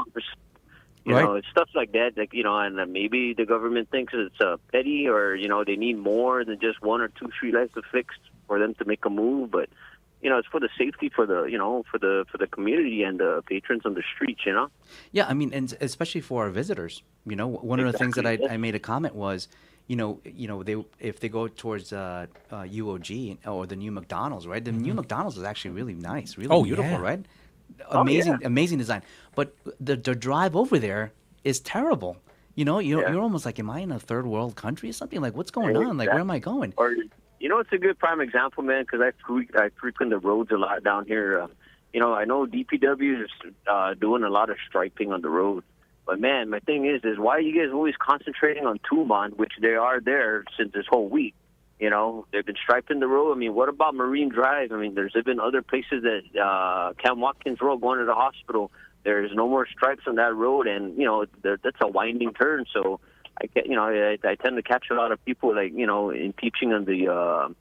It's stuff like that, and maybe the government thinks it's petty or, they need more than just 1 or 2 streetlights to fix for them to make a move. But, it's for the safety for the, for the community and the patrons on the streets, Yeah, I mean, and especially for our visitors, one of the things that I made a comment was, if they go towards UOG or the new McDonald's, right? The new McDonald's is actually really nice, really beautiful, right? Amazing design. But the drive over there is terrible. You're almost like, am I in a third world country or something? Like, what's going on? Like, where am I going? Or, it's a good prime example, man, because I frequent the roads a lot down here. I know DPW is doing a lot of striping on the road. But, man, my thing is why are you guys always concentrating on Tumon, which they are there since this whole week? They've been striping the road. I mean, what about Marine Drive? I mean, there's been other places that Cam Watkins Road going to the hospital. There's no more stripes on that road, and, that's a winding turn. So, I tend to catch a lot of people, like, impeaching on the, on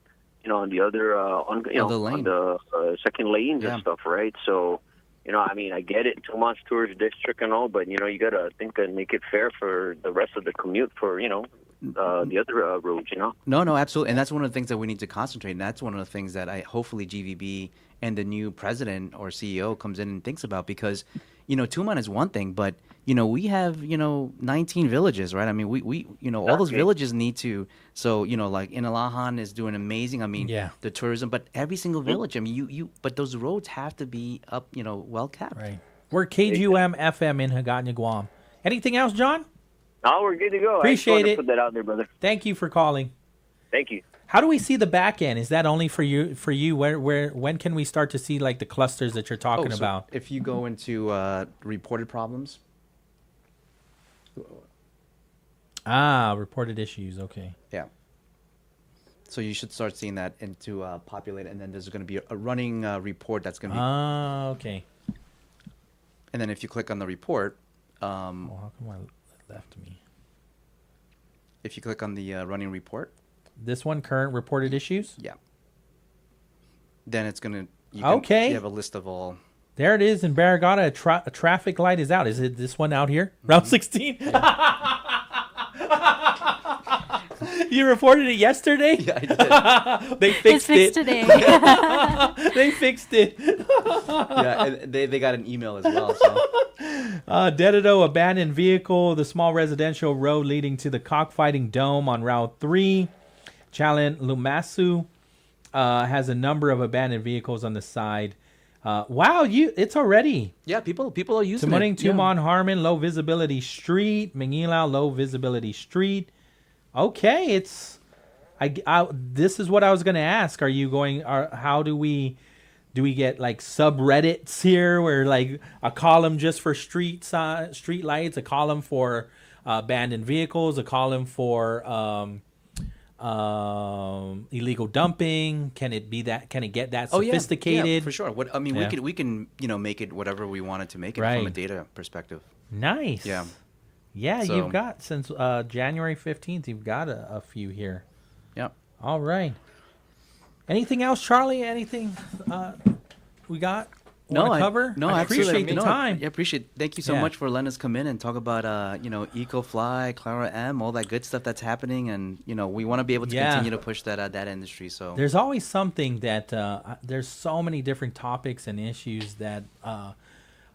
the other, on the second lanes and stuff, right? So, I mean, I get it, 2 months tourist district and all, but, you got to think and make it fair for the rest of the commute for, the other roads, No, absolutely. And that's one of the things that we need to concentrate. And that's one of the things that hopefully GVB and the new president or CEO comes in and thinks about because, Tumon is one thing, but, we have, 19 villages, right? I mean, we all those villages need to, so, like Inalahan is doing amazing. I mean, the tourism, but every single village, I mean, but those roads have to be up, well kept. Right. We're KGUM FM in Hagåtña, Guam. Anything else, John? No, we're good to go. Appreciate I just wanted it. to put that out there, brother. Thank you for calling. Thank you. How do we see the back end? Is that only for you? When can we start to see like the clusters that you're talking about? If you go into reported problems. Reported issues. Okay. Yeah. So you should start seeing that into populate, and then there's going to be a running report that's going to be. Okay. And then if you click on the report. How come I left me? If you click on the running report. This one, current reported issues? Yeah. Then it's going to... You have a list of all... There it is in Barragata. A traffic light is out. Is it this one out here? Mm-hmm. Route 16? Yeah. You reported it yesterday? Yeah, I did. They fixed it. Today. They fixed it. Yeah, and they got an email as well. So. Dededo abandoned vehicle, the small residential road leading to the cockfighting dome on Route 3. Chalan Lumasu has a number of abandoned vehicles on the side. Wow, it's already. Yeah, people are using it. Tumon, yeah. Harmon, low visibility street. Manila, low visibility street. Okay, it's. This is what I was going to ask. Are you going? How do we get like subreddits here, where like a column just for street lights, a column for abandoned vehicles, a column for illegal dumping? Can it be that? Can it get that Oh, yeah. sophisticated? Yeah, for sure. Yeah. We can make it whatever we wanted to make it Right. from a data perspective. Nice. Yeah. Yeah, So- you've got since January 15th, you've got a few here. Yep. All right. Anything else, Charlie? Anything we got? Wanna cover? I appreciate the time. Yeah, appreciate. Thank you so Yeah. much for letting us come in and talk about EcoFly, Clara M, all that good stuff that's happening, and we want to be able to Yeah. continue to push that industry. So There's always something that there's so many different topics and issues that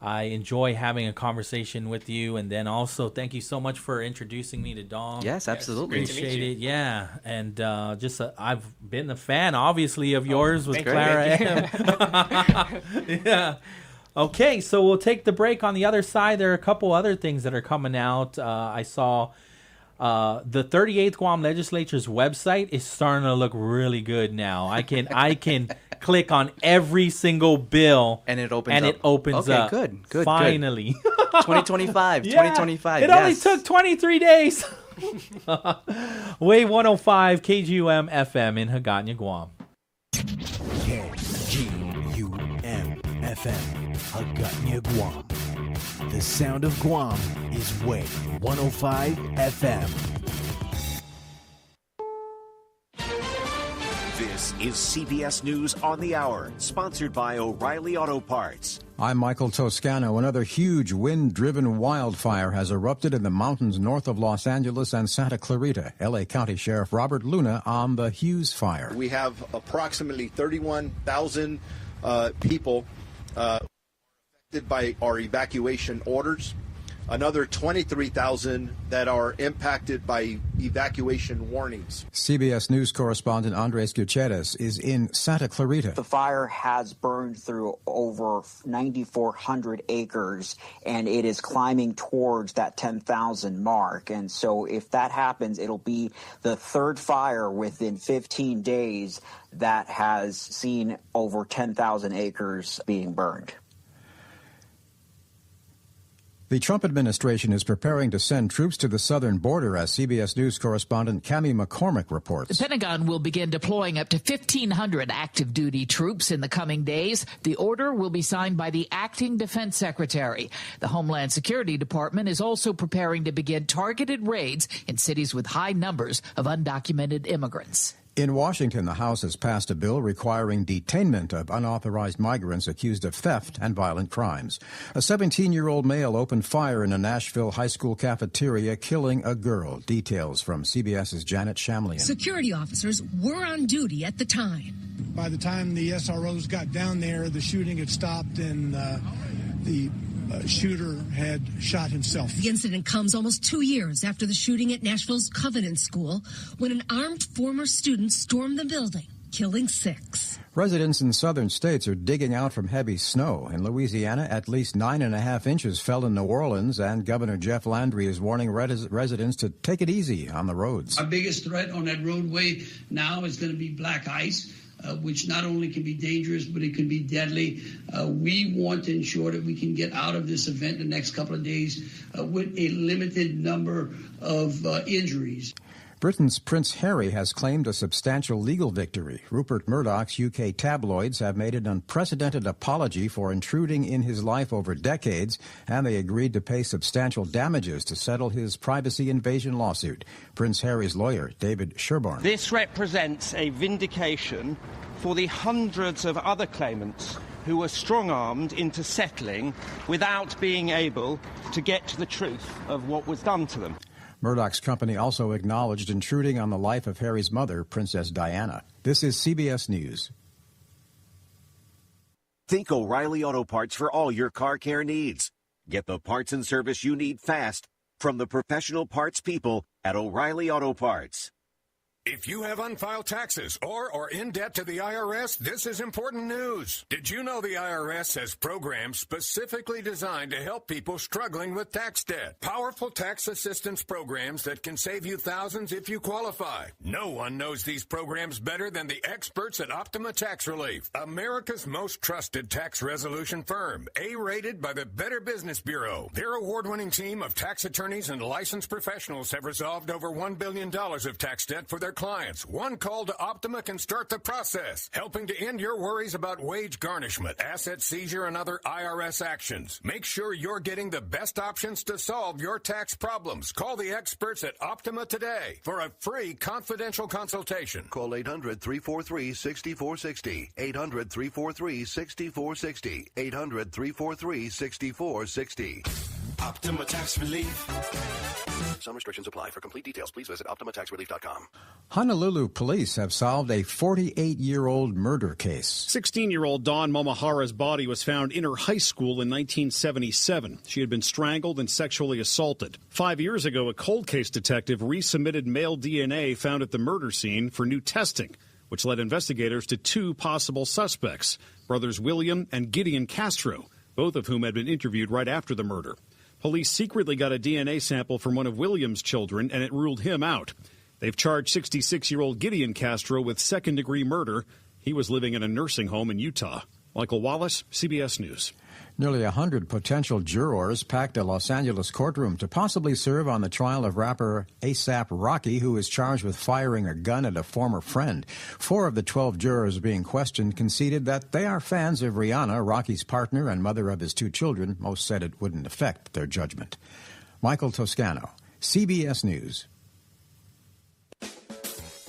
I enjoy having a conversation with you, and then also thank you so much for introducing me to Dong. Yes, absolutely. Appreciate it. Yeah, and just I've been a fan, obviously, of yours with thank you. Clara M. Yeah. Okay, so we'll take the break. On the other side, there are a couple other things that are coming out. I saw the 38th Guam Legislature's website is starting to look really good now. I can click on every single bill and it opens and up. it opens Okay, up. good. Finally. 2025. Yeah, 2025. It only took 23 days. Wave 105 KGUM FM in Hagåtña, Guam. KGUM FM, Hagåtña, Guam. The sound of Guam is Wave 105 FM. This is CBS News on the Hour, sponsored by O'Reilly Auto Parts. I'm Michael Toscano. Another huge wind-driven wildfire has erupted in the mountains north of Los Angeles and Santa Clarita. L.A. County Sheriff Robert Luna on the Hughes fire. We have approximately 31,000 people affected by our evacuation orders. Another 23,000 that are impacted by evacuation warnings. CBS News correspondent Andres Gutierrez is in Santa Clarita. The fire has burned through over 9,400 acres, and it is climbing towards that 10,000 mark. And so if that happens, it'll be the third fire within 15 days that has seen over 10,000 acres being burned. The Trump administration is preparing to send troops to the southern border, as CBS News correspondent Cammie McCormick reports. The Pentagon will begin deploying up to 1,500 active duty troops in the coming days. The order will be signed by the acting defense secretary. The Homeland Security Department is also preparing to begin targeted raids in cities with high numbers of undocumented immigrants. In Washington, the House has passed a bill requiring detainment of unauthorized migrants accused of theft and violent crimes. A 17-year-old male opened fire in a Nashville high school cafeteria, killing a girl. Details from CBS's Janet Shamlian. Security officers were on duty at the time. By the time the SROs got down there, the shooting had stopped and the shooter had shot himself. The incident comes almost 2 years after the shooting at Nashville's Covenant School, when an armed former student stormed the building, killing 6. Residents in southern states are digging out from heavy snow. In Louisiana, at least 9.5 inches fell in New Orleans, and Governor Jeff Landry is warning residents to take it easy on the roads. Our biggest threat on that roadway now is going to be black ice, which not only can be dangerous, but it can be deadly. We want to ensure that we can get out of this event the next couple of days with a limited number of injuries. Britain's Prince Harry has claimed a substantial legal victory. Rupert Murdoch's UK tabloids have made an unprecedented apology for intruding in his life over decades, and they agreed to pay substantial damages to settle his privacy invasion lawsuit. Prince Harry's lawyer, David Sherborne. This represents a vindication for the hundreds of other claimants who were strong-armed into settling without being able to get to the truth of what was done to them. Murdoch's company also acknowledged intruding on the life of Harry's mother, Princess Diana. This is CBS News. Think O'Reilly Auto Parts for all your car care needs. Get the parts and service you need fast from the professional parts people at O'Reilly Auto Parts. If you have unfiled taxes or are in debt to the IRS, this is important news. Did you know the IRS has programs specifically designed to help people struggling with tax debt? Powerful tax assistance programs that can save you thousands if you qualify. No one knows these programs better than the experts at Optima Tax Relief, America's most trusted tax resolution firm, A-rated by the Better Business Bureau. Their award-winning team of tax attorneys and licensed professionals have resolved over $1 billion of tax debt for their their clients. One call to Optima can start the process, helping to end your worries about wage garnishment, asset seizure, and other IRS actions. Make sure you're getting the best options to solve your tax problems. Call the experts at Optima today for a free confidential consultation. Call 800-343-6460. 800-343-6460. 800-343-6460. Optima Tax Relief. Some restrictions apply. For complete details, please visit OptimaTaxRelief.com. Honolulu police have solved a 48-year-old murder case. 16-year-old Dawn Momahara's body was found in her high school in 1977. She had been strangled and sexually assaulted. 5 years ago, a cold case detective resubmitted male DNA found at the murder scene for new testing, which led investigators to two possible suspects, brothers William and Gideon Castro, both of whom had been interviewed right after the murder. Police secretly got a DNA sample from one of Williams' children, and it ruled him out. They've charged 66-year-old Gideon Castro with second-degree murder. He was living in a nursing home in Utah. Michael Wallace, CBS News. Nearly 100 potential jurors packed a Los Angeles courtroom to possibly serve on the trial of rapper A$AP Rocky, who is charged with firing a gun at a former friend. 4 of the 12 jurors being questioned conceded that they are fans of Rihanna, Rocky's partner and mother of his 2 children. Most said it wouldn't affect their judgment. Michael Toscano, CBS News.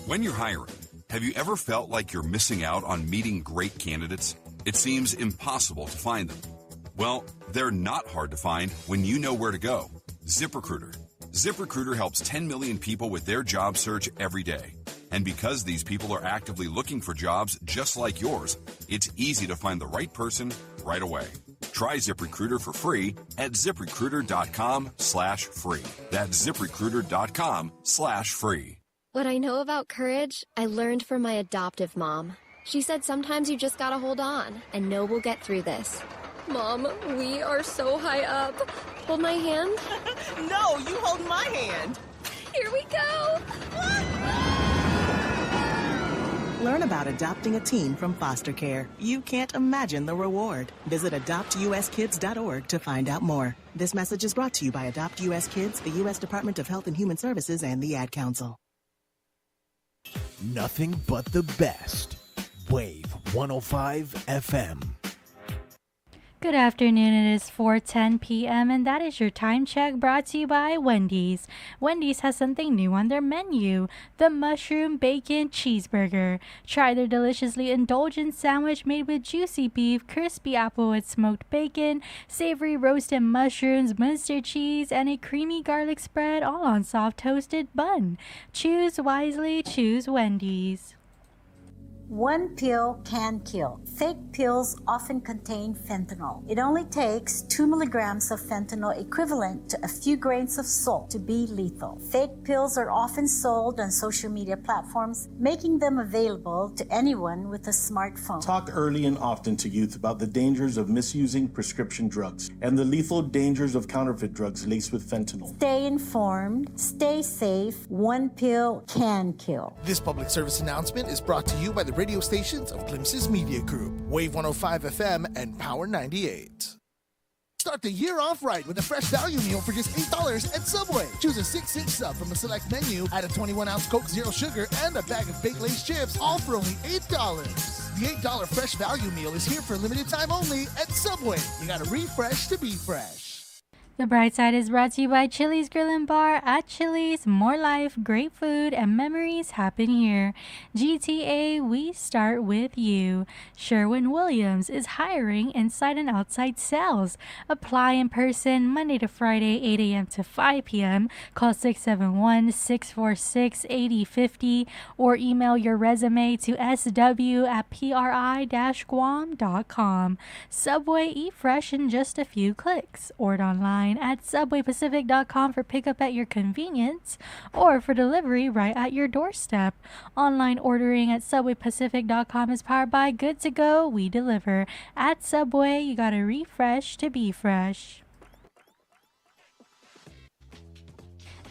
When you're hiring, have you ever felt like you're missing out on meeting great candidates? It seems impossible to find them. Well, they're not hard to find when you know where to go. ZipRecruiter. ZipRecruiter helps 10 million people with their job search every day. And because these people are actively looking for jobs just like yours, it's easy to find the right person right away. Try ZipRecruiter for free at ZipRecruiter.com/free. That's ZipRecruiter.com/free. What I know about courage, I learned from my adoptive mom. She said sometimes you just gotta hold on and know we'll get through this. Mom, we are so high up. Hold my hand. No, you hold my hand. Here we go. Learn about adopting a teen from foster care. You can't imagine the reward. Visit adoptuskids.org to find out more. This message is brought to you by Adopt U.S. Kids, the U.S. Department of Health and Human Services, and the Ad Council. Nothing but the best. Wave 105 FM. Good afternoon, it is 4:10 p.m. and that is your time check brought to you by Wendy's. Wendy's has something new on their menu, the Mushroom Bacon Cheeseburger. Try their deliciously indulgent sandwich made with juicy beef, crispy applewood smoked bacon, savory roasted mushrooms, Munster cheese, and a creamy garlic spread all on soft toasted bun. Choose wisely, choose Wendy's. One pill can kill. Fake pills often contain fentanyl. It only takes 2 milligrams of fentanyl, equivalent to a few grains of salt, to be lethal. Fake pills are often sold on social media platforms, making them available to anyone with a smartphone. Talk early and often to youth about the dangers of misusing prescription drugs and the lethal dangers of counterfeit drugs laced with fentanyl. Stay informed, stay safe. One pill can kill. This public service announcement is brought to you by the radio stations of Glimpses Media Group, Wave 105 FM and Power 98. Start the year off right with a fresh value meal for just $8 at Subway. Choose a 6-inch sub from a select menu, add a 21-ounce Coke Zero Sugar, and a bag of baked Lay's chips, all for only $8. The $8 fresh value meal is here for a limited time only at Subway. You gotta refresh to be fresh. The Bright Side is brought to you by Chili's Grill and Bar. At Chili's, more life, great food, and memories happen here. GTA, we start with you. Sherwin-Williams is hiring inside and outside sales. Apply in person Monday to Friday, 8 a.m. to 5 p.m. Call 671-646-8050 or email your resume to sw@pri-guam.com. Subway, eat fresh in just a few clicks. Order online at subwaypacific.com for pickup at your convenience or for delivery right at your doorstep. Online ordering at subwaypacific.com is powered by Good to Go, we deliver. At Subway, you gotta refresh to be fresh.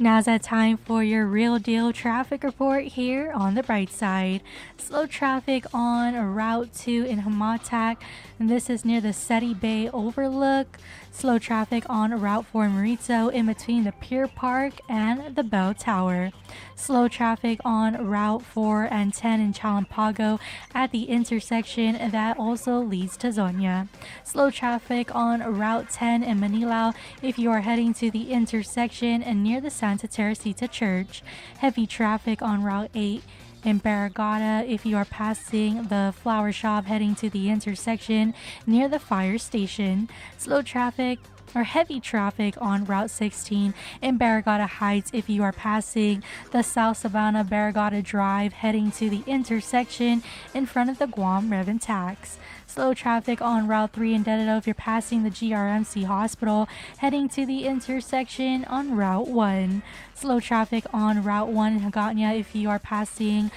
Now's that time for your real deal traffic report here on the bright side. Slow traffic on Route 2 in Hamatak, and this is near the Seti Bay Overlook. Slow traffic on Route 4 in Marito in between the Pier Park and the Bell Tower. Slow traffic on Route 4 and 10 in Chalampago at the intersection that also leads to Zonia. Slow traffic on Route 10 in Manilao if you are heading to the intersection and near the Santa Teresita Church. Heavy traffic on Route 8 in Barragata if you are passing the flower shop heading to the intersection near the fire station. Slow traffic or heavy traffic on Route 16 in Barragata Heights if you are passing the South Savannah Barragata Drive heading to the intersection in front of the Guam Rev and Tax. Slow traffic on Route 3 in Dededo if you're passing the GRMC Hospital heading to the intersection on Route 1. Slow traffic on Route 1 in Hagåtña if you are passing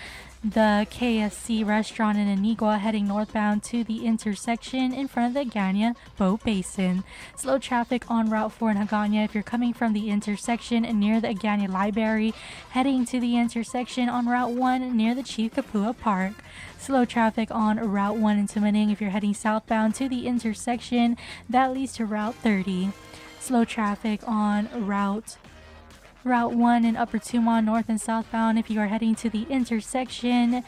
the KFC restaurant in Anigua heading northbound to the intersection in front of the Ganya Boat Basin. Slow traffic on Route 4 in Hagåtña if you're coming from the intersection near the Aganya Library heading to the intersection on Route 1 near the Chief Kapua Park. Slow traffic on Route 1 in Tumaning if you're heading southbound to the intersection that leads to Route 30. Slow traffic on Route 1 in Upper Tumon north and southbound if you are heading to the intersection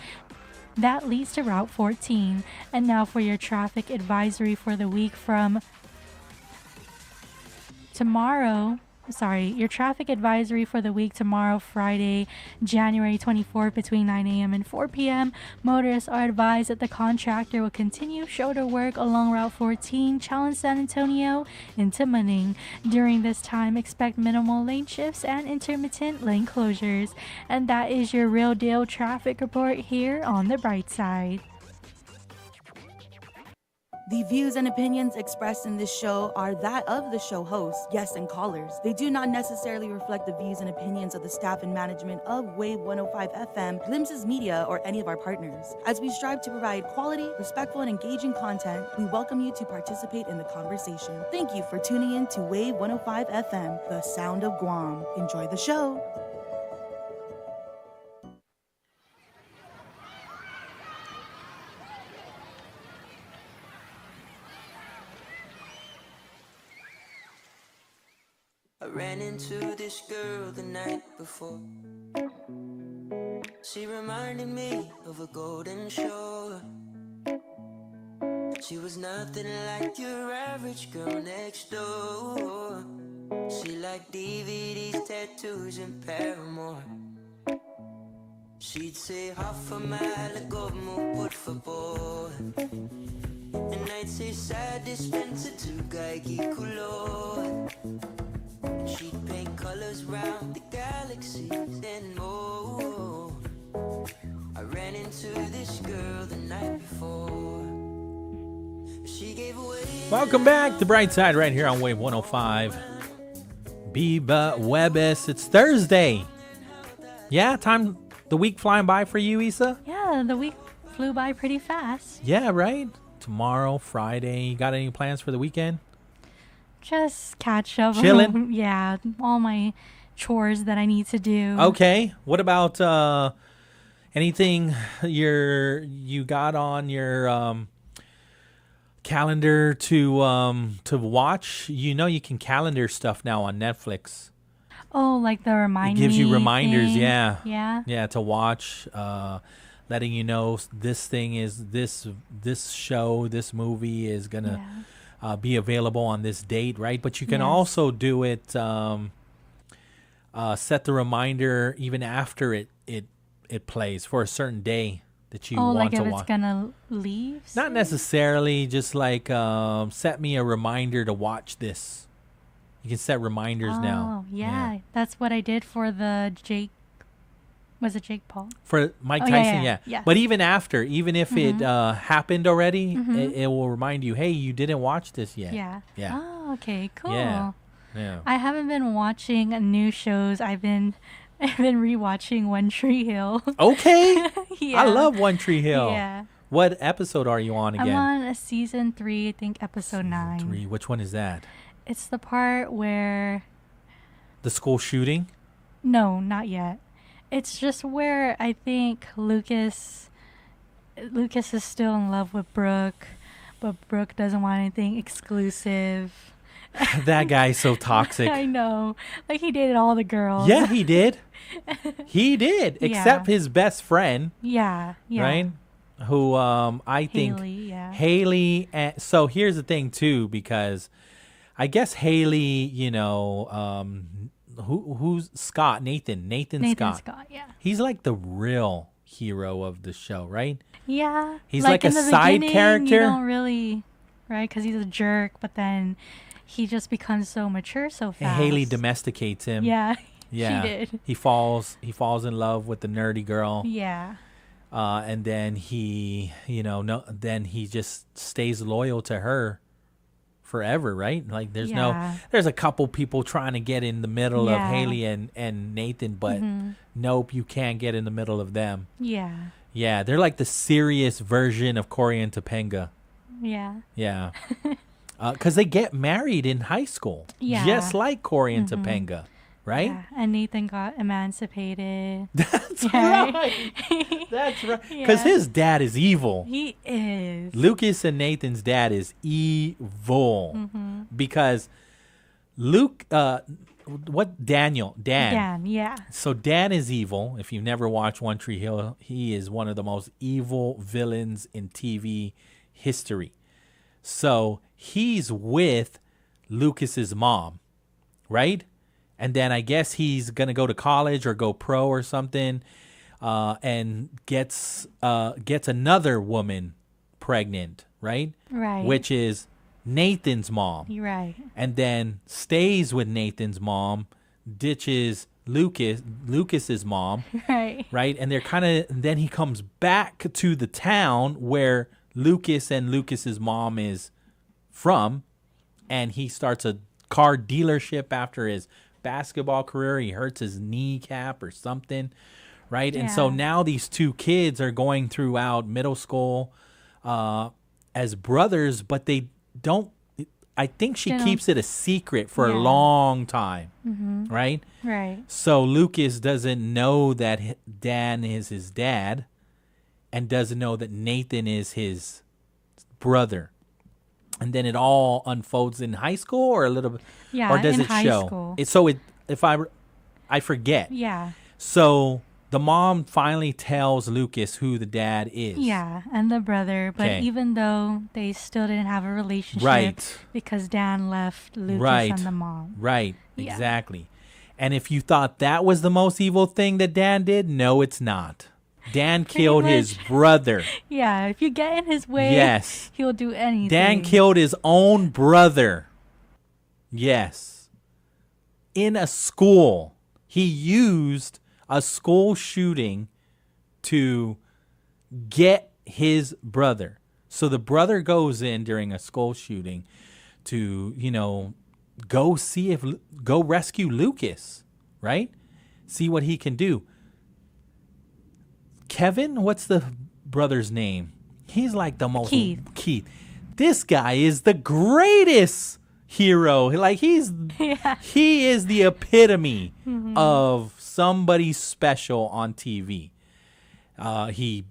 that leads to Route 14. And now for your traffic advisory for the week from tomorrow. Your traffic advisory for the week tomorrow, Friday, January 24th, between 9 a.m. and 4 p.m. Motorists are advised that the contractor will continue shoulder work along Route 14, Challenge San Antonio, into Manning. During this time, expect minimal lane shifts and intermittent lane closures. And that is your real deal traffic report here on the Bright Side. The views and opinions expressed in this show are that of the show hosts, guests, and callers. They do not necessarily reflect the views and opinions of the staff and management of Wave 105 FM, Glimpses Media, or any of our partners. As we strive to provide quality, respectful, and engaging content, we welcome you to participate in the conversation. Thank you for tuning in to Wave 105 FM, the sound of Guam. Enjoy the show. I ran into this girl the night before. She reminded me of a golden shore. She was nothing like your average girl next door. She liked DVDs, tattoos, and Paramore. She'd say, Hafa Adai, por favor. And I'd say, sad dispenser to gaigi color. She'd paint colors round the galaxies and more. I ran into this girl the night before. She gave away. Welcome back to Brightside right here on Wave 105. Biba Webis. It's Thursday. Yeah, the week flying by for you, Issa? Yeah, the week flew by pretty fast. Yeah, right? Tomorrow, Friday. You got any plans for the weekend? Just catch up. Chilling? Yeah, all my chores that I need to do. Okay. What about anything you got on your calendar to watch? You know you can calendar stuff now on Netflix. Oh, like the reminder. It gives you reminders, thing. yeah. Yeah. Yeah, to watch, letting you know this thing is this show, this movie is gonna be available on this date, right? But you can also do it, set the reminder even after it plays for a certain day that you want to watch. Oh, like if it's gonna leave? Not necessarily, just like set me a reminder to watch this. You can set reminders now. Oh, yeah. That's what I did for the Jake. Was it Jake Paul? For Mike Tyson, yeah. But even after, even if it happened already, it will remind you, hey, you didn't watch this yet. Yeah. Yeah. Oh, okay, cool. Yeah. I haven't been watching new shows. I've been rewatching One Tree Hill. Okay. Yeah. I love One Tree Hill. Yeah. What episode are you on again? I'm on season 3, I think episode 9. 3. Which one is that? It's the part where the school shooting. No, not yet. It's just where I think Lucas is still in love with Brooke, but Brooke doesn't want anything exclusive. That guy's so toxic. I know. Like, he dated all the girls. Yeah, he did. He did, except his best friend. Yeah, yeah. Right? Who I think Haley, yeah. Haley. So here's the thing too, because I guess Haley, you know, who's Scott? Nathan Scott. Yeah. He's like the real hero of the show, right? Yeah. He's like a in the side beginning, character. You don't really, right? Because he's a jerk, but then he just becomes so mature so fast. And Haley domesticates him. Yeah. Yeah. She did. He falls in love with the nerdy girl. Yeah. And then he, you know, then he just stays loyal to her forever, right? Like there's a couple people trying to get in the middle of Haley and Nathan, but nope, you can't get in the middle of them. Yeah. Yeah, they're like the serious version of Corey and Topanga. Yeah. Yeah. Because they get married in high school. Yeah. Just like Corey and Topanga. Right? Yeah. And Nathan got emancipated. That's right. That's right. Because his dad is evil. He is. Lucas and Nathan's dad is evil. Because Dan, yeah. So Dan is evil. If you've never watched One Tree Hill, he is one of the most evil villains in TV history. So he's with Lucas's mom, right? And then I guess he's going to go to college or go pro or something, and gets another woman pregnant, right? Right. Which is Nathan's mom. You're right. And then stays with Nathan's mom, ditches Lucas's mom. Right. Right? And then he comes back to the town where Lucas and Lucas's mom is from, and he starts a car dealership after his basketball career. He hurts his kneecap or something, right? And so now these two kids are going throughout middle school as brothers, but they don't. I think she keeps it a secret for a long time, right? Right. So Lucas doesn't know that Dan is his dad, and doesn't know that Nathan is his brother. And then it all unfolds in high school, or a little bit, or does in it high show? school. I forget. Yeah. So the mom finally tells Lucas who the dad is. Yeah, and the brother. But even though they still didn't have a relationship, right? Because Dan left Lucas and the mom. Right. Yeah. Exactly. And if you thought that was the most evil thing that Dan did, no, it's not. Dan killed his brother. Yeah, if you get in his way, he'll do anything. Dan killed his own brother. Yes. In a school. He used a school shooting to get his brother. So the brother goes in during a school shooting to, go rescue Lucas, right? See what he can do. Kevin, what's the brother's name? He's like the most Keith. This guy is the greatest hero. Like he is the epitome of somebody special on TV. He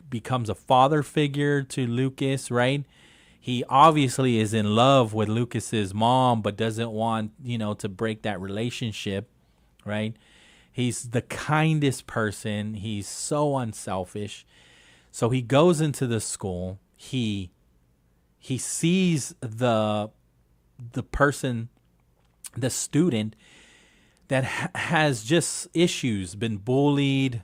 becomes a father figure to Lucas, right? He obviously is in love with Lucas's mom, but doesn't want, to break that relationship, right? He's the kindest person. He's so unselfish. So he goes into the school. He sees the person, the student that has just issues, been bullied,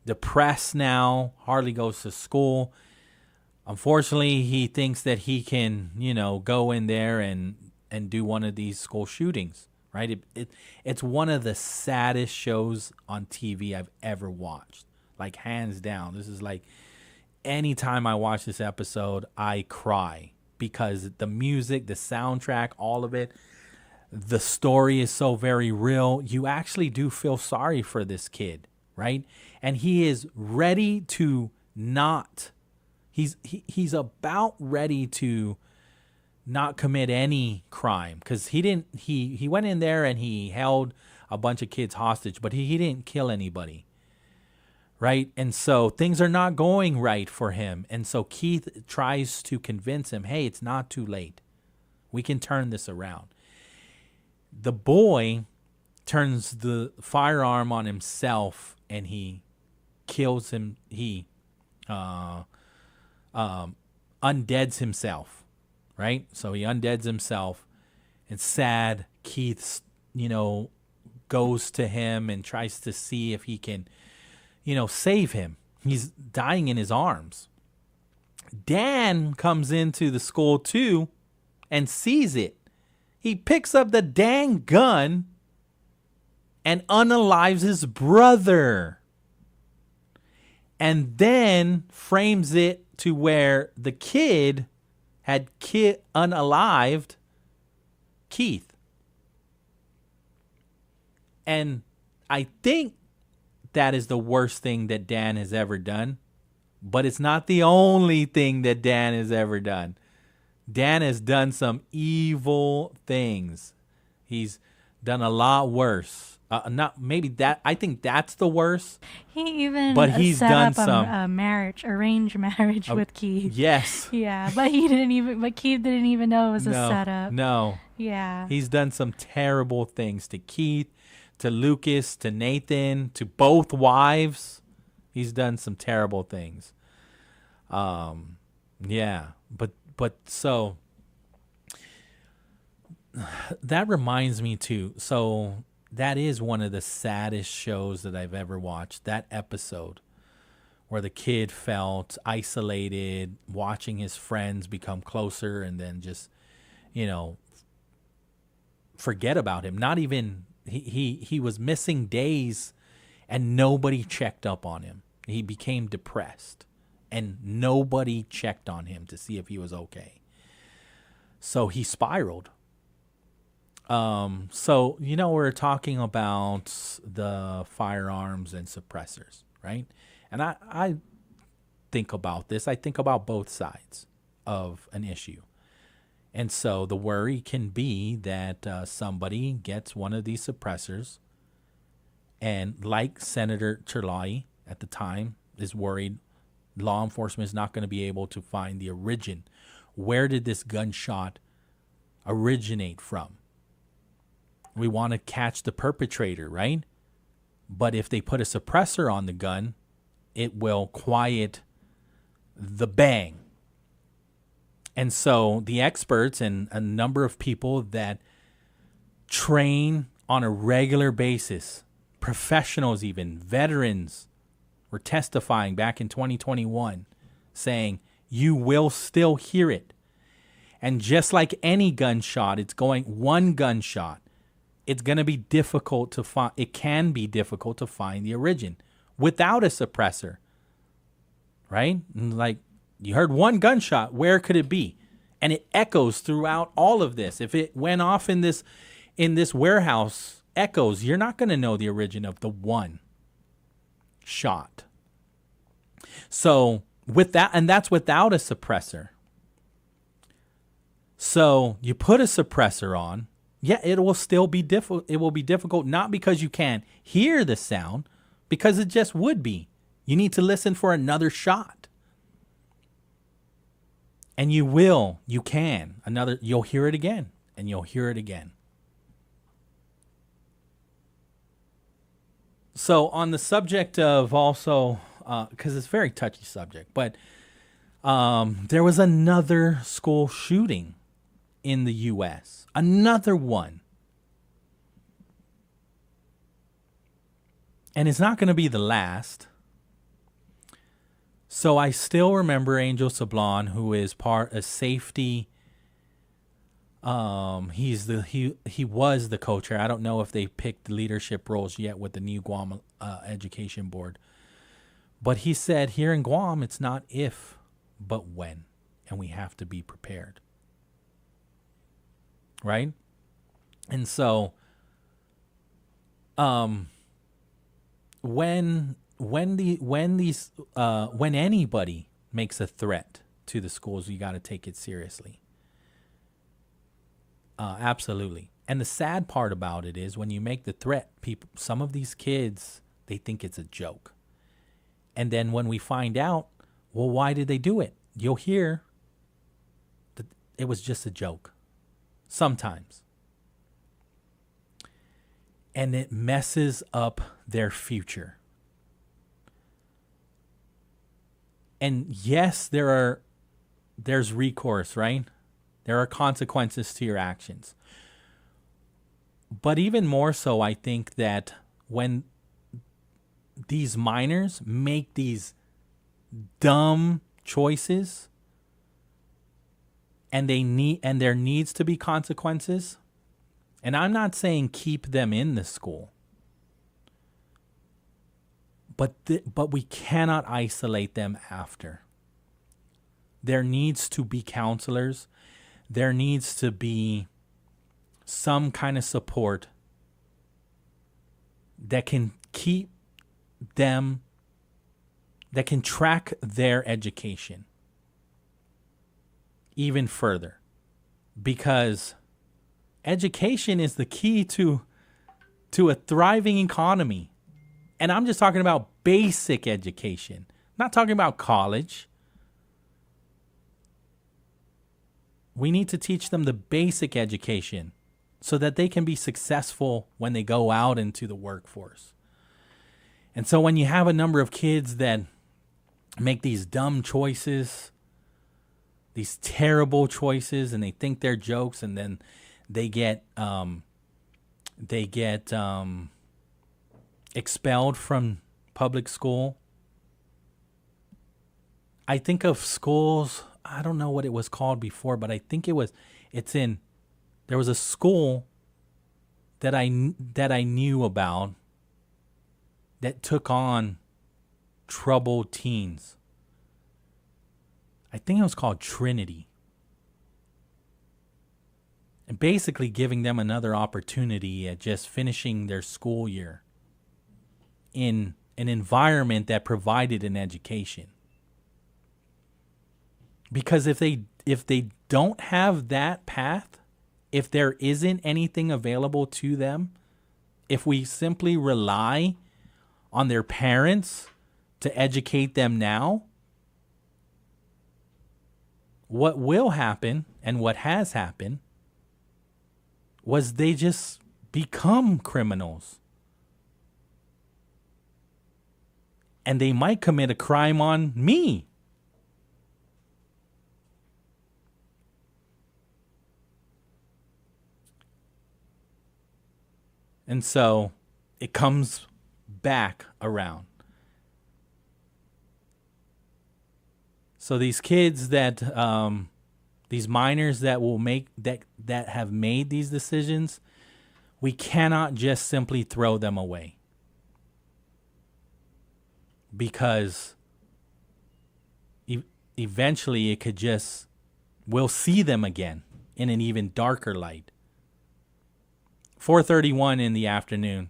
depressed now, hardly goes to school. Unfortunately, he thinks that he can, go in there and do one of these school shootings. Right, it's one of the saddest shows on TV I've ever watched, like hands down. This is like, anytime I watch this episode, I cry because the music, the soundtrack, all of it, the story is so very real. You actually do feel sorry for this kid, right? And he is ready to not. He's about ready to not commit any crime, because he went in there and he held a bunch of kids hostage, but he didn't kill anybody. Right? And so things are not going right for him. And so Keith tries to convince him, hey, it's not too late. We can turn this around. The boy turns the firearm on himself and he kills him. He undeads himself, right? So he undeads himself. It's sad. Keith, goes to him and tries to see if he can, save him. He's dying in his arms. Dan comes into the school too and sees it. He picks up the dang gun and unalives his brother. And then frames it to where the kid had unalived Keith. And I think that is the worst thing that Dan has ever done. But it's not the only thing that Dan has ever done. Dan has done some evil things. He's done a lot worse. Not maybe that. I think that's the worst. He even he's set done up some a marriage, arranged marriage with Keith. Yes. Yeah, but Keith didn't even know it was a setup. No. Yeah. He's done some terrible things to Keith, to Lucas, to Nathan, to both wives. He's done some terrible things. Yeah, but so that reminds me too. So that is one of the saddest shows that I've ever watched. That episode where the kid felt isolated, watching his friends become closer, and then just, forget about him. Not even he was missing days, and nobody checked up on him. He became depressed, and nobody checked on him to see if he was okay. So he spiraled. So, we're talking about the firearms and suppressors, right? And I think about this. I think about both sides of an issue. And so the worry can be that somebody gets one of these suppressors, and like Senator Terlai at the time is worried, law enforcement is not going to be able to find the origin. Where did this gunshot originate from? We want to catch the perpetrator, right? But if they put a suppressor on the gun, it will quiet the bang. And so the experts and a number of people that train on a regular basis, professionals even, veterans, were testifying back in 2021 saying you will still hear it. And just like any gunshot, it's going one gunshot. It's going to be difficult to find. It can be difficult to find the origin without a suppressor, right? Like you heard one gunshot, where could it be? And it echoes throughout all of this. If it went off in this warehouse, echoes, you're not going to know the origin of the one shot. So with that, and that's without a suppressor. So you put a suppressor on, yeah, it will still be difficult. It will be difficult, not because you can't hear the sound, because it just would be. You need to listen for another shot. And you can. You'll hear it again, and you'll hear it again. So on the subject of also, because it's a very touchy subject, but there was another school shooting in the U.S., another one. And it's not going to be the last. So I still remember Angel Sablon, who is part of safety. He was the co-chair. I don't know if they picked leadership roles yet with the new Guam Education Board. But he said here in Guam, it's not if, but when. And we have to be prepared. Right? And so when anybody makes a threat to the schools, you got to take it seriously. Absolutely. And the sad part about it is when you make the threat, some of these kids, they think it's a joke. And then when we find out, well, why did they do it? You'll hear that it was just a joke. Sometimes. And it messes up their future. And yes, there's recourse, right? There are consequences to your actions. But even more so, I think that when these minors make these dumb choices and there needs to be consequences, and I'm not saying keep them in the school, but we cannot isolate them after. There needs to be counselors. There needs to be some kind of support that can keep them, that can track their education even further. Because education is the key to a thriving economy. And I'm just talking about basic education. I'm not talking about college. We need to teach them the basic education so that they can be successful when they go out into the workforce. And so when you have a number of kids that make these dumb choices, these terrible choices, and they think they're jokes, and then they get expelled from public school. I think of schools, I don't know what it was called before, but I think there was a school that I knew about that took on troubled teens. I think it was called Trinity. And basically giving them another opportunity at just finishing their school year in an environment that provided an education. Because if they don't have that path, if there isn't anything available to them, if we simply rely on their parents to educate them now, what will happen and what has happened was they just become criminals. And they might commit a crime on me. And so it comes back around. So these kids that, these minors that will make that have made these decisions, we cannot just simply throw them away. Because eventually it could just, we'll see them again in an even darker light. 4:31 in the afternoon,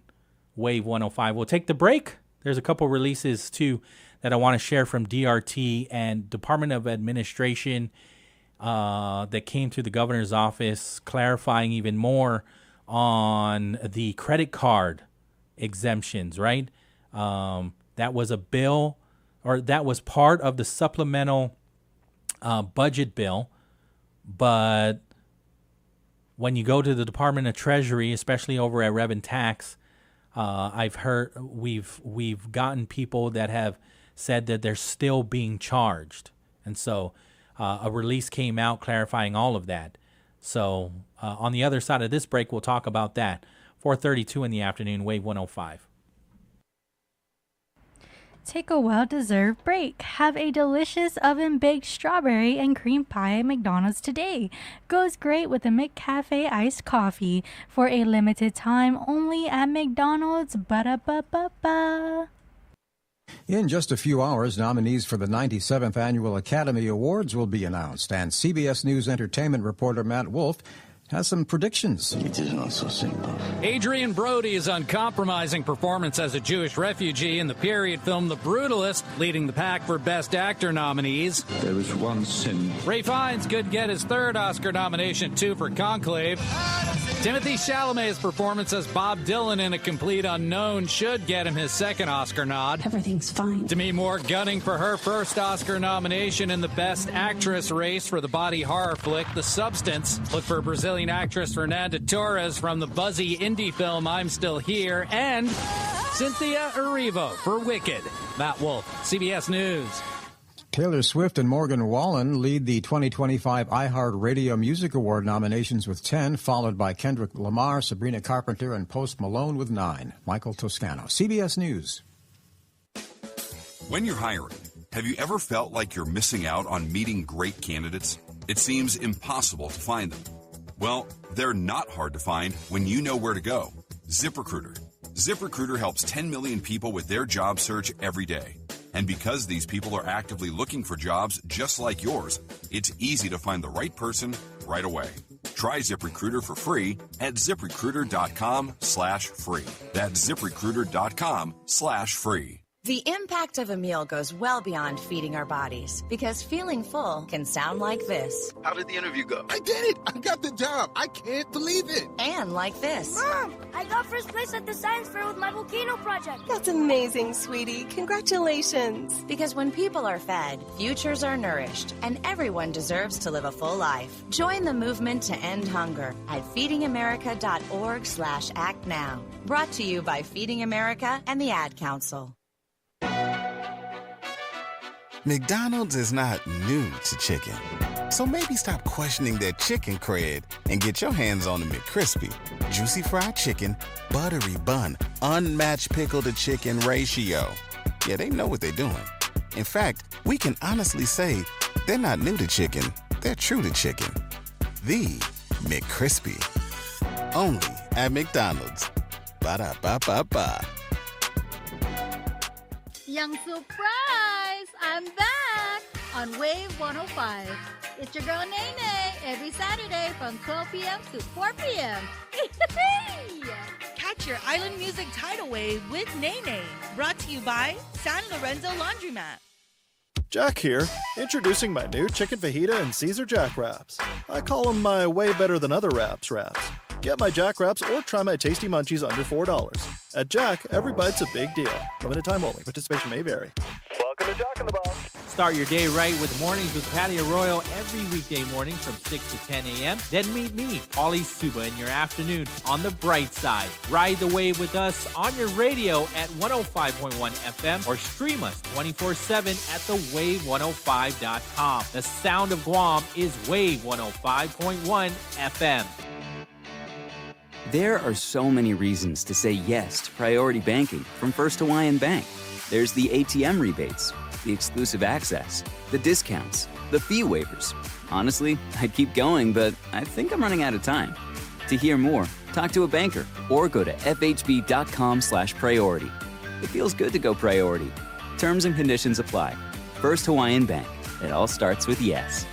Wave 105. We'll take the break. There's a couple releases, too, that I want to share from DRT and Department of Administration that came to the governor's office, clarifying even more on the credit card exemptions, right? That was a bill, or that was part of the supplemental budget bill, but when you go to the Department of Treasury, especially over at Rev and Tax, I've heard we've gotten people that have said that they're still being charged, and so a release came out clarifying all of that. So on the other side of this break, we'll talk about that. 4:32 in the afternoon, Wave 105. Take a well-deserved break. Have a delicious oven-baked strawberry and cream pie at McDonald's today. Goes great with a McCafe iced coffee for a limited time only at McDonald's. Ba-da-ba-ba-ba. In just a few hours, nominees for the 97th Annual Academy Awards will be announced, and CBS News entertainment reporter Matt Wolf has some predictions. It is not so simple. Adrian Brody's uncompromising performance as a Jewish refugee in the period film The Brutalist, leading the pack for Best Actor nominees. There is one sin. Ray Fiennes could get his third Oscar nomination, too, for Conclave. Timothée Chalamet's performance as Bob Dylan in A Complete Unknown should get him his second Oscar nod. Everything's fine. Demi Moore gunning for her first Oscar nomination in the Best Actress race for the body horror flick The Substance. Look for Brazilian actress Fernanda Torres from the buzzy indie film I'm Still Here, and Cynthia Erivo for Wicked. Matt Wolf, CBS News. Taylor Swift and Morgan Wallen lead the 2025 iHeartRadio Music Award nominations with 10, followed by Kendrick Lamar, Sabrina Carpenter, and Post Malone with 9. Michael Toscano, CBS News. When you're hiring, have you ever felt like you're missing out on meeting great candidates? It seems impossible to find them. Well, they're not hard to find when you know where to go. ZipRecruiter. ZipRecruiter helps 10 million people with their job search every day. And because these people are actively looking for jobs just like yours, it's easy to find the right person right away. Try ZipRecruiter for free at ZipRecruiter.com/free. That's ZipRecruiter.com/free. The impact of a meal goes well beyond feeding our bodies, because feeling full can sound like this. How did the interview go? I did it! I got the job! I can't believe it! And like this. Mom, I got first place at the science fair with my volcano project. That's amazing, sweetie. Congratulations. Because when people are fed, futures are nourished, and everyone deserves to live a full life. Join the movement to end hunger at feedingamerica.org/act now. Brought to you by Feeding America and the Ad Council. McDonald's is not new to chicken. So maybe stop questioning their chicken cred and get your hands on the McCrispy. Juicy fried chicken, buttery bun, unmatched pickle to chicken ratio. Yeah, they know what they're doing. In fact, we can honestly say they're not new to chicken, they're true to chicken. The McCrispy. Only at McDonald's. Ba-da-ba-ba-ba. Young surprise! I'm back on Wave 105. It's your girl Nene every Saturday from 12 p.m. to 4 p.m. Catch your island music tidal wave with Nene. Brought to you by San Lorenzo Laundromat. Jack here, introducing my new chicken fajita and Caesar Jack wraps. I call them my way better than other wraps. Get my Jack wraps or try my tasty munchies under $4. At Jack, every bite's a big deal. Limited time only. Participation may vary. Welcome to Jack in the Box. Start your day right with Mornings with Patty Arroyo every weekday morning from 6 to 10 a.m. Then meet me, Pauly Suba, in your afternoon on the bright side. Ride the wave with us on your radio at 105.1 FM or stream us 24/7 at thewave105.com. The sound of Guam is Wave 105.1 FM. There are so many reasons to say yes to priority banking from First Hawaiian Bank. There's the ATM rebates, the exclusive access, the discounts, the fee waivers. Honestly, I'd keep going, but I think I'm running out of time. To hear more, talk to a banker or go to fhb.com/priority. It feels good to go priority. Terms and conditions apply. First Hawaiian Bank. It all starts with yes.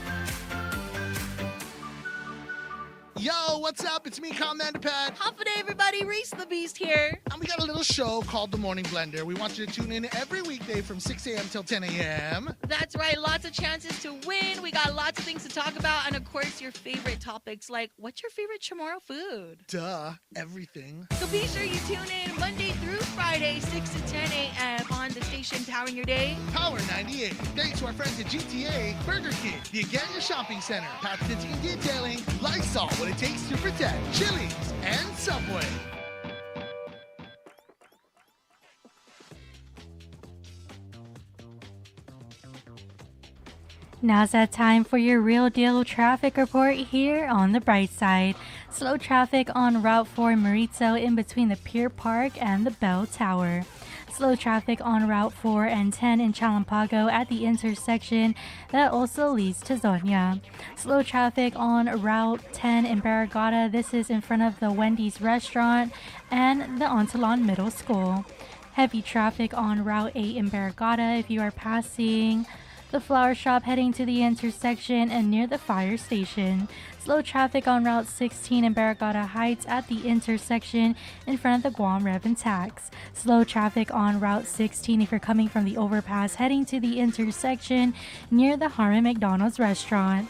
Yo, what's up? It's me, Commander Pat. Hafa Adai, everybody. Reese the Beast here. And we got a little show called The Morning Blender. We want you to tune in every weekday from 6 a.m. till 10 a.m. That's right. Lots of chances to win. We got lots of things to talk about. And, of course, your favorite topics like what's your favorite tomorrow food? Duh, everything. So be sure you tune in Monday through Friday, 6 to 10 a.m. on the station Powering Your Day. Power 98. Thanks to our friends at GTA, Burger King, the Agania Shopping Center, Pat Stinting Detailing, Lysol, What It Takes to Protect, Chili's, and Subway. Now's that time for your real deal traffic report here on the bright side. Slow traffic on Route 4 in Maritzo in between the Pier Park and the Bell Tower. Slow traffic on Route 4 and 10 in Chalampago at the intersection that also leads to Zonia. Slow traffic on Route 10 in Barragata. This is in front of the Wendy's restaurant and the Antolon Middle School. Heavy traffic on Route 8 in Barragata if you are passing the flower shop heading to the intersection and near the fire station. Slow traffic on Route 16 in Barragata Heights at the intersection in front of the Guam Rev and Tax. Slow traffic on Route 16 if you're coming from the overpass heading to the intersection near the Harmon McDonald's restaurant.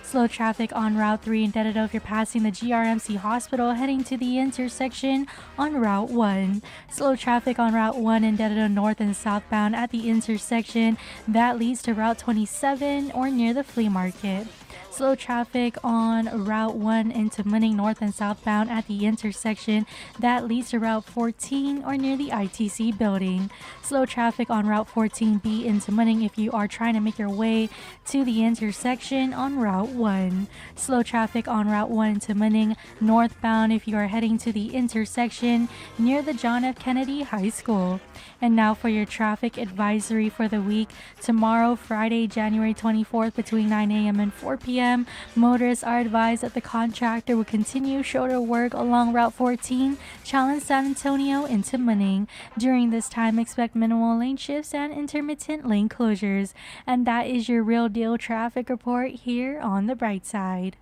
Slow traffic on Route 3 in Dededo if you're passing the GRMC Hospital heading to the intersection on Route 1. Slow traffic on Route 1 in Dededo north and southbound at the intersection that leads to Route 27 or near the flea market. Slow traffic on Route 1 into Munning north and southbound at the intersection that leads to Route 14 or near the ITC building. Slow traffic on Route 14B into Munning if you are trying to make your way to the intersection on Route 1. Slow traffic on Route 1 to Munning northbound if you are heading to the intersection near the John F. Kennedy High School. And now for your traffic advisory for the week. Tomorrow, Friday, January 24th, between 9 a.m. and 4 p.m., motorists are advised that the contractor will continue shoulder work along Route 14, Challenge San Antonio into Munning. During this time, expect minimal lane shifts and intermittent lane closures. And that is your real deal traffic report here on the Bright Side.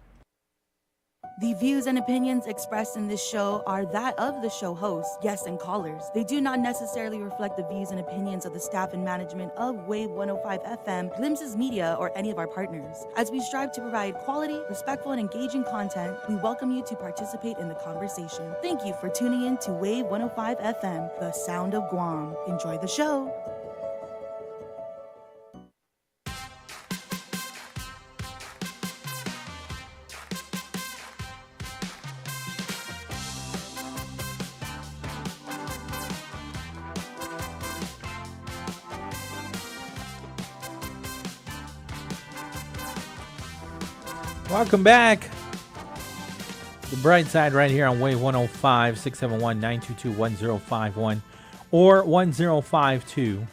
The views and opinions expressed in this show are that of the show host, guests, and callers. They do not necessarily reflect the views and opinions of the staff and management of Wave 105 FM, Glimpses Media, or any of our partners. As we strive to provide quality, respectful, and engaging content, we welcome you to participate in the conversation. Thank you for tuning in to Wave 105 FM, the sound of Guam. Enjoy the show. Welcome back. The Bright Side right here on Wave 105, 671-922-1051 or 1052.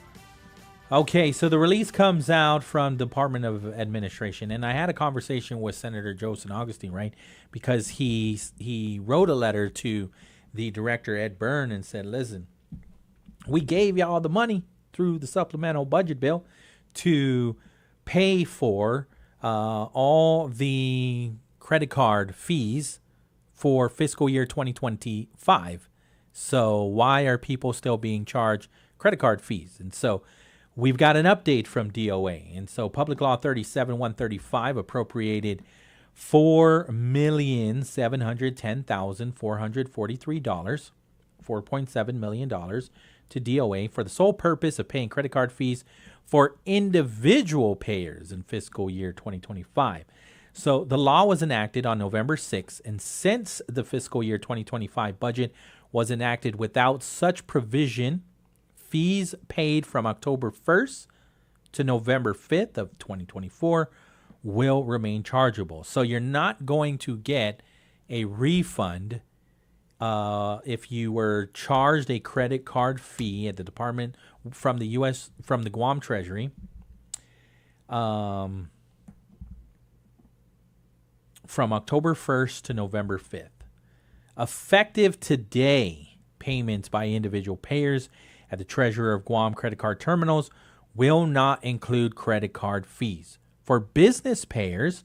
Okay, so the release comes out from Department of Administration, and I had a conversation with Senator Joseph Augustine, right? Because he wrote a letter to the director, Ed Byrne, and said, listen, we gave y'all the money through the supplemental budget bill to pay for all the credit card fees for fiscal year 2025. So why are people still being charged credit card fees? And so we've got an update from DOA. And so Public Law 37-135 appropriated $4,710,443, $4.7 million to DOA for the sole purpose of paying credit card fees for individual payers in fiscal year 2025. So the law was enacted on November 6th, and since the fiscal year 2025 budget was enacted without such provision, fees paid from October 1st to November 5th of 2024 will remain chargeable. So you're not going to get a refund if you were charged a credit card fee at the department from the Guam Treasury from October 1st to November 5th. Effective today, payments by individual payers at the Treasurer of Guam credit card terminals will not include credit card fees. For business payers,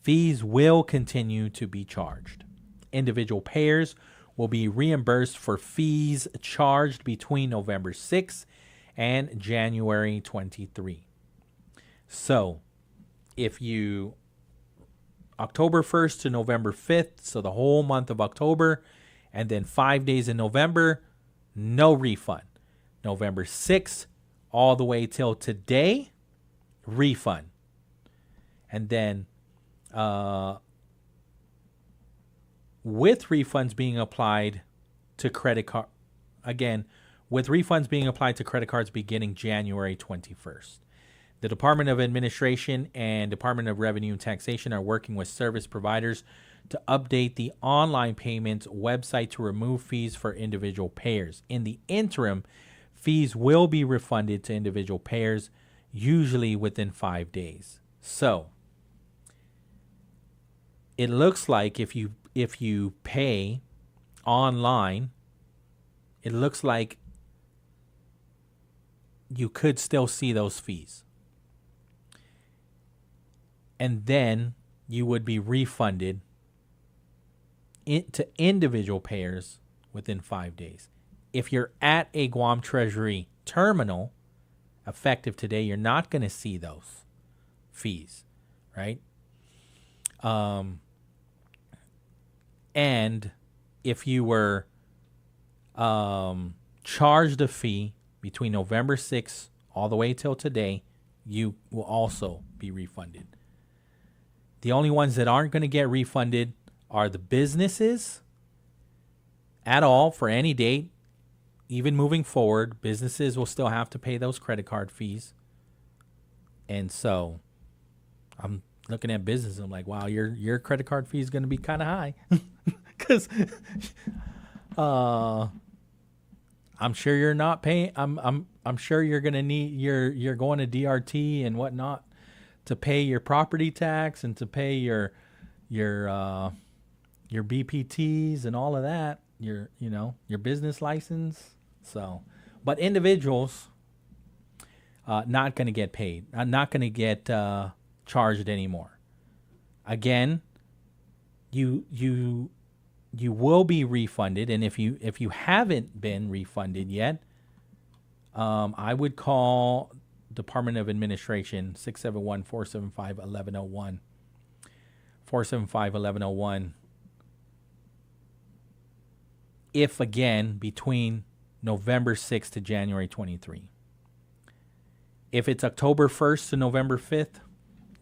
fees will continue to be charged. Individual payers will be reimbursed for fees charged between November 6th and January 23. So if you October 1st to November 5th, so the whole month of October, and then 5 days in November, no refund. November 6th all the way till today, refund. And then with refunds being applied to credit card, again, with refunds being applied to credit cards beginning January 21st. The Department of Administration and Department of Revenue and Taxation are working with service providers to update the online payments website to remove fees for individual payers. In the interim, fees will be refunded to individual payers, usually within 5 days. So it looks like if you pay online, it looks like you could still see those fees. And then you would be refunded to individual payers within 5 days. If you're at a Guam Treasury terminal, effective today, you're not going to see those fees, right? And if you were charged a fee between November 6th all the way till today, you will also be refunded. The only ones that aren't going to get refunded are the businesses at all for any date. Even moving forward, businesses will still have to pay those credit card fees. And so I'm looking at business. I'm like, wow, your credit card fee is going to be kind of high. Because I'm sure you're not paying. I'm sure you're going to need, you're going to DRT and whatnot to pay your property tax and to pay your BPTs and all of that, your business license. So, but individuals not going to get paid. Not going to get charged anymore. Again, you will be refunded, and if you haven't been refunded yet, I would call Department of Administration 671-475-1101. 475-1101. If again between November 6th to January 23. If it's October 1st to November 5th,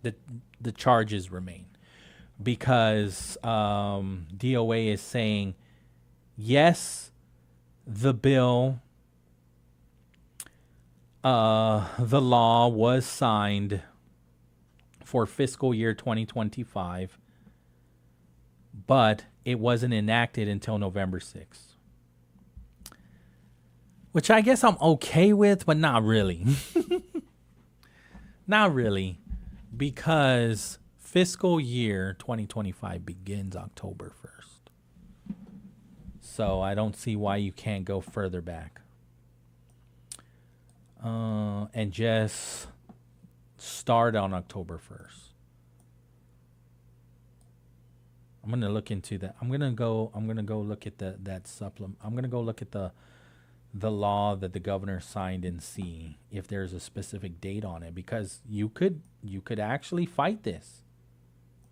the charges remain, because DOA is saying, yes, the bill, the law was signed for fiscal year 2025, but it wasn't enacted until November 6th. Which I guess I'm okay with, but not really. Not really, because fiscal year 2025 begins October 1st. So I don't see why you can't go further back. And just start on October 1st. I'm gonna look into that. I'm gonna go look at that supplement. I'm gonna go look at the law that the governor signed and see if there's a specific date on it, because you could actually fight this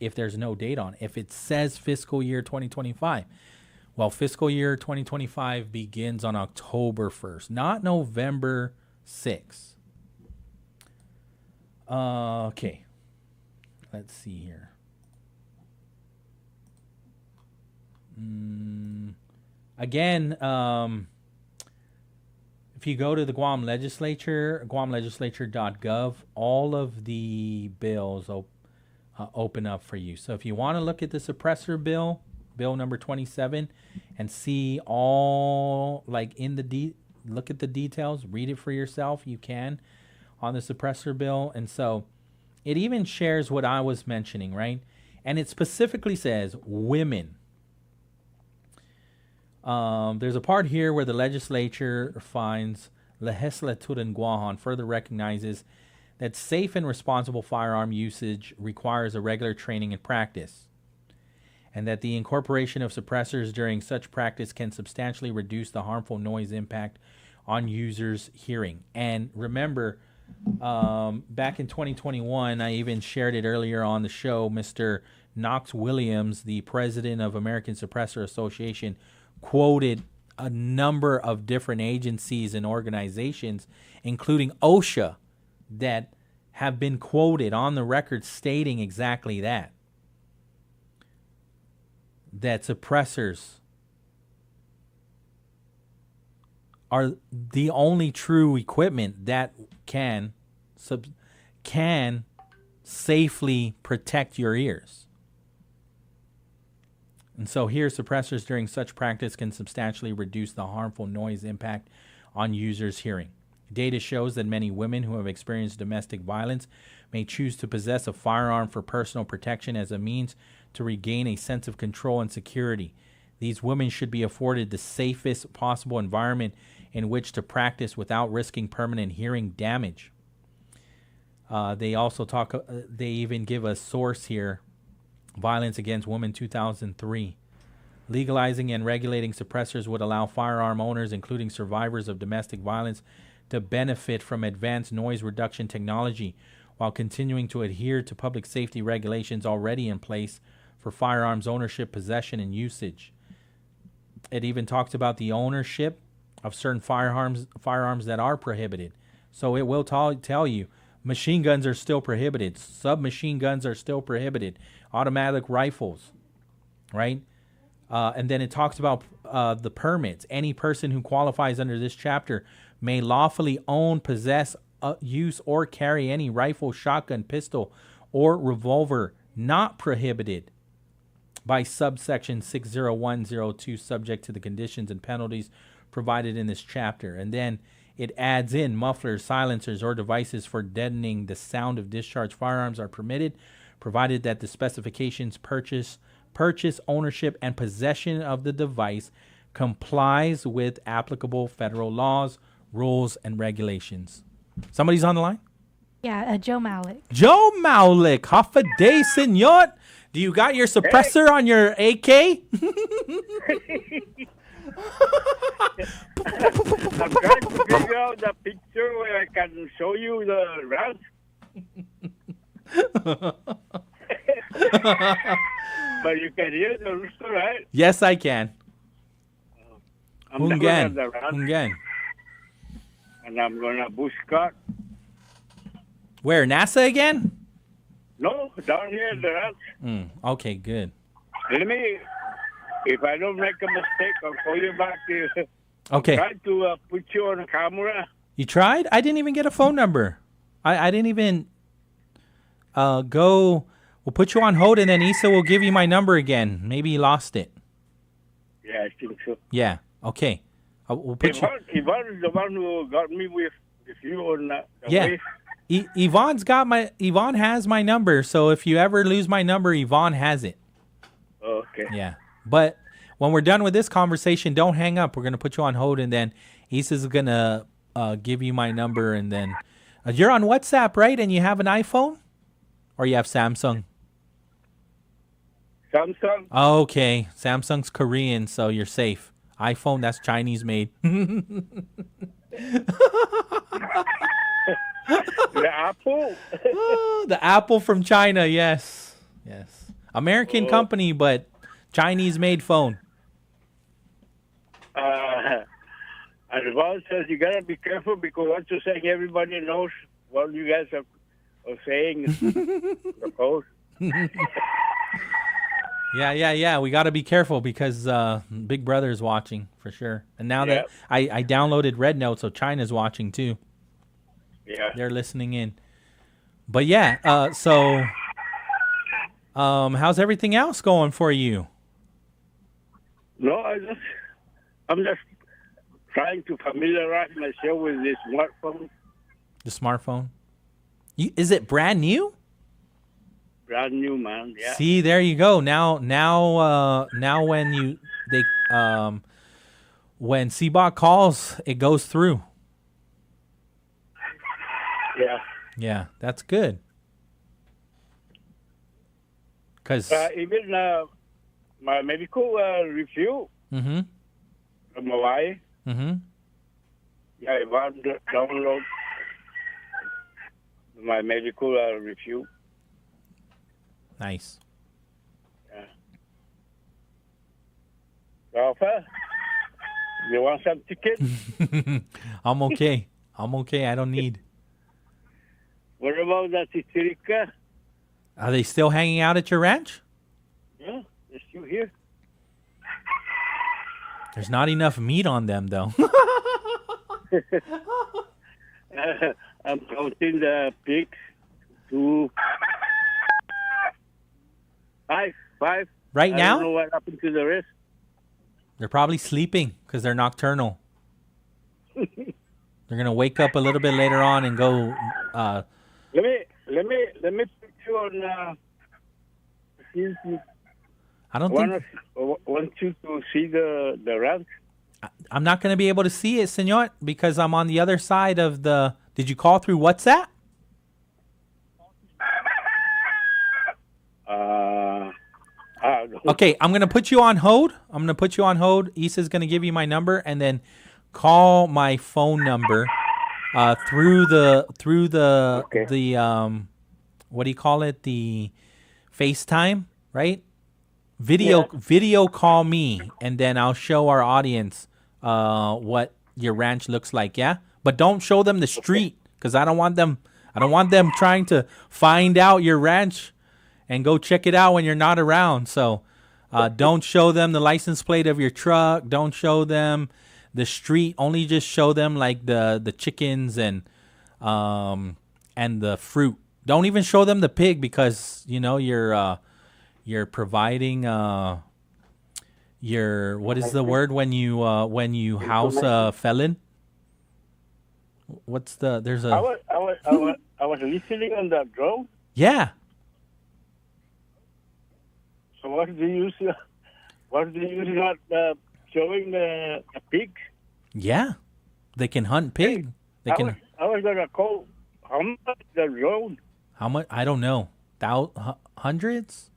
if there's no date on it. If it says fiscal year 2025, well, fiscal year 2025 begins on October 1st, not November 6th. Okay, let's see here. Again, if you go to the Guam legislature, guamlegislature.gov, all of the bills open up for you. So if you want to look at the suppressor bill, bill number 27, and see all, like, look at the details, read it for yourself, you can, on the suppressor bill. And so it even shares what I was mentioning, right? And it specifically says women. There's a part here where the legislature finds legislatura en Guam further recognizes that safe and responsible firearm usage requires a regular training and practice, and that the incorporation of suppressors during such practice can substantially reduce the harmful noise impact on users' hearing. And remember, back in 2021, I even shared it earlier on the show, Mr. Knox Williams, the president of American Suppressor Association, quoted a number of different agencies and organizations, including OSHA, that have been quoted on the record stating exactly that suppressors are the only true equipment that can safely protect your ears. And so here, suppressors during such practice can substantially reduce the harmful noise impact on users' hearing. Data shows that many women who have experienced domestic violence may choose to possess a firearm for personal protection as a means to regain a sense of control and security. These women should be afforded the safest possible environment in which to practice without risking permanent hearing damage. They also they even give a source here, Violence Against Women 2003. Legalizing and regulating suppressors would allow firearm owners, including survivors of domestic violence, to benefit from advanced noise reduction technology while continuing to adhere to public safety regulations already in place for firearms ownership, possession, and usage. It even talks about the ownership of certain firearms that are prohibited. So it will tell you machine guns are still prohibited. Submachine guns are still prohibited. Automatic rifles, right? And then it talks about the permits. Any person who qualifies under this chapter may lawfully own, possess, use, or carry any rifle, shotgun, pistol, or revolver not prohibited by subsection 60102, subject to the conditions and penalties provided in this chapter. And then it adds in mufflers, silencers, or devices for deadening the sound of discharge firearms are permitted, provided that the specifications, purchase, ownership, and possession of the device complies with applicable federal laws, rules, and regulations. Somebody's on the line? Yeah, Joe Malik. Joe Malik, Hafa Adai, senor. Do you got your suppressor on your AK? I'm trying to figure out the picture where I can show you the route. But you can hear the rooster, right? Yes, I can. I'm down at the ranch, Hungen. and I'm gonna bushcart. Where, NASA again? No, down here at the ranch. Okay, good. Let me, if I don't make a mistake, I'll call you back. Okay. Try to put you on camera. You tried? I didn't even get a phone number. I didn't even go. We'll put you on hold, and then Issa will give you my number again. Maybe he lost it. Yeah, I think so. Yeah. Okay. We'll put Yvonne is the one who got me with you on the yeah. way. Yvonne has my number, so if you ever lose my number, Yvonne has it. Okay. Yeah. But when we're done with this conversation, don't hang up. We're going to put you on hold, and then Issa's going to give you my number, and then you're on WhatsApp, right? And you have an iPhone? Or you have Samsung? Samsung. Okay. Samsung's Korean, so you're safe. iPhone, that's Chinese made. The Apple? The Apple from China, yes. Yes. American company, but Chinese made phone. Advance says you gotta be careful because what you're saying, everybody knows what you guys are saying. The post. Yeah. We got to be careful because Big Brother is watching for sure. And now that I downloaded Red Note, so China's watching too. Yeah. They're listening in. But yeah, so how's everything else going for you? No, I'm just trying to familiarize myself with this smartphone. The smartphone? Is it brand new? Brand new, man. Yeah. See, there you go. Now when when CBOT calls, it goes through. Yeah. Yeah, that's good. Cause even my medical review from Hawaii. Yeah, I want to download my medical review. Nice. Yeah. Alpha, you want some chicken? I'm okay. I don't need. What about that Titirica? Are they still hanging out at your ranch? Yeah, they're still here. There's not enough meat on them, though. I'm counting the pigs to five. Right now? I don't know what happened to the rest. They're probably sleeping because they're nocturnal. They're gonna wake up a little bit later on and go. Let me put you on. I don't want you to see the ranch. I'm not gonna be able to see it, senor, because I'm on the other side of the. Did you call through WhatsApp? Okay, I'm gonna put you on hold. Issa's gonna give you my number, and then call my phone number, through the what do you call it? The FaceTime, right? Video call me, and then I'll show our audience what your ranch looks like. Yeah, but don't show them the street because I don't want them trying to find out your ranch and go check it out when you're not around. So don't show them the license plate of your truck. Don't show them the street. Only just show them like the chickens and the fruit. Don't even show them the pig because you're providing your what is the word when you house a felon? What's the there's a I was listening on that drone. Yeah. So what do you use? What do you use not showing the pig? Yeah, they can hunt pig. They can. I was gonna call how much the drone? How much? I don't know. Hundreds.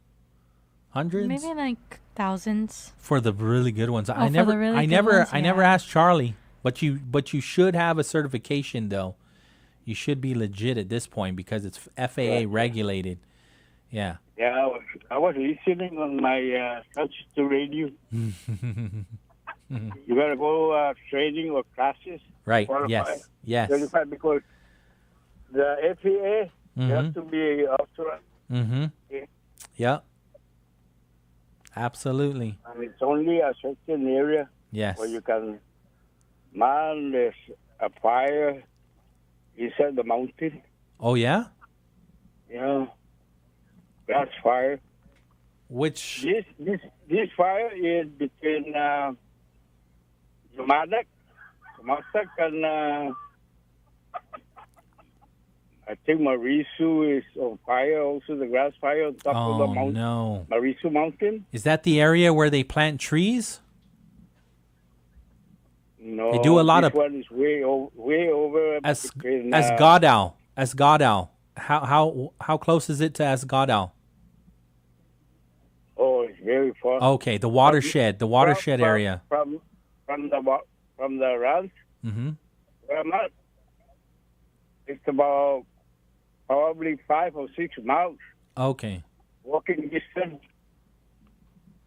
Maybe like thousands. For the really good ones. I never asked Charlie. But you should have a certification though. You should be legit at this point because it's FAA regulated. Yeah. Yeah, I was listening on my touch to radio. You gotta go training or classes. Right. Qualify. Yes. Qualify because the FAA has to be authorized. Mm-hmm. Yeah. Absolutely. And it's only a certain area. Yes. Where you can man there's a fire inside the mountain. Oh yeah? Yeah. That's fire. Which this fire is between Yumadak and I think Marisu is on fire also, the grass fire on top of the mountain. No. Marisu Mountain. Is that the area where they plant trees? No. They do a lot this of one is way over between, Asgodal. How close is it to Asgodal? Oh, it's very far. Okay, the watershed area. From the ranch. Mm-hmm. Where I'm at, it's about probably 5 or 6 miles. Okay. Walking distance.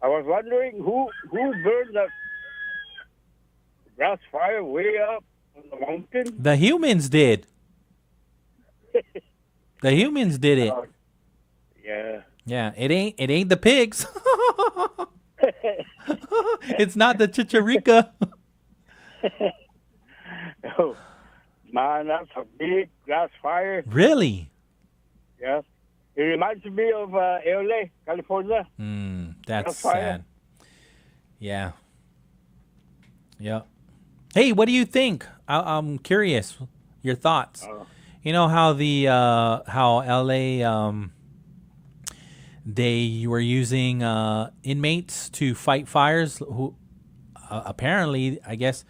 I was wondering who burned that grass fire way up on the mountain. The humans did. The humans did it. Yeah. Yeah, it ain't the pigs. It's not the chicharica. Oh, man, that's a big grass fire. Really? Yeah. It reminds me of LA, California. That's sad. Yeah. Yeah. Hey, what do you think? I'm curious. Your thoughts. You know how how LA they were using inmates to fight fires who apparently, I guess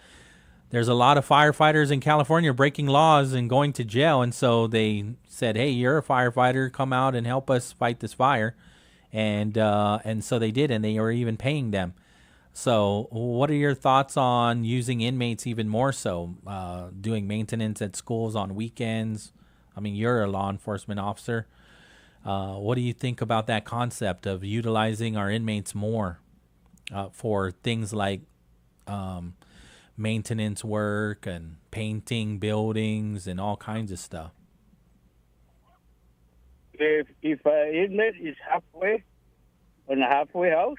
there's a lot of firefighters in California breaking laws and going to jail, and so they said, "Hey, you're a firefighter, come out and help us fight this fire." And so they did, and they were even paying them. So what are your thoughts on using inmates even more so, doing maintenance at schools on weekends? I mean, you're a law enforcement officer. What do you think about that concept of utilizing our inmates more for things like maintenance work and painting buildings and all kinds of stuff? If an inmate is halfway on a halfway house,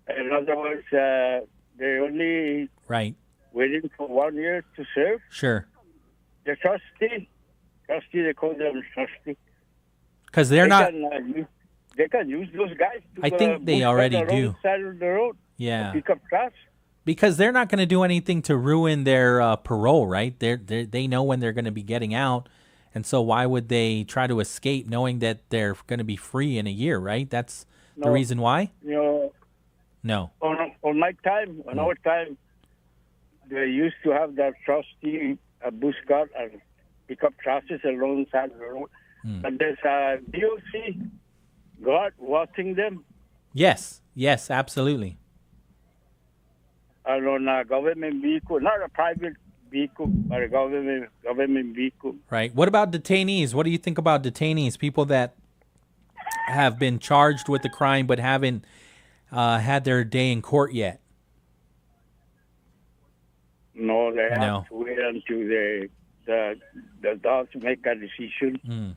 in other words, they're only waiting for 1 year to serve. Sure. The trustee, they call them trustee. Because they're not. They can use those guys. I think they already do. Side of the road. Yeah. Pick up trash. Because they're not going to do anything to ruin their parole, right? They know when they're going to be getting out, and so why would they try to escape knowing that they're going to be free in a year, right? That's the reason why. No. On my time, on our time, they used to have that trustee, a bush guard, and pick up trashes alongside the road. But there's a DOC guard watching them. Yes, absolutely. And on a government vehicle, not a private vehicle, or a government vehicle. Right. What about detainees? What do you think about detainees? People that have been charged with the crime but haven't had their day in court yet. No, they have to wait until the adults make a decision.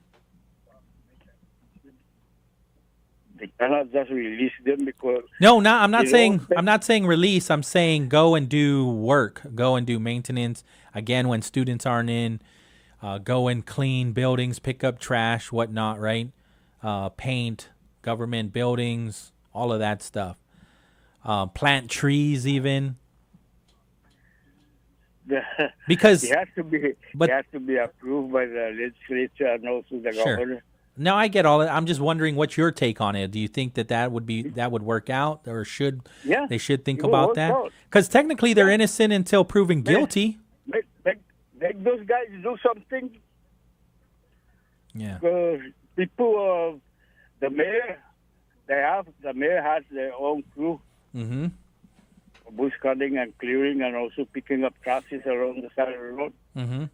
They cannot just release them because No, I'm not saying release. I'm saying go and do work. Go and do maintenance. Again, when students aren't in, go and clean buildings, pick up trash, whatnot, right? Paint, government buildings, all of that stuff. Plant trees even. Because it has to be approved by the legislature and also the governor. No, I get all that. I'm just wondering what's your take on it. Do you think that would work out, or they should think about that? Because technically they're innocent until proven guilty. Make those guys do something. Yeah. Because people, the mayor has their own crew. Mm-hmm. Bush cutting and clearing and also picking up trashes around the side of the road. Mm-hmm.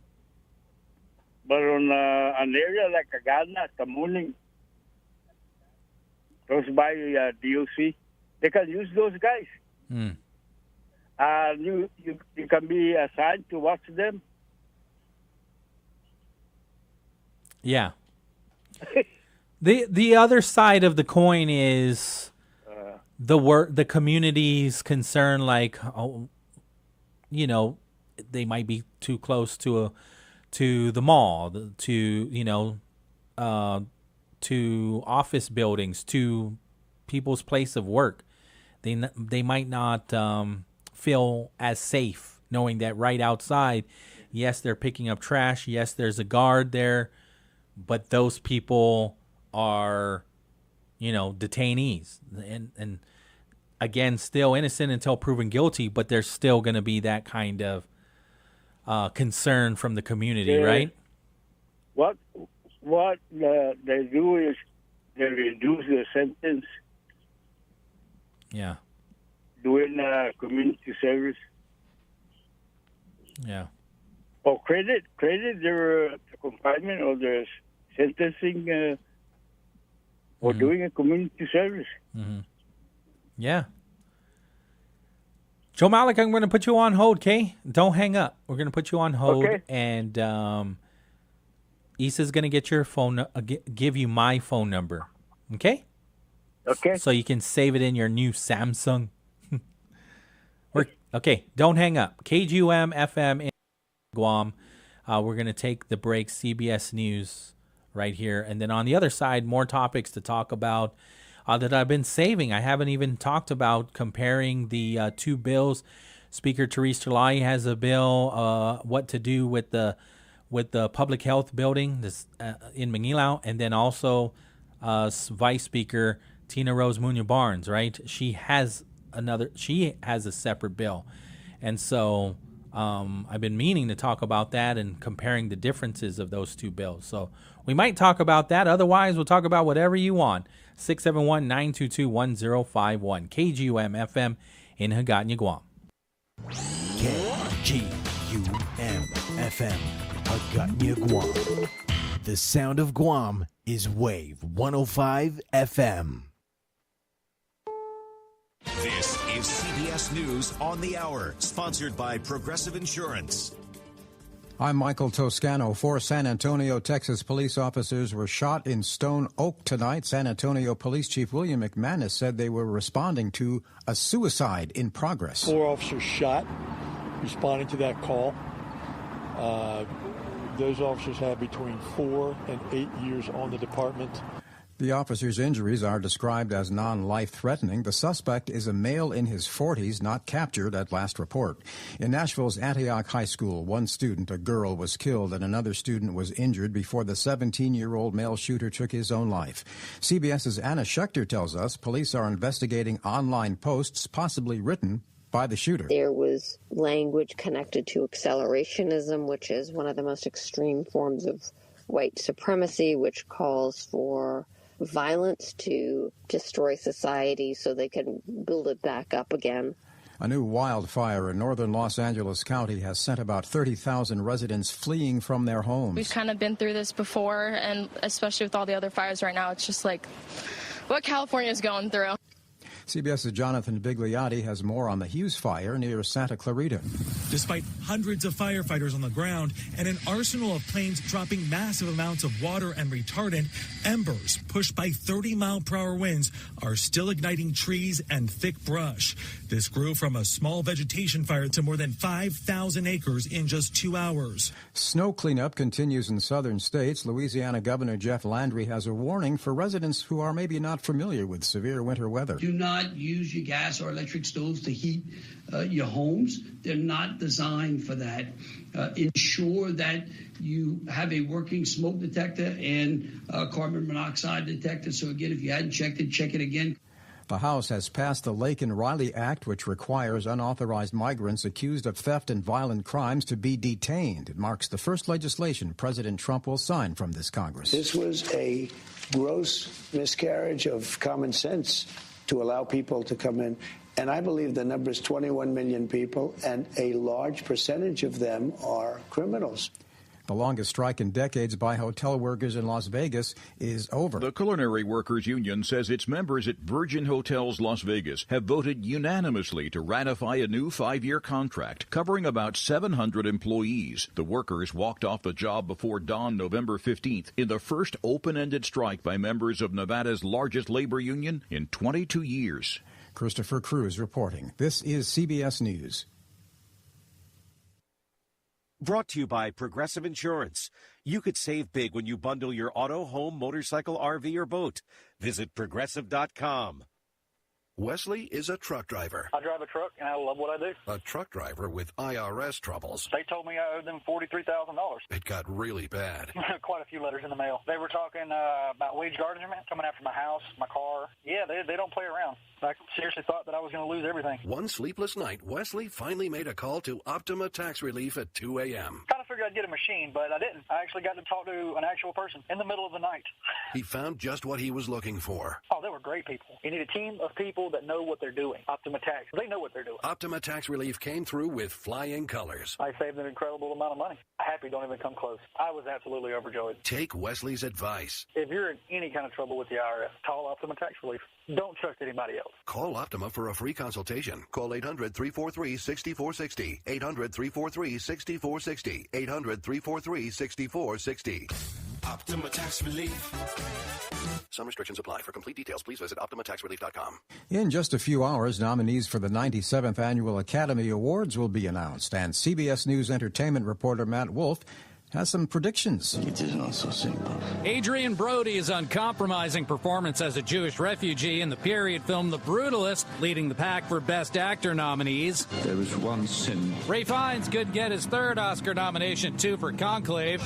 But on an area like Agana, Tamuning, close by DOC, they can use those guys. You can be assigned to watch them. Yeah. The other side of the coin is the community's concern, like, they might be too close to the mall, to office buildings, to people's place of work. They might not feel as safe knowing that right outside, yes, they're picking up trash, yes, there's a guard there, but those people are, detainees, and again, still innocent until proven guilty, but there's still going to be that kind of concern from the community, right? What they do is they reduce the sentence. Yeah. Doing community service. Yeah. Or credit their confinement or their sentencing for doing a community service. Mm-hmm. Yeah. Joe Malik, I'm going to put you on hold, okay? Don't hang up. We're going to put you on hold, okay. And Issa's going to get your phone, give you my phone number, okay? Okay. So you can save it in your new Samsung. Okay, don't hang up. KGUM FM in Guam. We're going to take the break. CBS News right here. And then on the other side, more topics to talk about that I've been saving. I haven't even talked about comparing the two bills. Speaker Therese Talai has a bill, what to do with the public health building in Manilao, and then also Vice Speaker Tina Rose Munoz Barnes, right? She has a separate bill. And so I've been meaning to talk about that and comparing the differences of those two bills. So we might talk about that. Otherwise, we'll talk about whatever you want. 671-922-1051. KGUM FM in Hagåtña, Guam. KGUM FM, Hagåtña, Guam. The sound of Guam is Wave 105 FM. This is CBS News on the Hour, sponsored by Progressive Insurance. I'm Michael Toscano. 4 San Antonio, Texas police officers were shot in Stone Oak tonight. San Antonio Police Chief William McManus said they were responding to a suicide in progress. 4 officers shot, responding to that call. Those officers have between 4 and 8 years on the department. The officer's injuries are described as non-life-threatening. The suspect is a male in his 40s, not captured at last report. In Nashville's Antioch High School, one student, a girl, was killed and another student was injured before the 17-year-old male shooter took his own life. CBS's Anna Schechter tells us police are investigating online posts possibly written by the shooter. There was language connected to accelerationism, which is one of the most extreme forms of white supremacy, which calls for violence to destroy society so they can build it back up again. A new wildfire in northern Los Angeles County has sent about 30,000 residents fleeing from their homes. We've kind of been through this before, and especially with all the other fires right now, it's just like what California is going through. CBS's Jonathan Bigliotti has more on the Hughes fire near Santa Clarita. Despite hundreds of firefighters on the ground and an arsenal of planes dropping massive amounts of water and retardant, embers pushed by 30-mile-per-hour winds are still igniting trees and thick brush. This grew from a small vegetation fire to more than 5,000 acres in just 2 hours. Snow cleanup continues in southern states. Louisiana Governor Jeff Landry has a warning for residents who are maybe not familiar with severe winter weather. Do not use your gas or electric stoves to heat your homes. They're not designed for that. Ensure that you have a working smoke detector and carbon monoxide detector. So again, if you hadn't checked it, check it again. The House has passed the Lake and Riley Act, which requires unauthorized migrants accused of theft and violent crimes to be detained. It marks the first legislation President Trump will sign from this Congress. This was a gross miscarriage of common sense to allow people to come in. And I believe the number is 21 million people, and a large percentage of them are criminals. The longest strike in decades by hotel workers in Las Vegas is over. The Culinary Workers Union says its members at Virgin Hotels Las Vegas have voted unanimously to ratify a new 5-year contract covering about 700 employees. The workers walked off the job before dawn November 15th in the first open-ended strike by members of Nevada's largest labor union in 22 years. Christopher Cruz reporting. This is CBS News. Brought to you by Progressive Insurance. You could save big when you bundle your auto, home, motorcycle, RV, or boat. Visit Progressive.com. Wesley is a truck driver. I drive a truck, and I love what I do. A truck driver with IRS troubles. They told me I owed them $43,000. It got really bad. Quite a few letters in the mail. They were talking about wage garnishment coming after my house, my car. Yeah, they don't play around. I seriously thought that I was going to lose everything. One sleepless night, Wesley finally made a call to Optima Tax Relief at 2 a.m. Kind of figured I'd get a machine, but I didn't. I actually got to talk to an actual person in the middle of the night. He found just what he was looking for. Oh, they were great people. You need a team of people that know what they're doing. Optima Tax, they know what they're doing. Optima Tax Relief came through with flying colors. I saved an incredible amount of money. Happy don't even come close. I was absolutely overjoyed. Take Wesley's advice. If you're in any kind of trouble with the IRS, call Optima Tax Relief. Don't trust anybody else. Call Optima for a free consultation. Call 800-343-6460. 800-343-6460. 800-343-6460. Optima Tax Relief. Some restrictions apply. For complete details, please visit OptimaTaxRelief.com. In just a few hours, nominees for the 97th Annual Academy Awards will be announced, and CBS News entertainment reporter Matt Wolf has some predictions. It is not so simple. Adrian Brody's uncompromising performance as a Jewish refugee in the period film The Brutalist, leading the pack for Best Actor nominees. There is one sin. Ralph Fiennes could get his third Oscar nomination, too, for Conclave.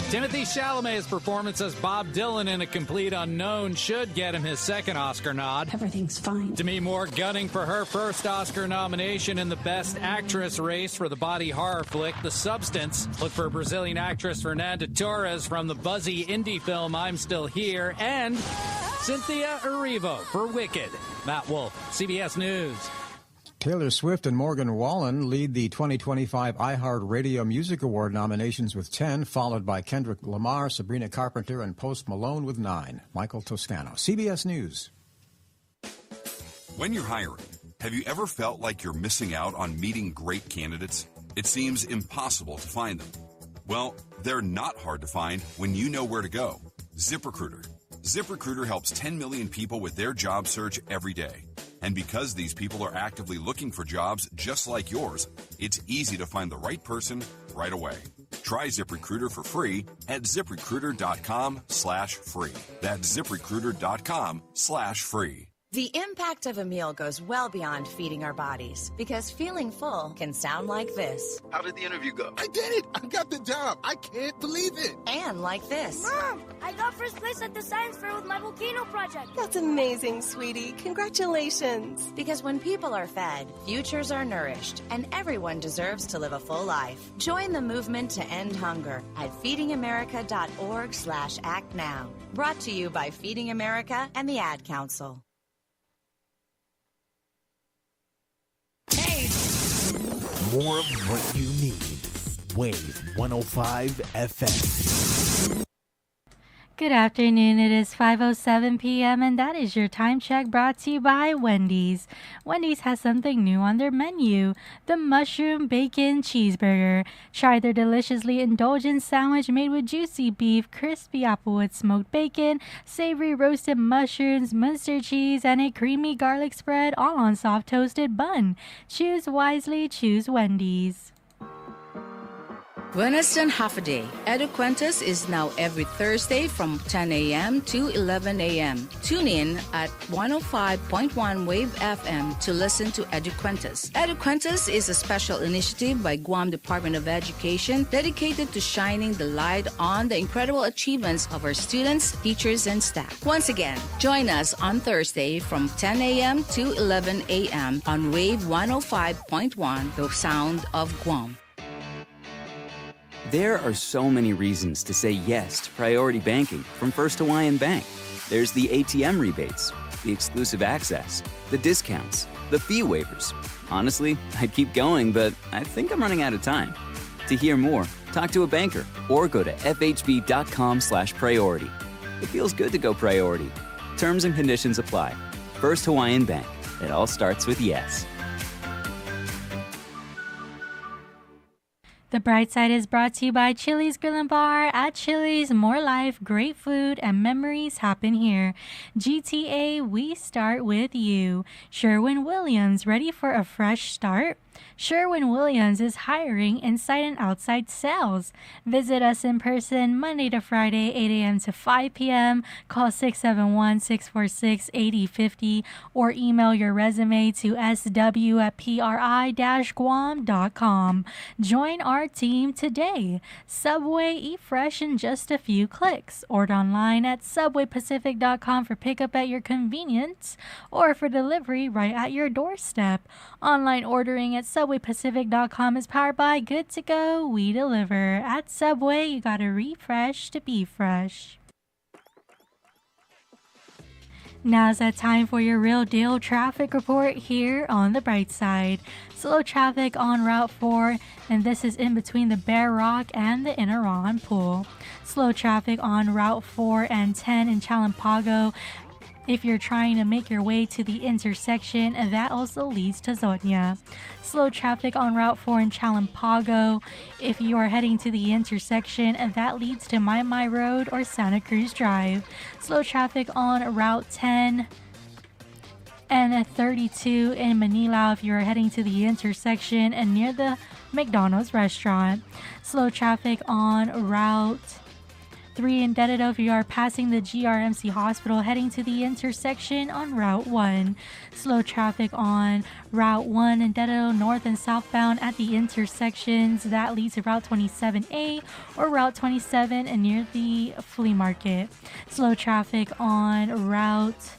Timothy Chalamet's performance as Bob Dylan in A Complete Unknown should get him his second Oscar nod. Everything's fine. Demi Moore gunning for her first Oscar nomination in the Best Actress race for the body horror flick The Substance. Look for Brazilian actress Fernanda Torres from the buzzy indie film I'm Still Here, and Cynthia Erivo for Wicked. Matt Wolf, CBS News. Taylor Swift and Morgan Wallen lead the 2025 iHeartRadio Music Award nominations with 10, followed by Kendrick Lamar, Sabrina Carpenter, and Post Malone with 9. Michael Toscano, CBS News. When you're hiring, have you ever felt like you're missing out on meeting great candidates? It seems impossible to find them. Well, they're not hard to find when you know where to go. ZipRecruiter. ZipRecruiter helps 10 million people with their job search every day. And because these people are actively looking for jobs just like yours, it's easy to find the right person right away. Try ZipRecruiter for free at ZipRecruiter.com/free. That's ZipRecruiter.com/free. The impact of a meal goes well beyond feeding our bodies, because feeling full can sound like this. How did the interview go? I did it! I got the job! I can't believe it! And like this. Mom, I got first place at the science fair with my volcano project. That's amazing, sweetie. Congratulations. Because when people are fed, futures are nourished, and everyone deserves to live a full life. Join the movement to end hunger at feedingamerica.org/act now. Brought to you by Feeding America and the Ad Council. more of what you need. Wave 105 FM. Good afternoon. It is 5:07 p.m. and that is your time check brought to you by Wendy's. Wendy's has something new on their menu, the mushroom bacon cheeseburger. Try their deliciously indulgent sandwich made with juicy beef, crispy applewood smoked bacon, savory roasted mushrooms, Munster cheese, and a creamy garlic spread, all on soft toasted bun. Choose wisely, choose Wendy's. Buenos Hafa Adai. EduQuentus is now every Thursday from 10 a.m. to 11 a.m. Tune in at 105.1 Wave FM to listen to EduQuentus. EduQuentus is a special initiative by Guam Department of Education dedicated to shining the light on the incredible achievements of our students, teachers, and staff. Once again, join us on Thursday from 10 a.m. to 11 a.m. on Wave 105.1, the sound of Guam. There are so many reasons to say yes to priority banking from First Hawaiian Bank. There's the ATM rebates, the exclusive access, the discounts, the fee waivers. Honestly, I'd keep going, but I think I'm running out of time. To hear more, talk to a banker or go to fhb.com/priority. It feels good to go priority. Terms and conditions apply. First Hawaiian Bank. It all starts with yes. The Bright Side is brought to you by Chili's Grill and Bar. At Chili's, more life, great food, and memories happen here. GTA, we start with you. Sherwin-Williams, ready for a fresh start? Sherwin-Williams is hiring inside and outside sales. Visit us in person Monday to Friday, 8 a.m. to 5 p.m. Call 671-646-8050 or email your resume to sw@pri-guam.com. Join our team today. Subway, eat fresh in just a few clicks. Order online at subwaypacific.com for pickup at your convenience or for delivery right at your doorstep. Online ordering at subwaypacific.com is powered by Good to Go. We deliver. At Subway, you gotta refresh to be fresh. Now's that time for your real deal traffic report here on the Bright Side. Slow traffic on Route 4, and this is in between the Bear Rock and the Inaran Pool. Slow traffic on Route 4 and 10 in Chalampago. If you're trying to make your way to the intersection, that also leads to Zotnia. Slow traffic on Route 4 in Chalampago. If you are heading to the intersection, that leads to Mai Road or Santa Cruz Drive. Slow traffic on Route 10 and 32 in Manila if you're heading to the intersection and near the McDonald's restaurant. Slow traffic on Route 3 in Dededo if you are passing the GRMC hospital heading to the intersection on Route 1. Slow traffic on Route 1 in Dededo north and southbound at the intersections that leads to Route 27A or Route 27 and near the flea market. Slow traffic on Route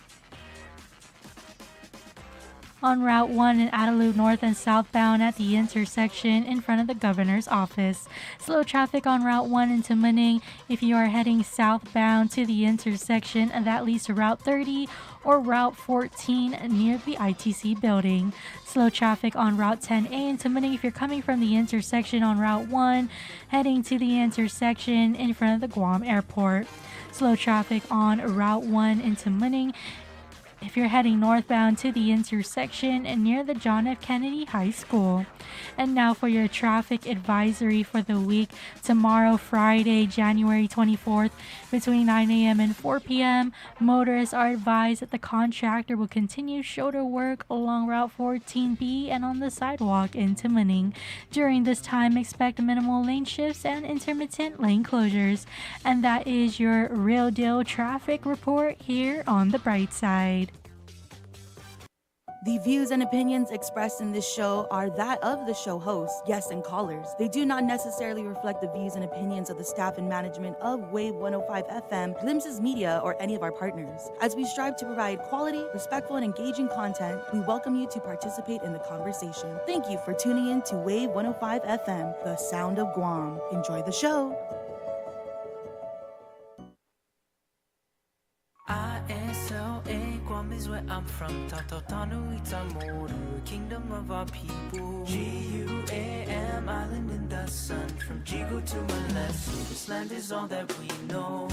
1 in Adelute north and southbound at the intersection in front of the governor's office. Slow traffic on Route 1 into Maning if you are heading southbound to the intersection that leads to Route 30 or Route 14 near the ITC building. Slow traffic on Route 10A into Maning if you're coming from the intersection on Route 1 heading to the intersection in front of the Guam airport. Slow traffic on Route 1 into Maning if you're heading northbound to the intersection and near the John F. Kennedy High School. And now for your traffic advisory for the week. Tomorrow, Friday, January 24th, between 9 a.m. and 4 p.m., motorists are advised that the contractor will continue shoulder work along Route 14B and on the sidewalk into Maning. During this time, expect minimal lane shifts and intermittent lane closures. And that is your real deal traffic report here on the Bright Side. The views and opinions expressed in this show are that of the show hosts, guests, and callers. They do not necessarily reflect the views and opinions of the staff and management of Wave 105 FM, Glimpses Media, or any of our partners. As we strive to provide quality, respectful, and engaging content, we welcome you to participate in the conversation. Thank you for tuning in to Wave 105 FM, the sound of Guam. Enjoy the show. ISLA Guam Guam is where I'm from. Tautanuita Motor, kingdom of our people. Guam, island in the sun. From Jigo to Malesu, this land is all that we know.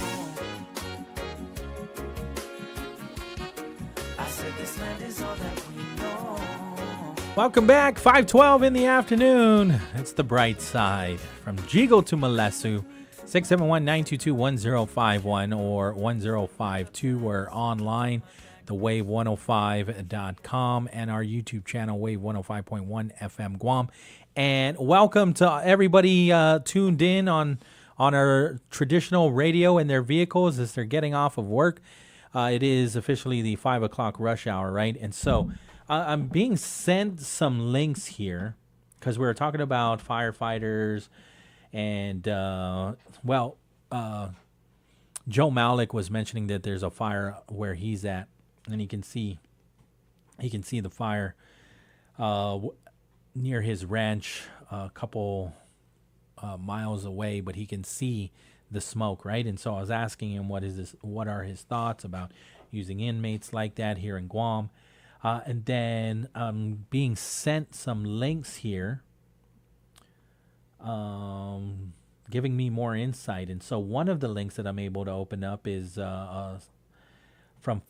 I said this land is all that we know. Welcome back, 5:12 in the afternoon. It's the bright side. From Jigo to Malesu, 671-922-1051 or 1052. We're online, thewave105.com, and our YouTube channel, Wave 105.1 FM Guam. And welcome to everybody tuned in on our traditional radio in their vehicles as they're getting off of work. It is officially the 5 o'clock rush hour, right? And so I'm being sent some links here because we were talking about firefighters. And, Joe Malik was mentioning that there's a fire where he's at, and he can see the fire near his ranch a couple miles away, but he can see the smoke, right? And so I was asking him what are his thoughts about using inmates like that here in Guam. And then being sent some links here giving me more insight. And so one of the links that I'm able to open up is from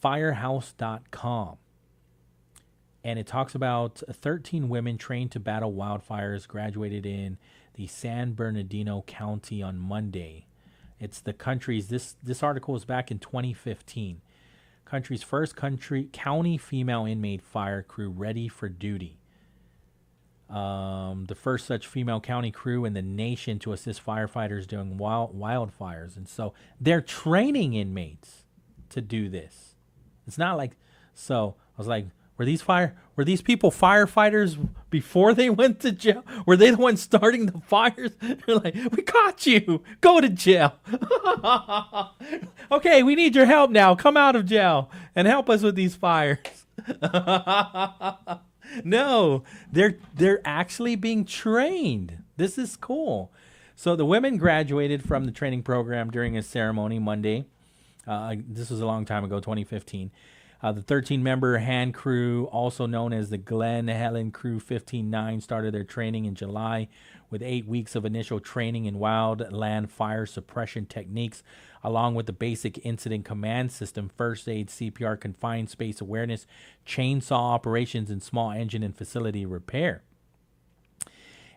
firehouse.com. And it talks about 13 women trained to battle wildfires graduated in the San Bernardino County on Monday. It's the country's, this article is back in 2015. Country's first county female inmate fire crew ready for duty. The first such female county crew in the nation to assist firefighters during wildfires. And so they're training inmates to do this. It's not like, so I was like, were these people firefighters before they went to jail? Were they the ones starting the fires? They're like, we caught you. Go to jail. Okay, we need your help now. Come out of jail and help us with these fires. No, they're actually being trained. This is cool. So the women graduated from the training program during a ceremony Monday. This was a long time ago, 2015. The 13-member hand crew, also known as the Glen Helen Crew 15-9, started their training in July with 8 weeks of initial training in wildland fire suppression techniques, along with the basic incident command system, first aid, CPR, confined space awareness, chainsaw operations, and small engine and facility repair.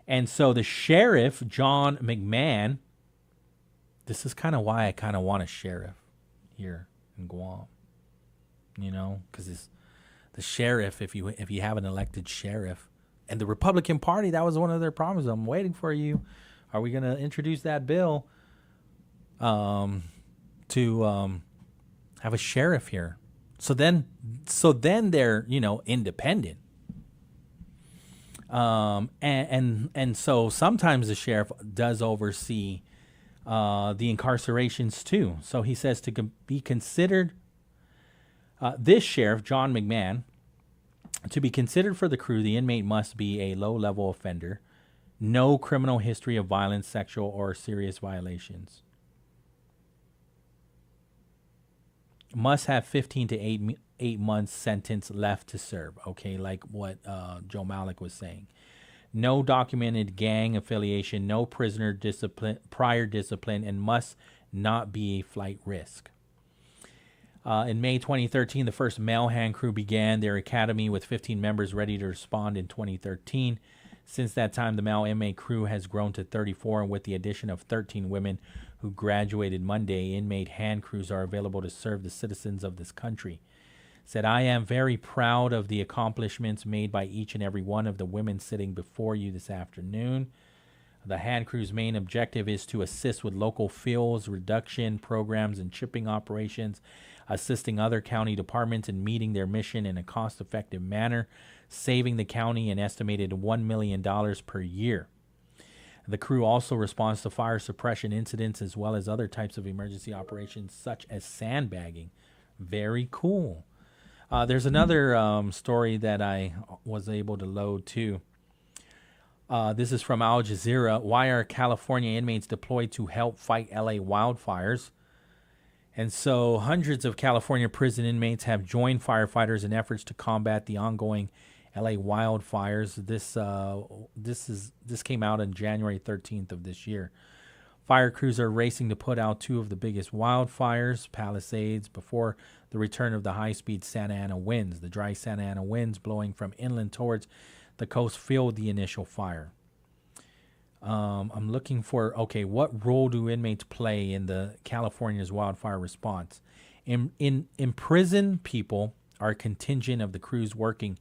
And so the sheriff, John McMahon, this is kind of why I kind of want a sheriff here in Guam. You know, because the sheriff, if you have an elected sheriff, and the Republican Party, that was one of their promises. I'm waiting for you. Are we going to introduce that bill to have a sheriff here? So then they're, independent. And so sometimes the sheriff does oversee the incarcerations too. So he says to be considered. This sheriff, John McMahon, to be considered for the crew, the inmate must be a low-level offender, no criminal history of violence, sexual, or serious violations. Must have 15 to 8 months sentence left to serve, okay, like what Joe Malik was saying. No documented gang affiliation, no prisoner prior discipline, and must not be a flight risk. In May 2013, the first male hand crew began their academy with 15 members ready to respond in 2013. Since that time, the male inmate crew has grown to 34, and with the addition of 13 women who graduated Monday, inmate hand crews are available to serve the citizens of this country. Said, I am very proud of the accomplishments made by each and every one of the women sitting before you this afternoon. The hand crew's main objective is to assist with local fuels reduction programs and chipping operations, assisting other county departments in meeting their mission in a cost-effective manner, saving the county an estimated $1 million per year. The crew also responds to fire suppression incidents as well as other types of emergency operations such as sandbagging. Very cool. There's another story that I was able to load too. This is from Al Jazeera. Why are California inmates deployed to help fight LA wildfires? And so hundreds of California prison inmates have joined firefighters in efforts to combat the ongoing LA wildfires. This came out on January 13th of this year. Fire crews are racing to put out two of the biggest wildfires, Palisades, before the return of the high-speed Santa Ana winds. The dry Santa Ana winds blowing from inland towards the coast fueled the initial fire. I'm looking for, what role do inmates play in the California's wildfire response? In prison, people are a contingent of the crews working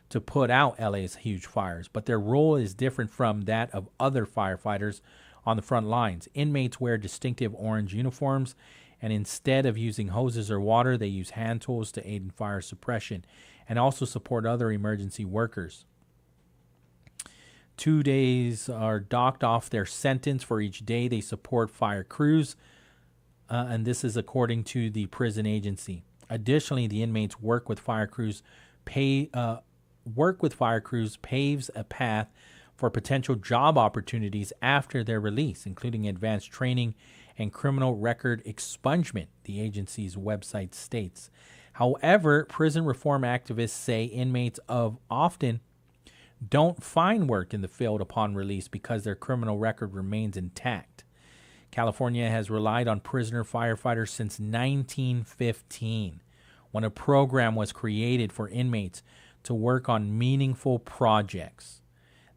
to put out LA's huge fires, but their role is different from that of other firefighters on the front lines. Inmates wear distinctive orange uniforms, and instead of using hoses or water, they use hand tools to aid in fire suppression and also support other emergency workers. 2 days are docked off their sentence for each day they support fire crews, and this is according to the prison agency. Additionally, the inmates work with fire crews paves a path for potential job opportunities after their release, including advanced training and criminal record expungement, the agency's website states. However, prison reform activists say inmates often don't find work in the field upon release because their criminal record remains intact. California has relied on prisoner firefighters since 1915, when a program was created for inmates to work on meaningful projects.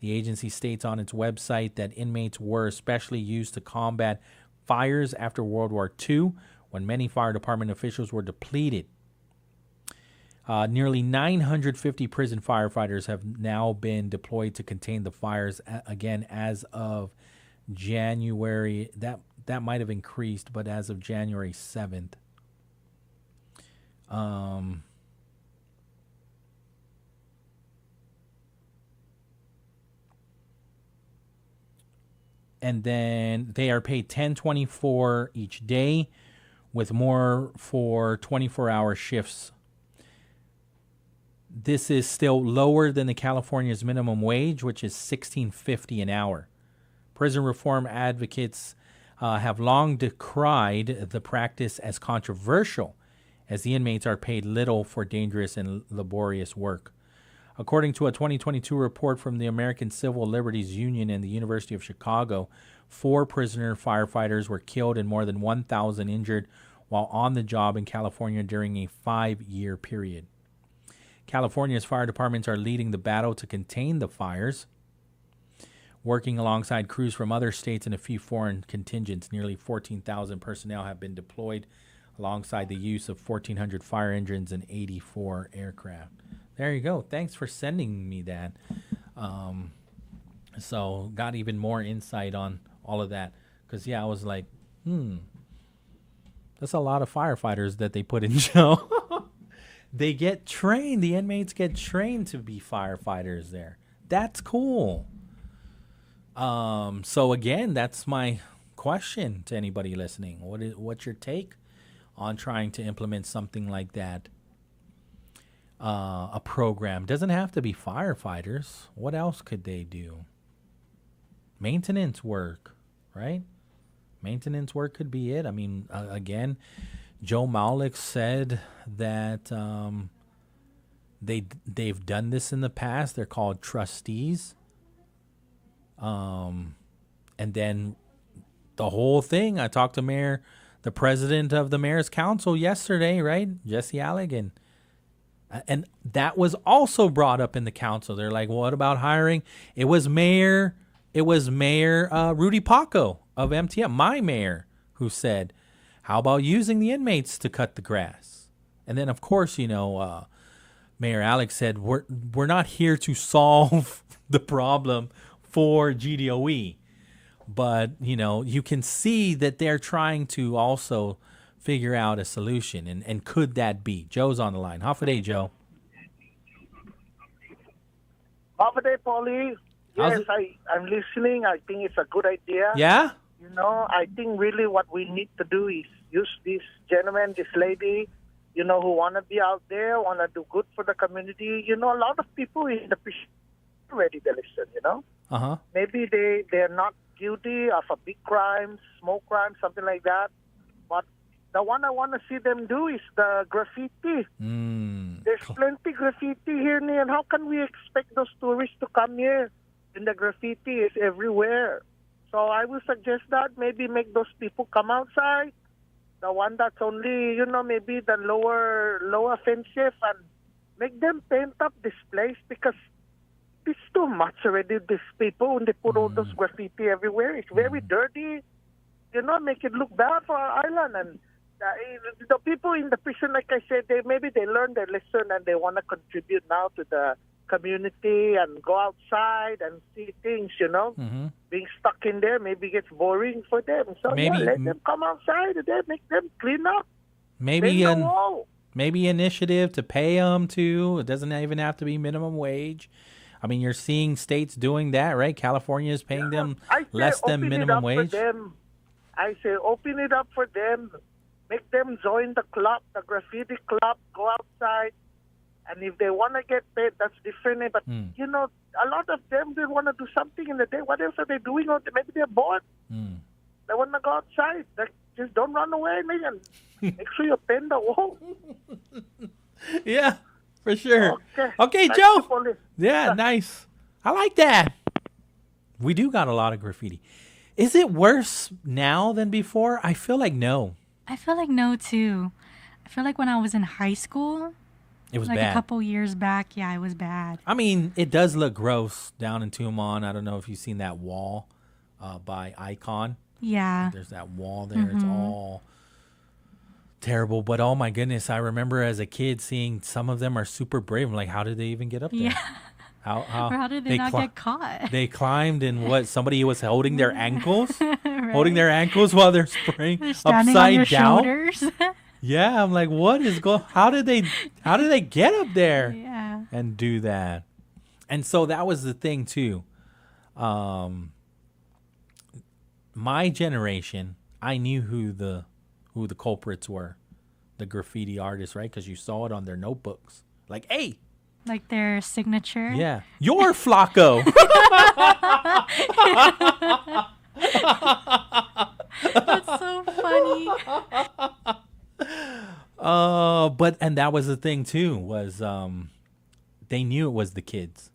The agency states on its website that inmates were especially used to combat fires after World War II, when many fire department officials were depleted. Nearly 950 prison firefighters have now been deployed to contain the fires. Again, as of January, that might have increased, but as of January 7th. And then they are paid $10.24 each day, with more for 24-hour shifts. This is still lower than the California's minimum wage, which is $16.50 an hour. Prison reform advocates have long decried the practice as controversial, as the inmates are paid little for dangerous and laborious work. According to a 2022 report from the American Civil Liberties Union and the University of Chicago, 4 prisoner firefighters were killed and more than 1,000 injured while on the job in California during a 5-year period. California's fire departments are leading the battle to contain the fires, working alongside crews from other states and a few foreign contingents. Nearly 14,000 personnel have been deployed alongside the use of 1,400 fire engines and 84 aircraft. There you go. Thanks for sending me that. So got even more insight on all of that. Because, I was like, that's a lot of firefighters that they put in jail. They get trained. The inmates get trained to be firefighters there. That's cool. So again, that's my question to anybody listening. What's your take on trying to implement something like that? A program doesn't have to be firefighters. What else could they do? Maintenance work, right? Maintenance work could be it. I mean, again, Joe Maulik said that they've done this in the past. They're called trustees. And then the whole thing, I talked to the president of the mayor's council yesterday, right? Jesse Allegan. And that was also brought up in the council. They're like, what about hiring? It was Mayor Rudy Paco of MTM, my mayor, who said, how about using the inmates to cut the grass? And then, of course, Mayor Alex said, we're not here to solve the problem for GDOE. But, you can see that they're trying to also figure out a solution. And could that be? Joe's on the line. Hafa Adai, Joe. Hafa Adai, Pauly. Yes, I'm listening. I think it's a good idea. Yeah? I think really what we need to do is use this gentleman, this lady, who want to be out there, want to do good for the community. A lot of people in the prison ready to listen, Uh-huh. Maybe they're not guilty of a big crime, smoke crime, something like that. But The one I want to see them do is the graffiti. There's plenty graffiti here, and how can we expect those tourists to come here? And the graffiti is everywhere. So I would suggest that maybe make those people come outside. The one that's only, maybe the lower offensive, and make them paint up this place, because it's too much already, these people, when they put all those graffiti everywhere. It's very dirty. Make it look bad for our island. And the people in the prison, like I said, maybe they learned their lesson and they want to contribute now to the community and go outside and see things, Being stuck in there maybe gets boring for them. So let them come outside and then make them clean up. Maybe initiative to pay them too. It doesn't even have to be minimum wage. I mean, you're seeing states doing that, right? California is paying them less than minimum wage. I say open it up for them. Make them join the club, the graffiti club, go outside. And if they want to get paid, that's different. But, a lot of them, they want to do something in the day. What else are they doing? Maybe they're bored. They want to go outside. Just don't run away, man. Make sure you paint the wall. Yeah, for sure. Okay, Joe. Yeah, nice. I like that. We do got a lot of graffiti. Is it worse now than before? I feel like no. I feel like no, too. I feel like when I was in high school, it was like bad. A couple years back, it was bad. I mean, it does look gross down in Tumon. I don't know if you've seen that wall by Icon. Yeah. There's that wall there. It's all terrible. But oh my goodness, I remember as a kid seeing some of them are super brave. I'm like, how did they even get up there? Yeah. How did they not get caught? They climbed and somebody was holding their ankles? Right. Holding their ankles while they're spraying upside on your down. Shoulders. Yeah, I'm like, what is going? How did they get up there? Yeah. And do that? And so that was the thing too. My generation, I knew who the culprits were, the graffiti artists, right? Because you saw it on their notebooks. Like, hey. Like their signature. Yeah, you're Flacco. That's so funny. And that was the thing too, was they knew it was the kids,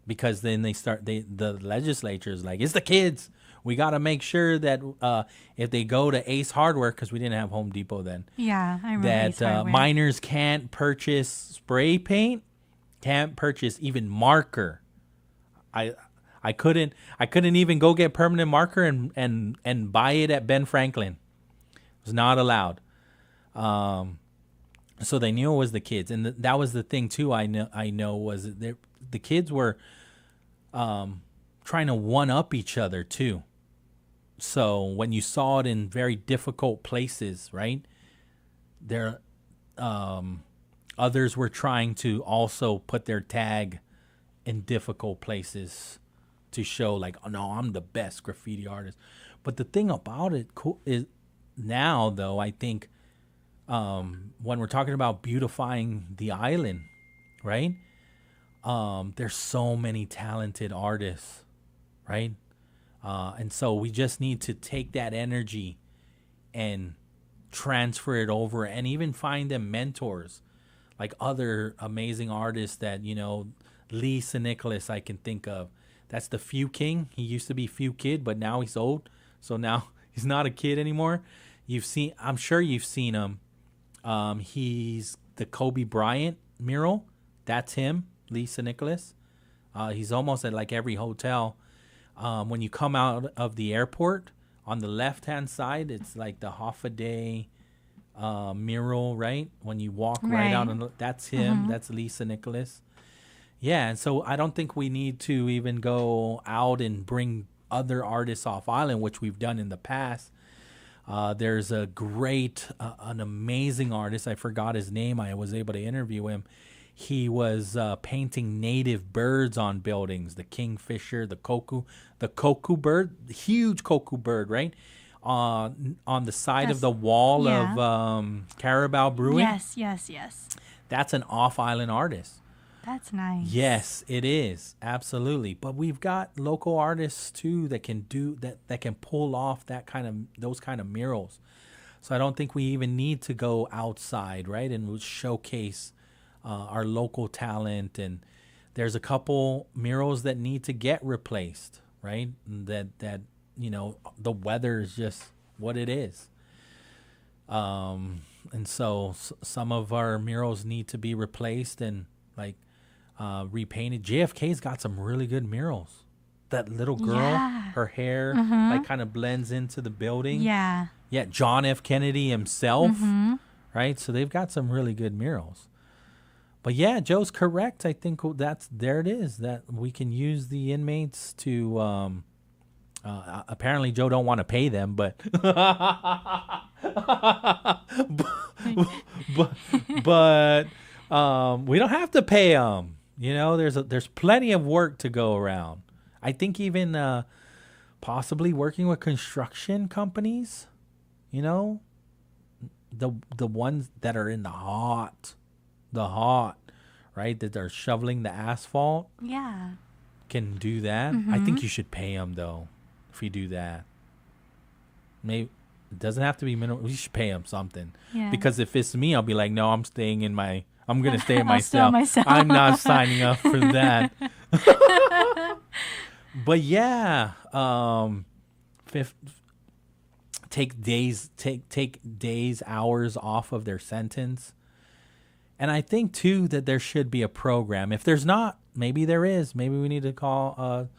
because then the legislature is like, it's the kids. We got to make sure that if they go to Ace Hardware, because we didn't have Home Depot then. Yeah, I remember Ace that Hardware. Minors can't purchase spray paint, can't purchase even marker. I couldn't even go get permanent marker and buy it at Ben Franklin. It was not allowed. So they knew it was the kids, and that was the thing too. I know was that the kids were trying to one up each other too. So when you saw it in very difficult places, right? There, others were trying to also put their tag in difficult places to show, like, oh no, I'm the best graffiti artist. But the thing about it is now, though, I think when we're talking about beautifying the island, right? There's so many talented artists, right? And so we just need to take that energy and transfer it over, and even find them mentors, like other amazing artists that, Lee Nicholas I can think of. That's the Few King. He used to be Few Kid, but now he's old. So now he's not a kid anymore. I'm sure you've seen him. He's the Kobe Bryant mural. That's him, Lee Nicholas. He's almost at like every hotel. When you come out of the airport, on the left-hand side, it's like the Hafa Adai mural, right? When you walk right out, that's him. Mm-hmm. That's Lisa Nicholas. Yeah, and so I don't think we need to even go out and bring other artists off island, which we've done in the past. There's a great, an amazing artist. I forgot his name. I was able to interview him. He was painting native birds on buildings, the kingfisher, the koku bird, the huge koku bird, right? On the side of the wall of Carabao Brewing. Yes. That's an off-island artist. That's nice. Yes, it is. Absolutely. But we've got local artists too that can do that can pull off those kind of murals. So I don't think we even need to go outside, right? And we'll showcase our local talent. And there's a couple murals that need to get replaced, right? That you know, the weather is just what it is. And so some of our murals need to be replaced and like repainted. JFK's got some really good murals. That little girl, her hair like kind of blends into the building. Yeah. Yeah, John F. Kennedy himself, right? So they've got some really good murals. But yeah, Joe's correct. I think there it is, that we can use the inmates to apparently Joe don't want to pay them, but but we don't have to pay them. You know, there's plenty of work to go around. I think even possibly working with construction companies, you know, the ones that are in the hot, right, that they're shoveling the asphalt. Yeah. Can do that. I think you should pay them though. If you do that, maybe it doesn't have to be minimum. We should pay them something. Yeah. Because if it's me, I'll be like, no, I'm gonna stay in my cell. I'm not signing up for that. But yeah, take days, hours off of their sentence. And I think too that there should be a program. If there's not, maybe there is. Maybe we need to call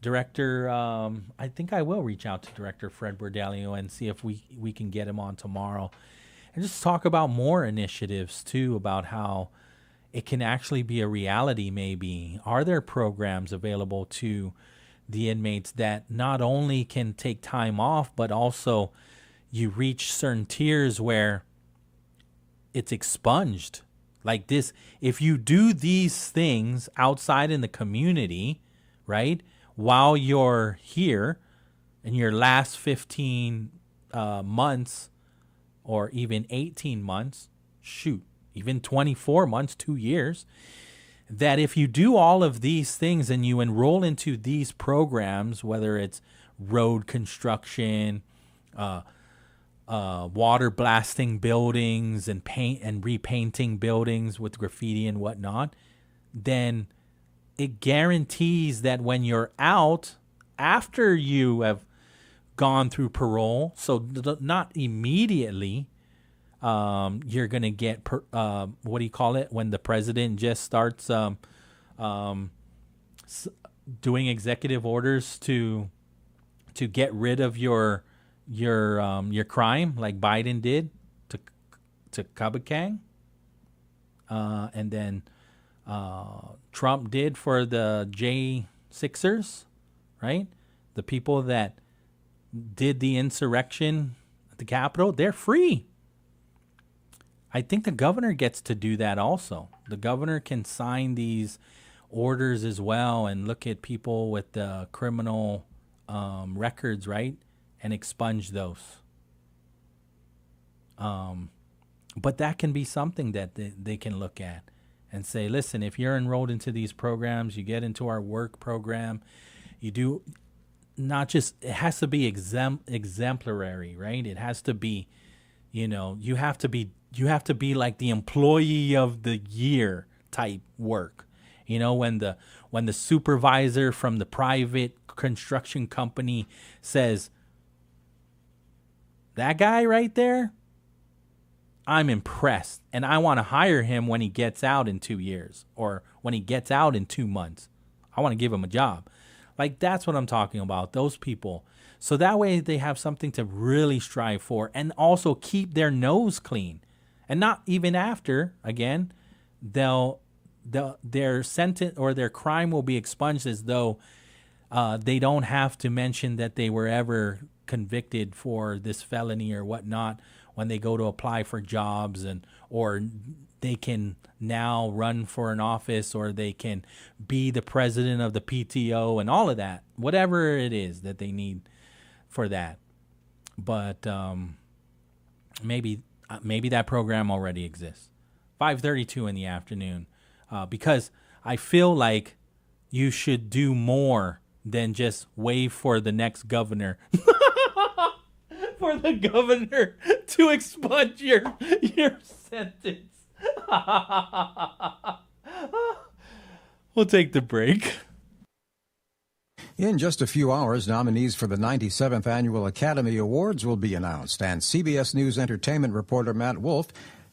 Director. I think I will reach out to Director Fred Bordelio and see if we can get him on tomorrow, and just talk about more initiatives too, about how it can actually be a reality. Maybe are there programs available to the inmates that not only can take time off, but also you reach certain tiers where it's expunged. Like this, if you do these things outside in the community, right, while you're here in your last 15 months or even 18 months, even 24 months, 2 years, that if you do all of these things and you enroll into these programs, whether it's road construction, water blasting buildings and paint and repainting buildings with graffiti and whatnot, then it guarantees that when you're out, after you have gone through parole, so not immediately, you're going to get, what do you call it, when the president just starts doing executive orders to get rid of your crime, like Biden did to Kabakang, and then Trump did for the J6ers, right? The people that did the insurrection at the Capitol, they're free. I think the governor gets to do that also. The governor can sign these orders as well and look at people with the criminal records, right? And expunge those. But that can be something that they can look at and say, listen, if you're enrolled into these programs, you get into our work program, you do not just, it has to be exemplary, right? It has to be, you know, you have to be like the employee of the year type work. You know, when the supervisor from the private construction company says, that guy right there, I'm impressed, and I want to hire him when he gets out in 2 years or when he gets out in 2 months. I want to give him a job. Like, that's what I'm talking about, those people. So that way they have something to really strive for and also keep their nose clean. And not even after, again, their sentence or their crime will be expunged as though they don't have to mention that they were ever convicted for this felony or whatnot when they go to apply for jobs, or they can now run for an office, or they can be the president of the PTO and all of that, whatever it is that they need for that. But maybe that program already exists. 5:32 in the afternoon, because I feel like you should do more than just wait for the next governor for the governor to expunge your sentence. We'll take the break. In just a few hours, nominees for the 97th Annual Academy Awards will be announced, and CBS News entertainment reporter Matt Wolf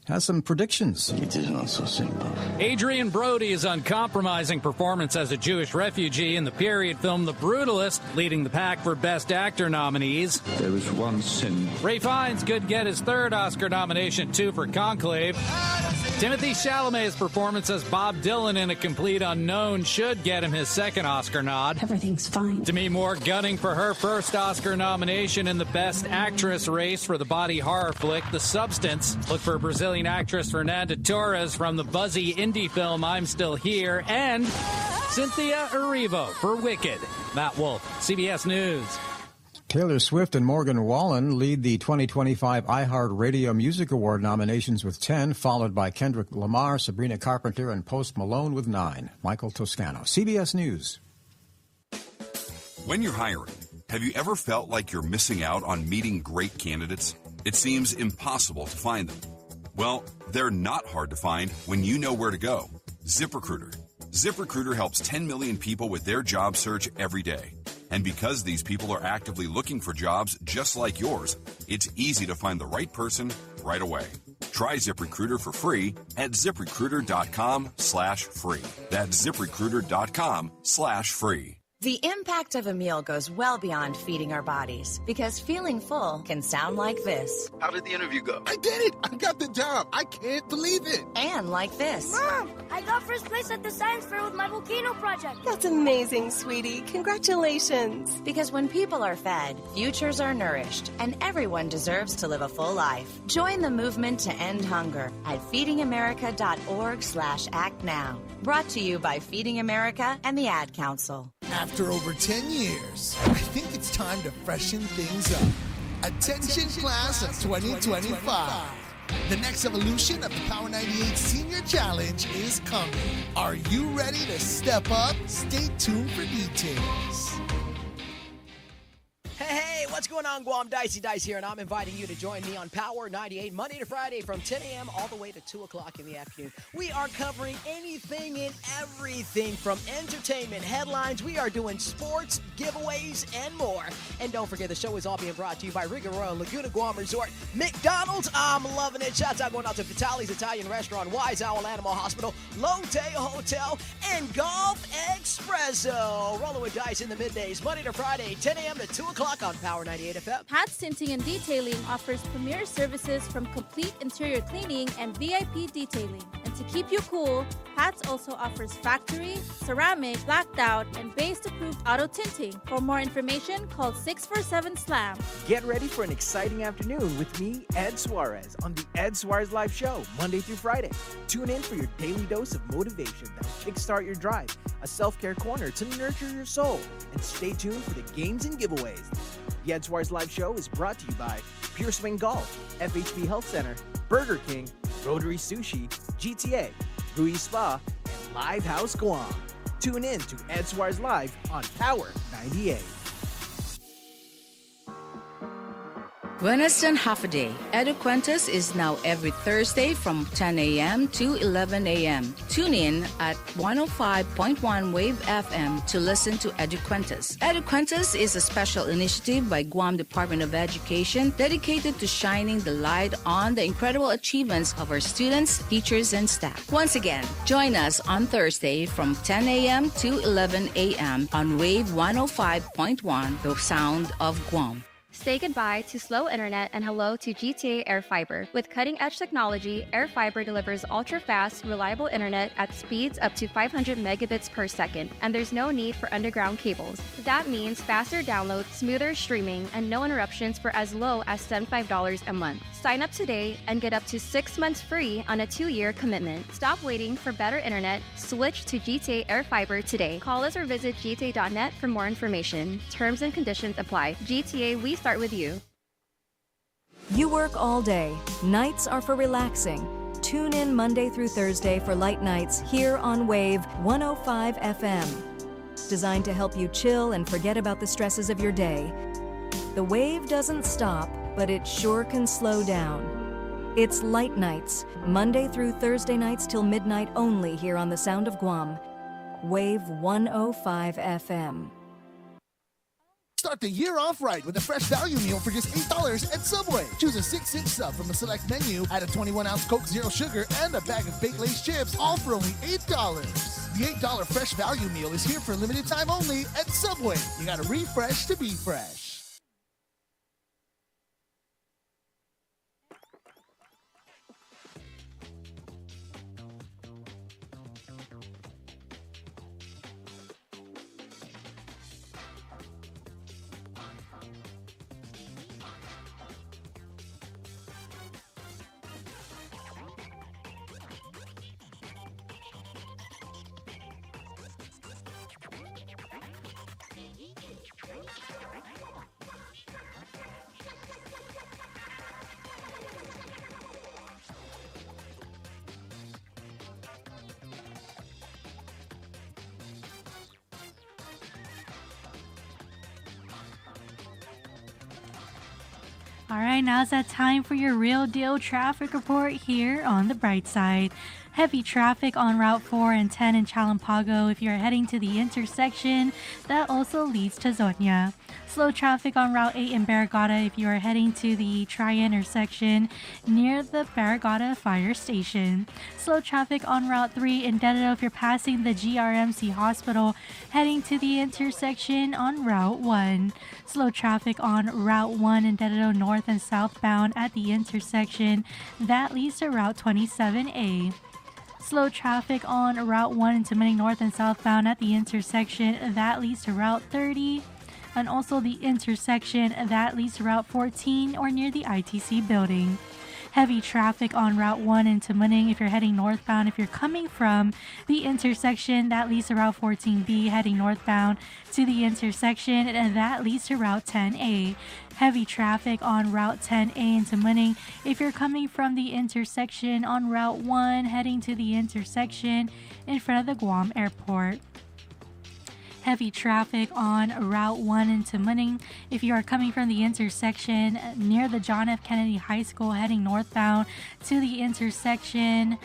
has some predictions. It is not so simple. Adrian Brody's uncompromising performance as a Jewish refugee in the period film The Brutalist, leading the pack for Best Actor nominees. There is one sin. Ray Fiennes could get his third Oscar nomination, too, for Conclave. Timothy Chalamet's performance as Bob Dylan in A Complete Unknown should get him his second Oscar nod. Everything's fine. Demi Moore gunning for her first Oscar nomination in the Best Actress race for the body horror flick The Substance. Look for Brazilian actress Fernanda Torres from the buzzy indie film I'm Still Here, and Cynthia Erivo for Wicked. Matt Wolf, CBS News. Taylor Swift and Morgan Wallen lead the 2025 iHeartRadio Music Award nominations with 10, followed by Kendrick Lamar, Sabrina Carpenter, and Post Malone with 9. Michael Toscano, CBS News. When you're hiring, have you ever felt like you're missing out on meeting great candidates? It seems impossible to find them. Well, they're not hard to find when you know where to go. ZipRecruiter. ZipRecruiter helps 10 million people with their job search every day. And because these people are actively looking for jobs just like yours, it's easy to find the right person right away. Try ZipRecruiter for free at ZipRecruiter.com/free. That's ZipRecruiter.com/free. The impact of a meal goes well beyond feeding our bodies, because feeling full can sound like this. How did the interview go? I did it! I got the job! I can't believe it! And like this. Mom, I got first place at the science fair with my volcano project. That's amazing, sweetie. Congratulations. Because when people are fed, futures are nourished, and everyone deserves to live a full life. Join the movement to end hunger at feedingamerica.org/act now. Brought to you by Feeding America and the Ad Council. After over 10 years, I think it's time to freshen things up. Attention class of 2025. The next evolution of the Power 98 Senior Challenge is coming. Are you ready to step up? Stay tuned for details. Hey, what's going on, Guam? Dicey Dice here, and I'm inviting you to join me on Power 98 Monday to Friday from 10 a.m. all the way to 2 o'clock in the afternoon. We are covering anything and everything from entertainment, headlines. We are doing sports, giveaways, and more. And don't forget, the show is all being brought to you by Riga Royal Laguna Guam Resort, McDonald's. I'm loving it. Shouts out going out to Vitali's Italian Restaurant, Wise Owl Animal Hospital, Lotte Hotel, and Golf Espresso. Rolling with Dice in the middays, Monday to Friday, 10 a.m. to 2 o'clock on Power 98 FM. Pat's Tinting and Detailing offers premier services from complete interior cleaning and VIP detailing. And to keep you cool, Pat's also offers factory, ceramic, blacked out, and base-approved auto tinting. For more information, call 647-SLAM. Get ready for an exciting afternoon with me, Ed Suarez, on the Ed Suarez Live Show, Monday through Friday. Tune in for your daily dose of motivation that will kickstart your drive, a self-care corner to nurture your soul, and stay tuned for the games and giveaways. The Ed Suarez Live Show is brought to you by Pure Swing Golf, FHB Health Center, Burger King, Rotary Sushi, GTA, Rui Spa, and Live House Guam. Tune in to Ed Suarez Live on Power 98. Buenas and Hafa Adai. Eduquentas is now every Thursday from 10 a.m. to 11 a.m. Tune in at 105.1 Wave FM to listen to Eduquentas. Eduquentas is a special initiative by Guam Department of Education dedicated to shining the light on the incredible achievements of our students, teachers, and staff. Once again, join us on Thursday from 10 a.m. to 11 a.m. on Wave 105.1, the sound of Guam. Say goodbye to slow internet and hello to GTA Air Fiber. With cutting-edge technology, Air Fiber delivers ultra-fast, reliable internet at speeds up to 500 megabits per second, and there's no need for underground cables. That means faster download, smoother streaming, and no interruptions for as low as $75 a month. Sign up today and get up to 6 months free on a 2-year commitment. Stop waiting for better internet. Switch to GTA Air Fiber today. Call us or visit gta.net for more information. Terms and conditions apply. GTA, we start with you. You work all day. Nights are for relaxing. Tune in Monday through Thursday for Light Nights here on Wave 105 FM. Designed to help you chill and forget about the stresses of your day. The wave doesn't stop, but it sure can slow down. It's Light Nights, Monday through Thursday nights till midnight only here on the Sound of Guam. Wave 105 FM. Start the year off right with a fresh value meal for just $8 at Subway. Choose a 6-inch sub from a select menu, add a 21-ounce Coke Zero Sugar, and a bag of baked Lay's chips, all for only $8. The $8 fresh value meal is here for limited time only at Subway. You gotta refresh to be fresh. All right, now's that time for your real deal traffic report here on the Bright Side. Heavy traffic on Route 4 and 10 in Chalampago if you're heading to the intersection that also leads to Zonia. Slow traffic on Route 8 in Barragata if you are heading to the tri-intersection near the Barragata Fire Station. Slow traffic on Route 3 in Dededo if you're passing the GRMC Hospital heading to the intersection on Route 1. Slow traffic on Route 1 in Dededo north and southbound at the intersection that leads to Route 27A. Slow traffic on Route 1 into Manning north and southbound at the intersection that leads to Route 30. And also the intersection that leads to Route 14 or near the ITC building. Heavy traffic on Route 1 into Manning if you're heading northbound. If you're coming from the intersection that leads to Route 14B heading northbound to the intersection and that leads to Route 10A. Heavy traffic on Route 10A into Manning if you're coming from the intersection on Route 1 heading to the intersection in front of the Guam Airport. Heavy traffic on Route 1 into Manning if you are coming from the intersection near the John F. Kennedy High School heading northbound to the intersection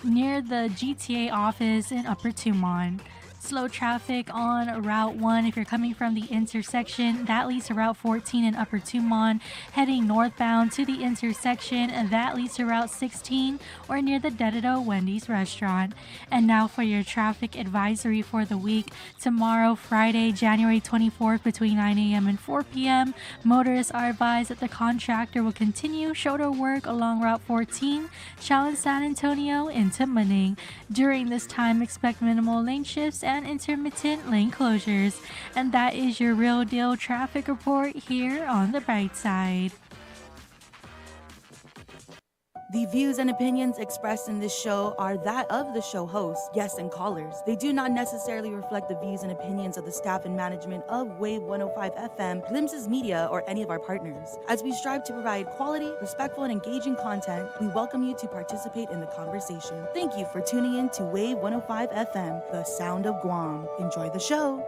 near the GTA office in Upper Tumon. Slow traffic on Route 1 if you're coming from the intersection that leads to Route 14 in Upper Tumon heading northbound to the intersection that leads to Route 16 or near the Dededo Wendy's restaurant. And now for your traffic advisory for the week. Tomorrow, Friday, January 24th between 9 a.m. and 4 p.m. Motorists are advised that the contractor will continue shoulder work along Route 14, Challenge San Antonio into Manning. During this time, expect minimal lane shifts and intermittent lane closures. And that is your real deal traffic report here on the Bright Side. The views and opinions expressed in this show are that of the show hosts, guests, and callers. They do not necessarily reflect the views and opinions of the staff and management of Wave 105 FM, Glimpses Media, or any of our partners. As we strive to provide quality, respectful, and engaging content, we welcome you to participate in the conversation. Thank you for tuning in to Wave 105 FM, the sound of Guam. Enjoy the show.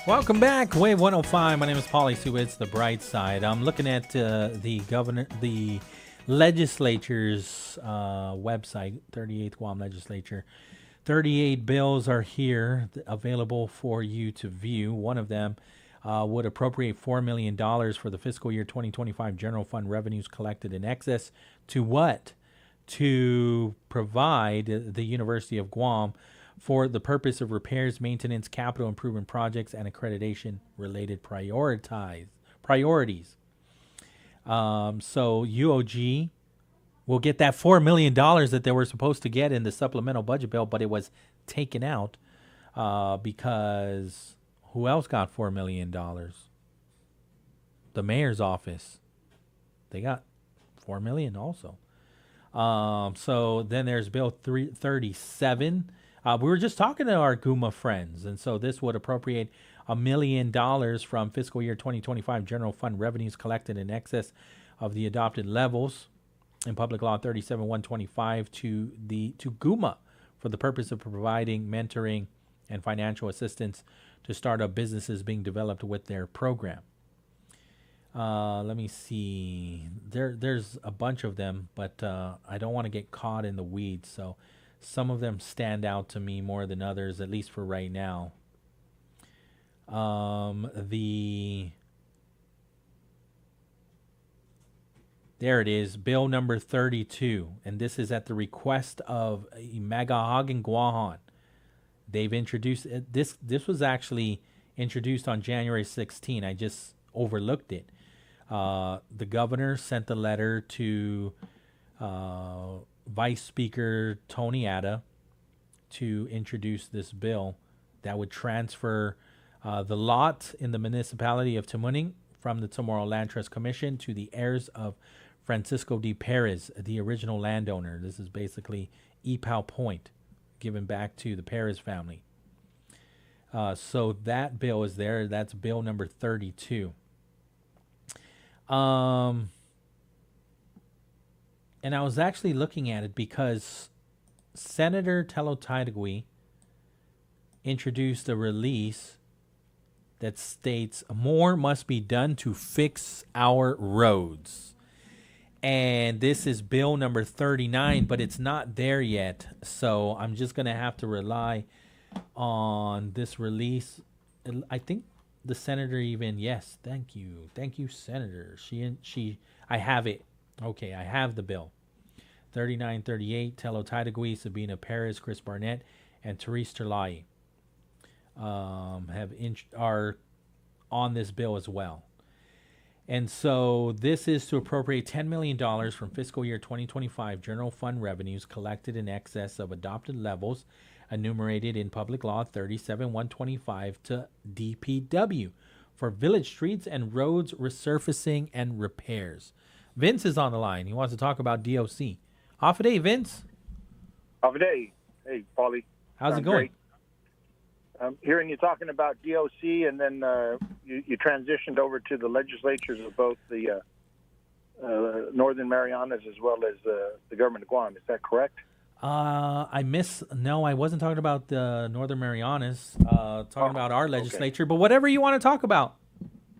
Welcome back, Wave 105. My name is Pauly Suba. It's the Bright Side. I'm looking at the legislature's website, 38th Guam Legislature. 38 bills are here available for you to view. One of them would appropriate $4 million for the fiscal year 2025 general fund revenues collected in excess to what? To provide the University of Guam for the purpose of repairs, maintenance, capital improvement projects, and accreditation-related priorities. So UOG will get that $4 million that they were supposed to get in the supplemental budget bill, but it was taken out because who else got $4 million? The mayor's office. They got $4 million also. So then there's Bill 337. We were just talking to our Guma friends, and so this would appropriate $1 million from fiscal year 2025 general fund revenues collected in excess of the adopted levels in Public Law 37-125 to GUMA for the purpose of providing mentoring and financial assistance to startup businesses being developed with their program. Let me see. There's a bunch of them, but I don't want to get caught in the weeds. So some of them stand out to me more than others, at least for right now. There it is, Bill number 32, and this is at the request of Magahagan Guahan. They've introduced this. This was actually introduced on January 16. I just overlooked it. The governor sent a letter to Vice Speaker Tony Ada to introduce this bill that would transfer the lot in the municipality of Tamuning from the Tomorrow Land Trust Commission to the heirs of Francisco D. Perez, the original landowner. This is basically Epau Point, given back to the Perez family. So that bill is there. That's bill number 32. And I was actually looking at it because Senator Tello Taidagui introduced a release that states more must be done to fix our roads. And this is bill number 39, but it's not there yet. So I'm just going to have to rely on this release. I think the senator even, yes, thank you, Senator. I have it. Okay, I have the bill. 3938, Tello Taidagui, Sabina Perez, Chris Barnett, and Therese Terlai are on this bill as well. And so this is to appropriate $10 million from fiscal year 2025 general fund revenues collected in excess of adopted levels enumerated in Public Law 37-125 to DPW for village streets and roads resurfacing and repairs. Vince is on the line. He wants to talk about DOC. Hafa Adai, Vince. Hafa Adai. Hey, Pauly. How's it going? I'm hearing you talking about DOC, and then you transitioned over to the legislatures of both the Northern Marianas as well as the government of Guam. Is that correct? No, I wasn't talking about the Northern Marianas. Talking about our legislature, but whatever you want to talk about.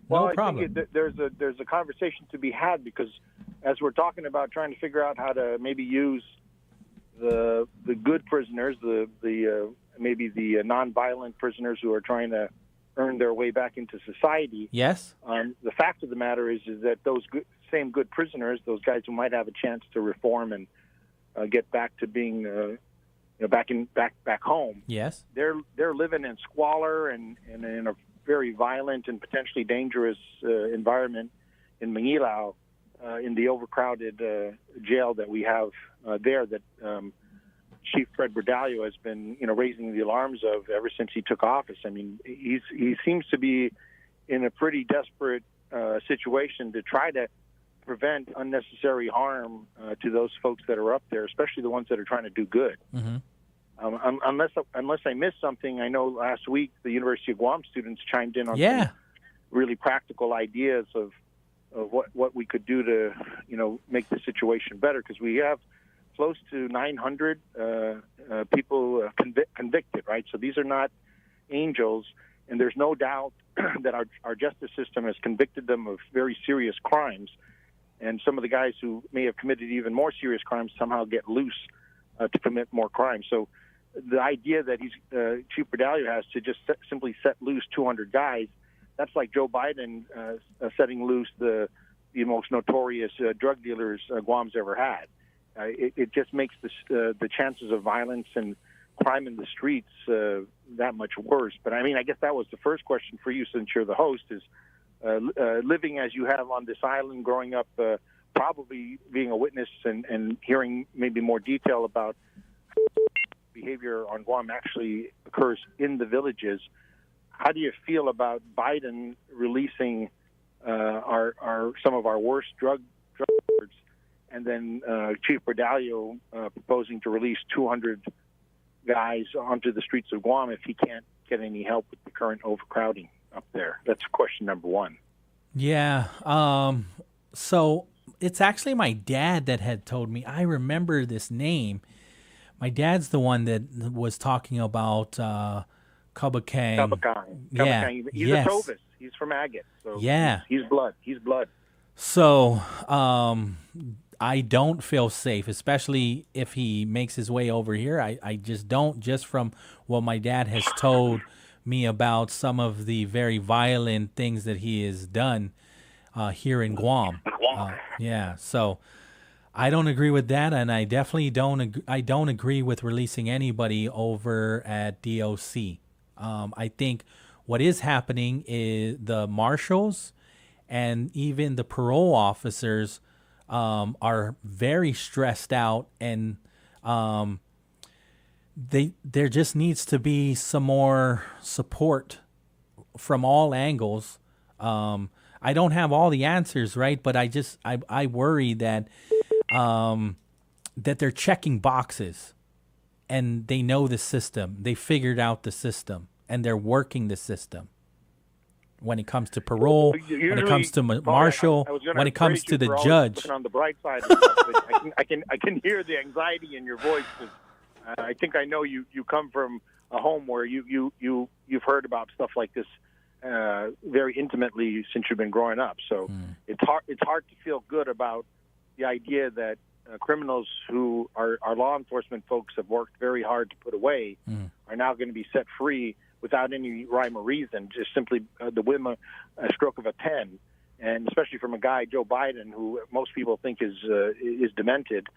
Well, no problem. I think there's a conversation to be had, because as we're talking about trying to figure out how to maybe use the good prisoners, maybe the nonviolent prisoners who are trying to earn their way back into society. Yes. The fact of the matter is that those same good prisoners, those guys who might have a chance to reform and get back to being back home. Yes. They're living in squalor and in a very violent and potentially dangerous environment in Manilao, in the overcrowded jail that we have there that Chief Fred Berdalio has been raising the alarms of ever since he took office. I mean, he seems to be in a pretty desperate situation to try to prevent unnecessary harm to those folks that are up there, especially the ones that are trying to do good. Mm-hmm. Unless I missed something, I know last week the University of Guam students chimed in on some really practical ideas of what we could do to make the situation better, because we have close to 900 people convicted, right? So these are not angels, and there's no doubt that our justice system has convicted them of very serious crimes, and some of the guys who may have committed even more serious crimes somehow get loose to commit more crimes. So the idea that Chief Berdalio has to just simply set loose 200 guys, that's like Joe Biden setting loose the most notorious drug dealers Guam's ever had. It just makes the chances of violence and crime in the streets that much worse. But I mean, I guess that was the first question for you, since you're the host, is living as you have on this island, growing up, probably being a witness and hearing maybe more detail about behavior on Guam actually occurs in the villages. How do you feel about Biden releasing some of our worst drug lords, and then Chief Berdalio proposing to release 200 guys onto the streets of Guam if he can't get any help with the current overcrowding up there? That's question number one. Yeah. So it's actually my dad that had told me. I remember this name. My dad's the one that was talking about Kabakang. Yeah. He's a Tovis. He's from Agate. So yeah. He's blood. He's blood. So I don't feel safe, especially if he makes his way over here. I just don't, just from what my dad has told me about some of the very violent things that he has done here in Guam. Yeah, so I don't agree with that, and I definitely don't agree with releasing anybody over at DOC. I think what is happening is the marshals and even the parole officers are very stressed out, and there just needs to be some more support from all angles. I don't have all the answers, right? But I worry that that they're checking boxes, and they know the system. They figured out the system, and they're working the system. When it comes to parole, Usually, when it comes to marshal, when it comes to the judge. On the bright side, of stuff, I can hear the anxiety in your voice. I think I know you come from a home where you've heard about stuff like this very intimately since you've been growing up. So it's hard to feel good about the idea that criminals who our law enforcement folks have worked very hard to put away are now going to be set free without any rhyme or reason, just simply the whim, a stroke of a pen, and especially from a guy, Joe Biden, who most people think is demented.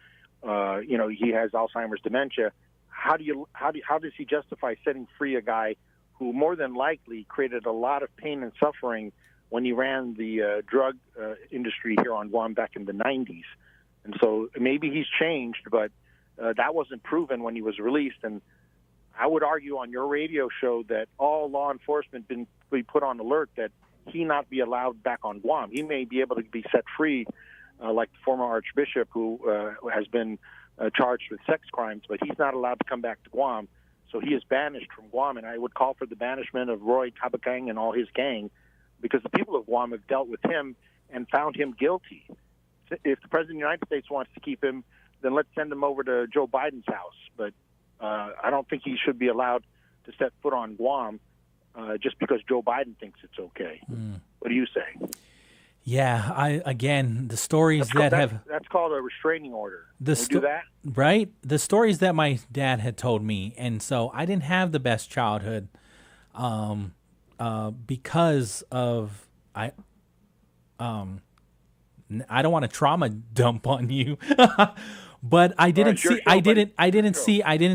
He has Alzheimer's dementia. How does he justify setting free a guy who more than likely created a lot of pain and suffering when he ran the drug industry here on Guam back in the 90s? And so maybe he's changed, but that wasn't proven when he was released. And I would argue on your radio show that all law enforcement be put on alert that he not be allowed back on Guam. He may be able to be set free, like the former archbishop who has been charged with sex crimes, but he's not allowed to come back to Guam. So he is banished from Guam, and I would call for the banishment of Roy Kabakang and all his gang, because the people of Guam have dealt with him and found him guilty. If the President of the United States wants to keep him, then let's send him over to Joe Biden's house. But I don't think he should be allowed to set foot on Guam just because Joe Biden thinks it's okay. What do you say? Yeah, the stories that's called a restraining order. Can we do that? Right? The stories that my dad had told me, and so I didn't have the best childhood because of I don't want to trauma dump on you. But I didn't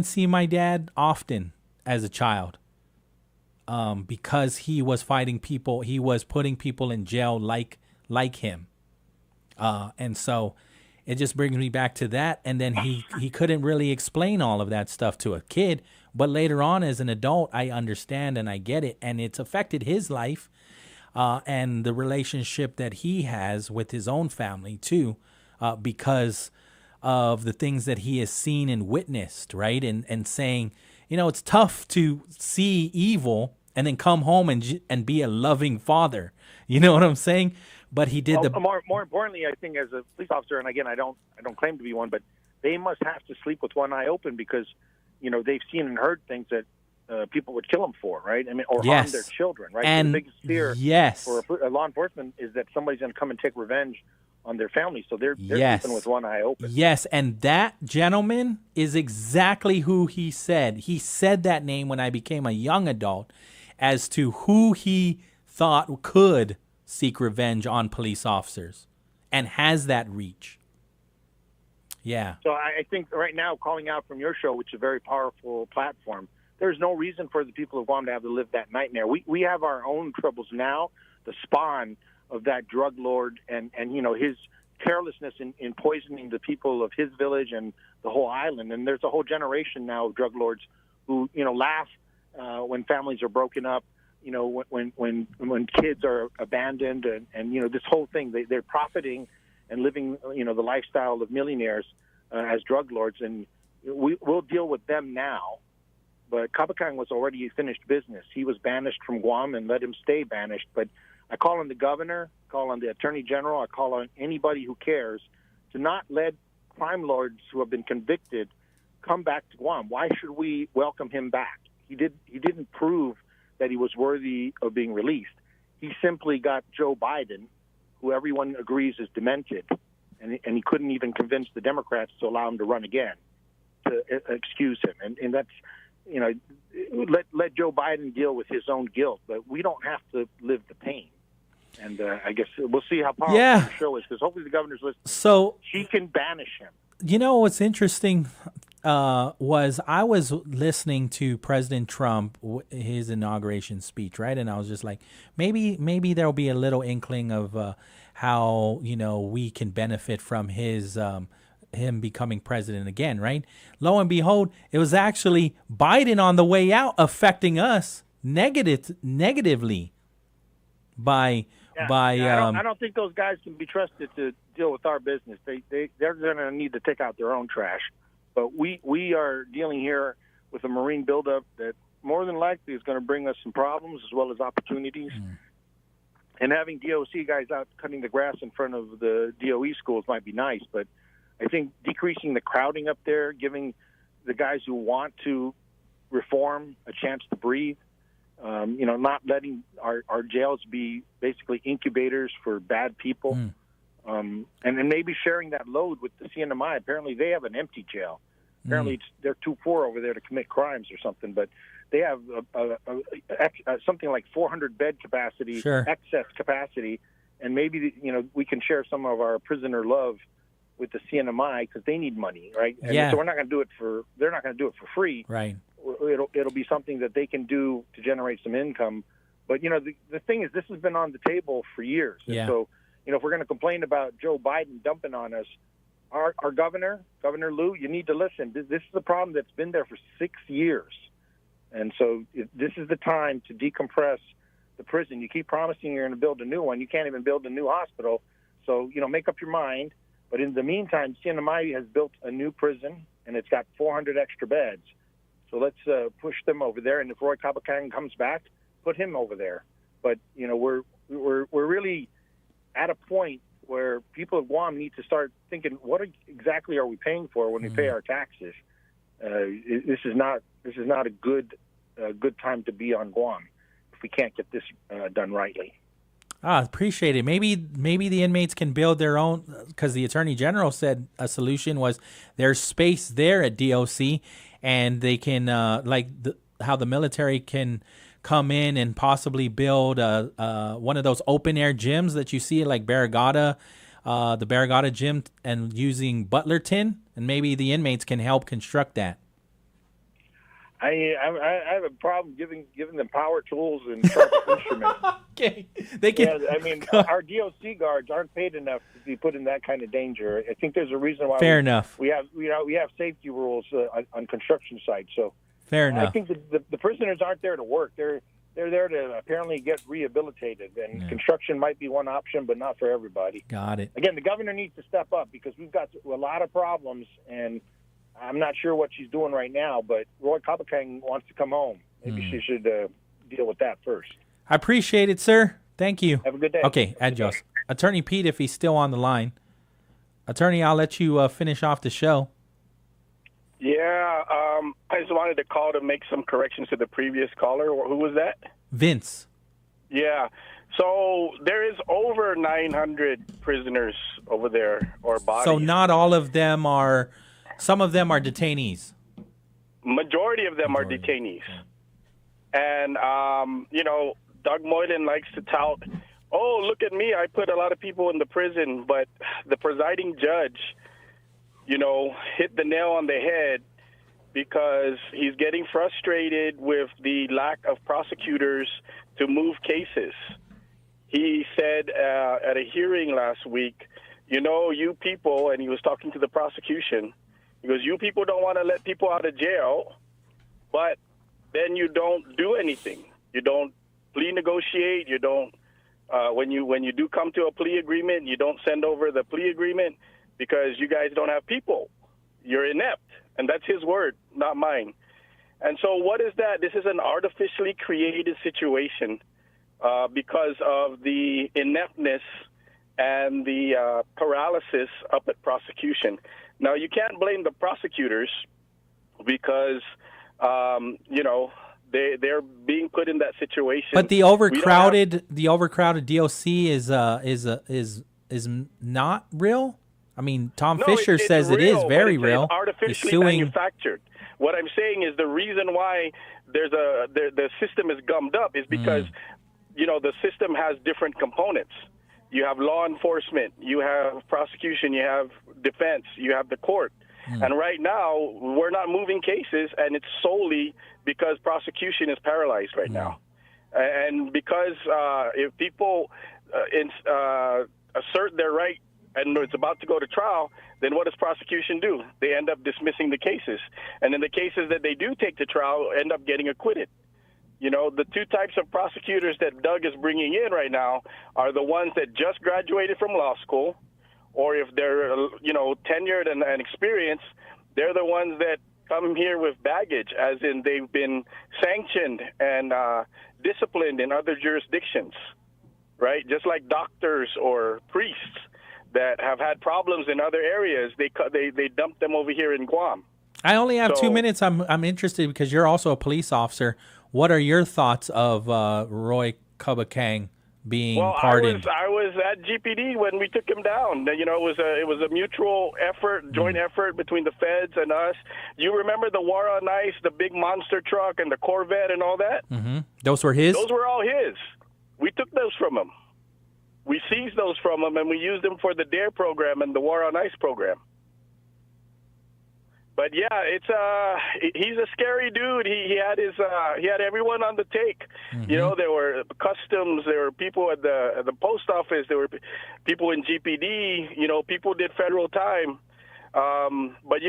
see my dad often as a child. Because he was fighting people, he was putting people in jail like him. And so it just brings me back to that. And then he couldn't really explain all of that stuff to a kid. But later on as an adult, I understand and I get it. And it's affected his life and the relationship that he has with his own family too, because of the things that he has seen and witnessed, right? And saying, it's tough to see evil and then come home and be a loving father. You know what I'm saying? But he did more importantly, I think as a police officer, and again, I don't claim to be one, but they must have to sleep with one eye open because, they've seen and heard things that people would kill them for, right? I mean, or harm their children, right? And so the biggest fear for law enforcement is that somebody's going to come and take revenge on their family, so they're sleeping with one eye open. Yes, and that gentleman is exactly who he said. He said that name when I became a young adult as to who he thought could seek revenge on police officers and has that reach. Yeah. So I think right now, calling out from your show, which is a very powerful platform, there's no reason for the people of Guam to have to live that nightmare. We have our own troubles now, the spawn of that drug lord and his carelessness in poisoning the people of his village and the whole island. And there's a whole generation now of drug lords who, laugh when families are broken up, when kids are abandoned and this whole thing, they're profiting and living, the lifestyle of millionaires as drug lords. And we'll deal with them now. But Kabakang was already finished business. He was banished from Guam and let him stay banished. But I call on the governor, call on the attorney general, I call on anybody who cares to not let crime lords who have been convicted come back to Guam. Why should we welcome him back? He didn't prove that he was worthy of being released. He simply got Joe Biden, who everyone agrees is demented, and he couldn't even convince the Democrats to allow him to run again, to excuse him. And that's, let Joe Biden deal with his own guilt, but we don't have to live the pain. And I guess we'll see how powerful the show is, because hopefully the governor's listening. So she can banish him. What's interesting was I was listening to President Trump, his inauguration speech, right? And I was just like, maybe there'll be a little inkling of how, we can benefit from him becoming president again, right? Lo and behold, it was actually Biden on the way out affecting us negatively by I don't think those guys can be trusted to deal with our business. They're going to need to take out their own trash. But we are dealing here with a marine buildup that more than likely is going to bring us some problems as well as opportunities. And having DOC guys out cutting the grass in front of the DOE schools might be nice, but I think decreasing the crowding up there, giving the guys who want to reform a chance to breathe, not letting our jails be basically incubators for bad people, and then maybe sharing that load with the CNMI. Apparently they have an empty jail. Apparently they're too poor over there to commit crimes or something, but they have something like 400 bed capacity, excess capacity, and maybe we can share some of our prisoner love with the CNMI because they need money, right? And so we're not going to do it they're not going to do it for free. Right. It'll be something that they can do to generate some income. But, the thing is, this has been on the table for years. Yeah. And so, if we're going to complain about Joe Biden dumping on us, our Governor Lou, you need to listen. This is a problem that's been there for 6 years. And so this is the time to decompress the prison. You keep promising you're going to build a new one. You can't even build a new hospital. So, make up your mind. But in the meantime, CNMI has built a new prison, and it's got 400 extra beds. So let's push them over there. And if Roy Kabakang comes back, put him over there. But, we're really at a point where people of Guam need to start thinking, what exactly are we paying for when we pay our taxes? This is not a good time to be on Guam if we can't get this done rightly. Appreciate it. Maybe the inmates can build their own, because the Attorney General said a solution was there's space there at DOC, and they can how the military can come in and possibly build one of those open air gyms that you see like Barragata, the Barragata gym, and using Butler tin, and maybe the inmates can help construct that. I have a problem giving them power tools and sharp instruments. Okay, they can. Our DOC guards aren't paid enough to be put in that kind of danger. I think there's a reason why. Fair enough. We have safety rules on construction sites. So fair enough. I think the prisoners aren't there to work. They're there to apparently get rehabilitated, and construction might be one option, but not for everybody. Got it. Again, the governor needs to step up because we've got a lot of problems, and I'm not sure what she's doing right now, but Roy Kabakang wants to come home. Maybe she should deal with that first. I appreciate it, sir. Thank you. Have a good day. Okay, adios. Attorney Pete, if he's still on the line. Attorney, I'll let you finish off the show. Yeah, I just wanted to call to make some corrections to the previous caller. Who was that? Vince. Yeah. So there is over 900 prisoners over there, or bodies. So not all of them are... Some of them are detainees. Majority of them are detainees. And, Doug Moylan likes to tout, oh, look at me, I put a lot of people in the prison. But the presiding judge, hit the nail on the head because he's getting frustrated with the lack of prosecutors to move cases. He said at a hearing last week, you people, and he was talking to the prosecution, he goes, you people don't want to let people out of jail, but then you don't do anything. You don't plea negotiate. You don't, when you do come to a plea agreement, you don't send over the plea agreement because you guys don't have people. You're inept. And that's his word, not mine. And so what is that? This is an artificially created situation because of the ineptness and the paralysis up at prosecution. Now, you can't blame the prosecutors because, they're being put in that situation. But the overcrowded DOC is not real. I mean, Tom Fisher says it is very real. It's artificially He's suing. manufactured. What I'm saying is the reason why the system is gummed up is because the system has different components. You have law enforcement, you have prosecution, you have defense, you have the court. And right now, we're not moving cases, and it's solely because prosecution is paralyzed right now. And because if people assert their right and it's about to go to trial, then what does prosecution do? They end up dismissing the cases. And in the cases that they do take to trial, end up getting acquitted. The two types of prosecutors that Doug is bringing in right now are the ones that just graduated from law school, or if they're, tenured and experienced, they're the ones that come here with baggage, as in they've been sanctioned and disciplined in other jurisdictions, right? Just like doctors or priests that have had problems in other areas, they dump them over here in Guam. I only have 2 minutes. I'm interested because you're also a police officer. What are your thoughts of Roy Kabakang being pardoned? I was at GPD when we took him down. It was a mutual effort, joint effort between the feds and us. You remember the War on Ice, the big monster truck and the Corvette and all that? Mm-hmm. Those were his? Those were all his. We took those from him. We seized those from him, and we used them for the DARE program and the War on Ice program. But yeah, he's a scary dude. He had everyone on the take. Mm-hmm. There were customs, there were people at the post office, there were people in GPD. People did federal time. But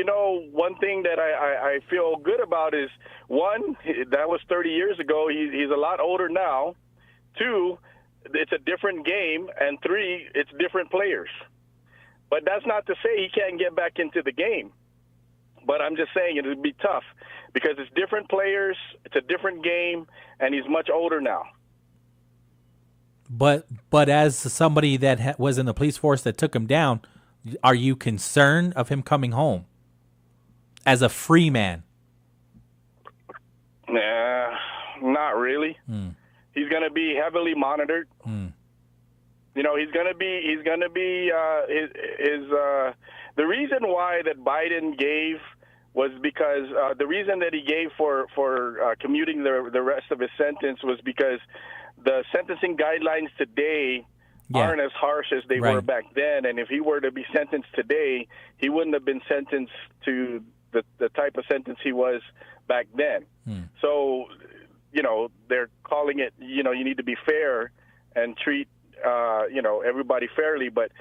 one thing that I feel good about is, one, that was 30 years ago. He's a lot older now. Two, it's a different game, and three, it's different players. But that's not to say he can't get back into the game. But I'm just saying it would be tough because it's different players, it's a different game, and he's much older now. But as somebody that was in the police force that took him down, are you concerned of him coming home as a free man? Nah, not really. He's going to be heavily monitored. He's going to be the reason why that Biden gave was because the reason that he gave for commuting the rest of his sentence was because the sentencing guidelines today aren't as harsh as they were back then. And if he were to be sentenced today, he wouldn't have been sentenced to the type of sentence he was back then. So, they're calling it, you need to be fair and treat, everybody fairly. But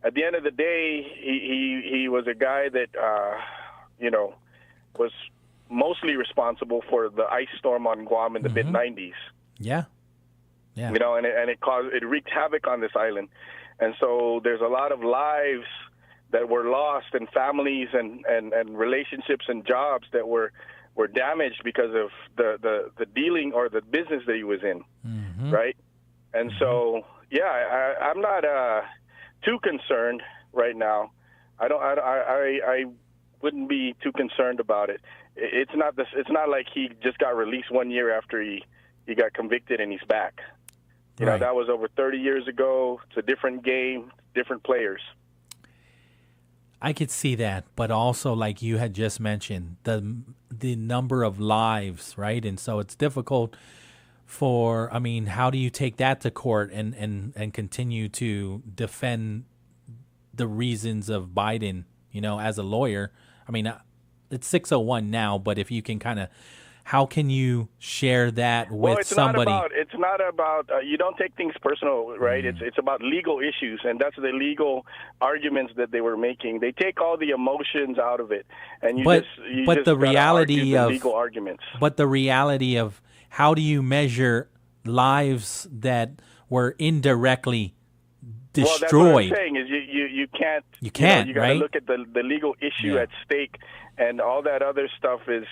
at the end of the day, he was a guy that, was mostly responsible for the ice storm on Guam in the mid-'90s. Yeah. And it wreaked havoc on this island. And so there's a lot of lives that were lost, and families and relationships and jobs that were damaged because of the dealing or the business that he was in, right? And so, I'm not too concerned right now. I wouldn't be too concerned about it. It's not like he just got released 1 year after he got convicted and he's back. That was over 30 years ago. It's a different game, different players. I could see that, but also, like you had just mentioned, the number of lives, right? And so it's difficult how do you take that to court and continue to defend the reasons of Biden, as a lawyer? I mean, it's 601 now, but if you can how can you share that with somebody? It's not about you don't take things personal, right? It's about legal issues, and that's the legal arguments that they were making. They take all the emotions out of it, and the reality of legal arguments. But the reality of how do you measure lives that were indirectly destroyed? Well, that's what I'm saying is you can't. You can't. You got to look at the legal issue at stake, and all that other stuff is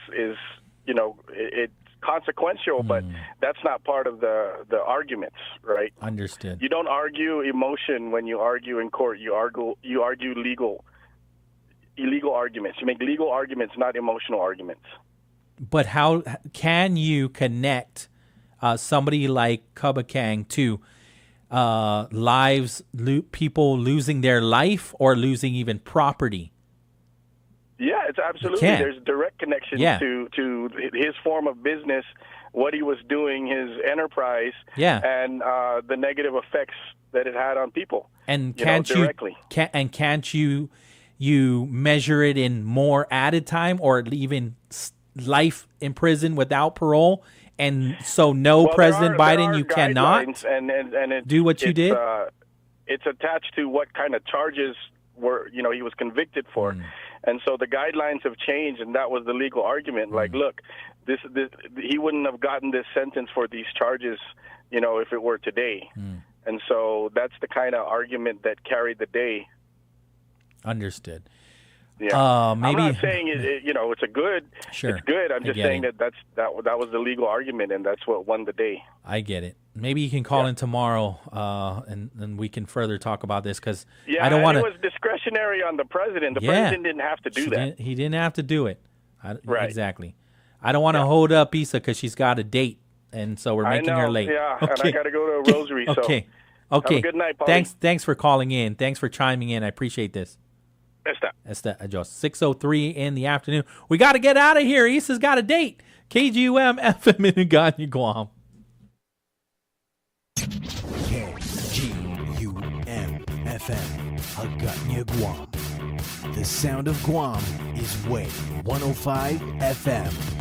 consequential, but that's not part of the arguments, right? Understood. You don't argue emotion when you argue in court. You argue illegal arguments. You make legal arguments, not emotional arguments. But how can you connect somebody like Kabakang to people losing their life or losing even property? Yeah, it's absolutely. There's a direct connection to his form of business, what he was doing, his enterprise, and the negative effects that it had on people. And can't you measure it in more added time or even life in prison without parole? And so, President Biden, you cannot do what you did? It's attached to what kind of charges he was convicted for. And so the guidelines have changed, and that was the legal argument. Like, look, this he wouldn't have gotten this sentence for these charges, if it were today. And so that's the kind of argument that carried the day. Understood. Yeah, maybe, I'm not saying it's a good. Sure, it's good. I'm just saying that was the legal argument, and that's what won the day. I get it. Maybe you can call in tomorrow, and then we can further talk about this because I don't want to. It was discretionary on the president. The president didn't have to do that. He didn't have to do it. Right. Exactly. I don't want to hold up Issa because she's got a date, and so we're making her late. Yeah, okay. And I got to go to a rosary. Okay. So have a good night, Pauly. Thanks for calling in. Thanks for chiming in. I appreciate this. Esta Adjust 6:03 in the afternoon. We got to get out of here. Issa's got a date. KGUM FM in Nagano, Guam. KGUM FM, Hagåtña, Guam. The sound of Guam is Wave 105 FM.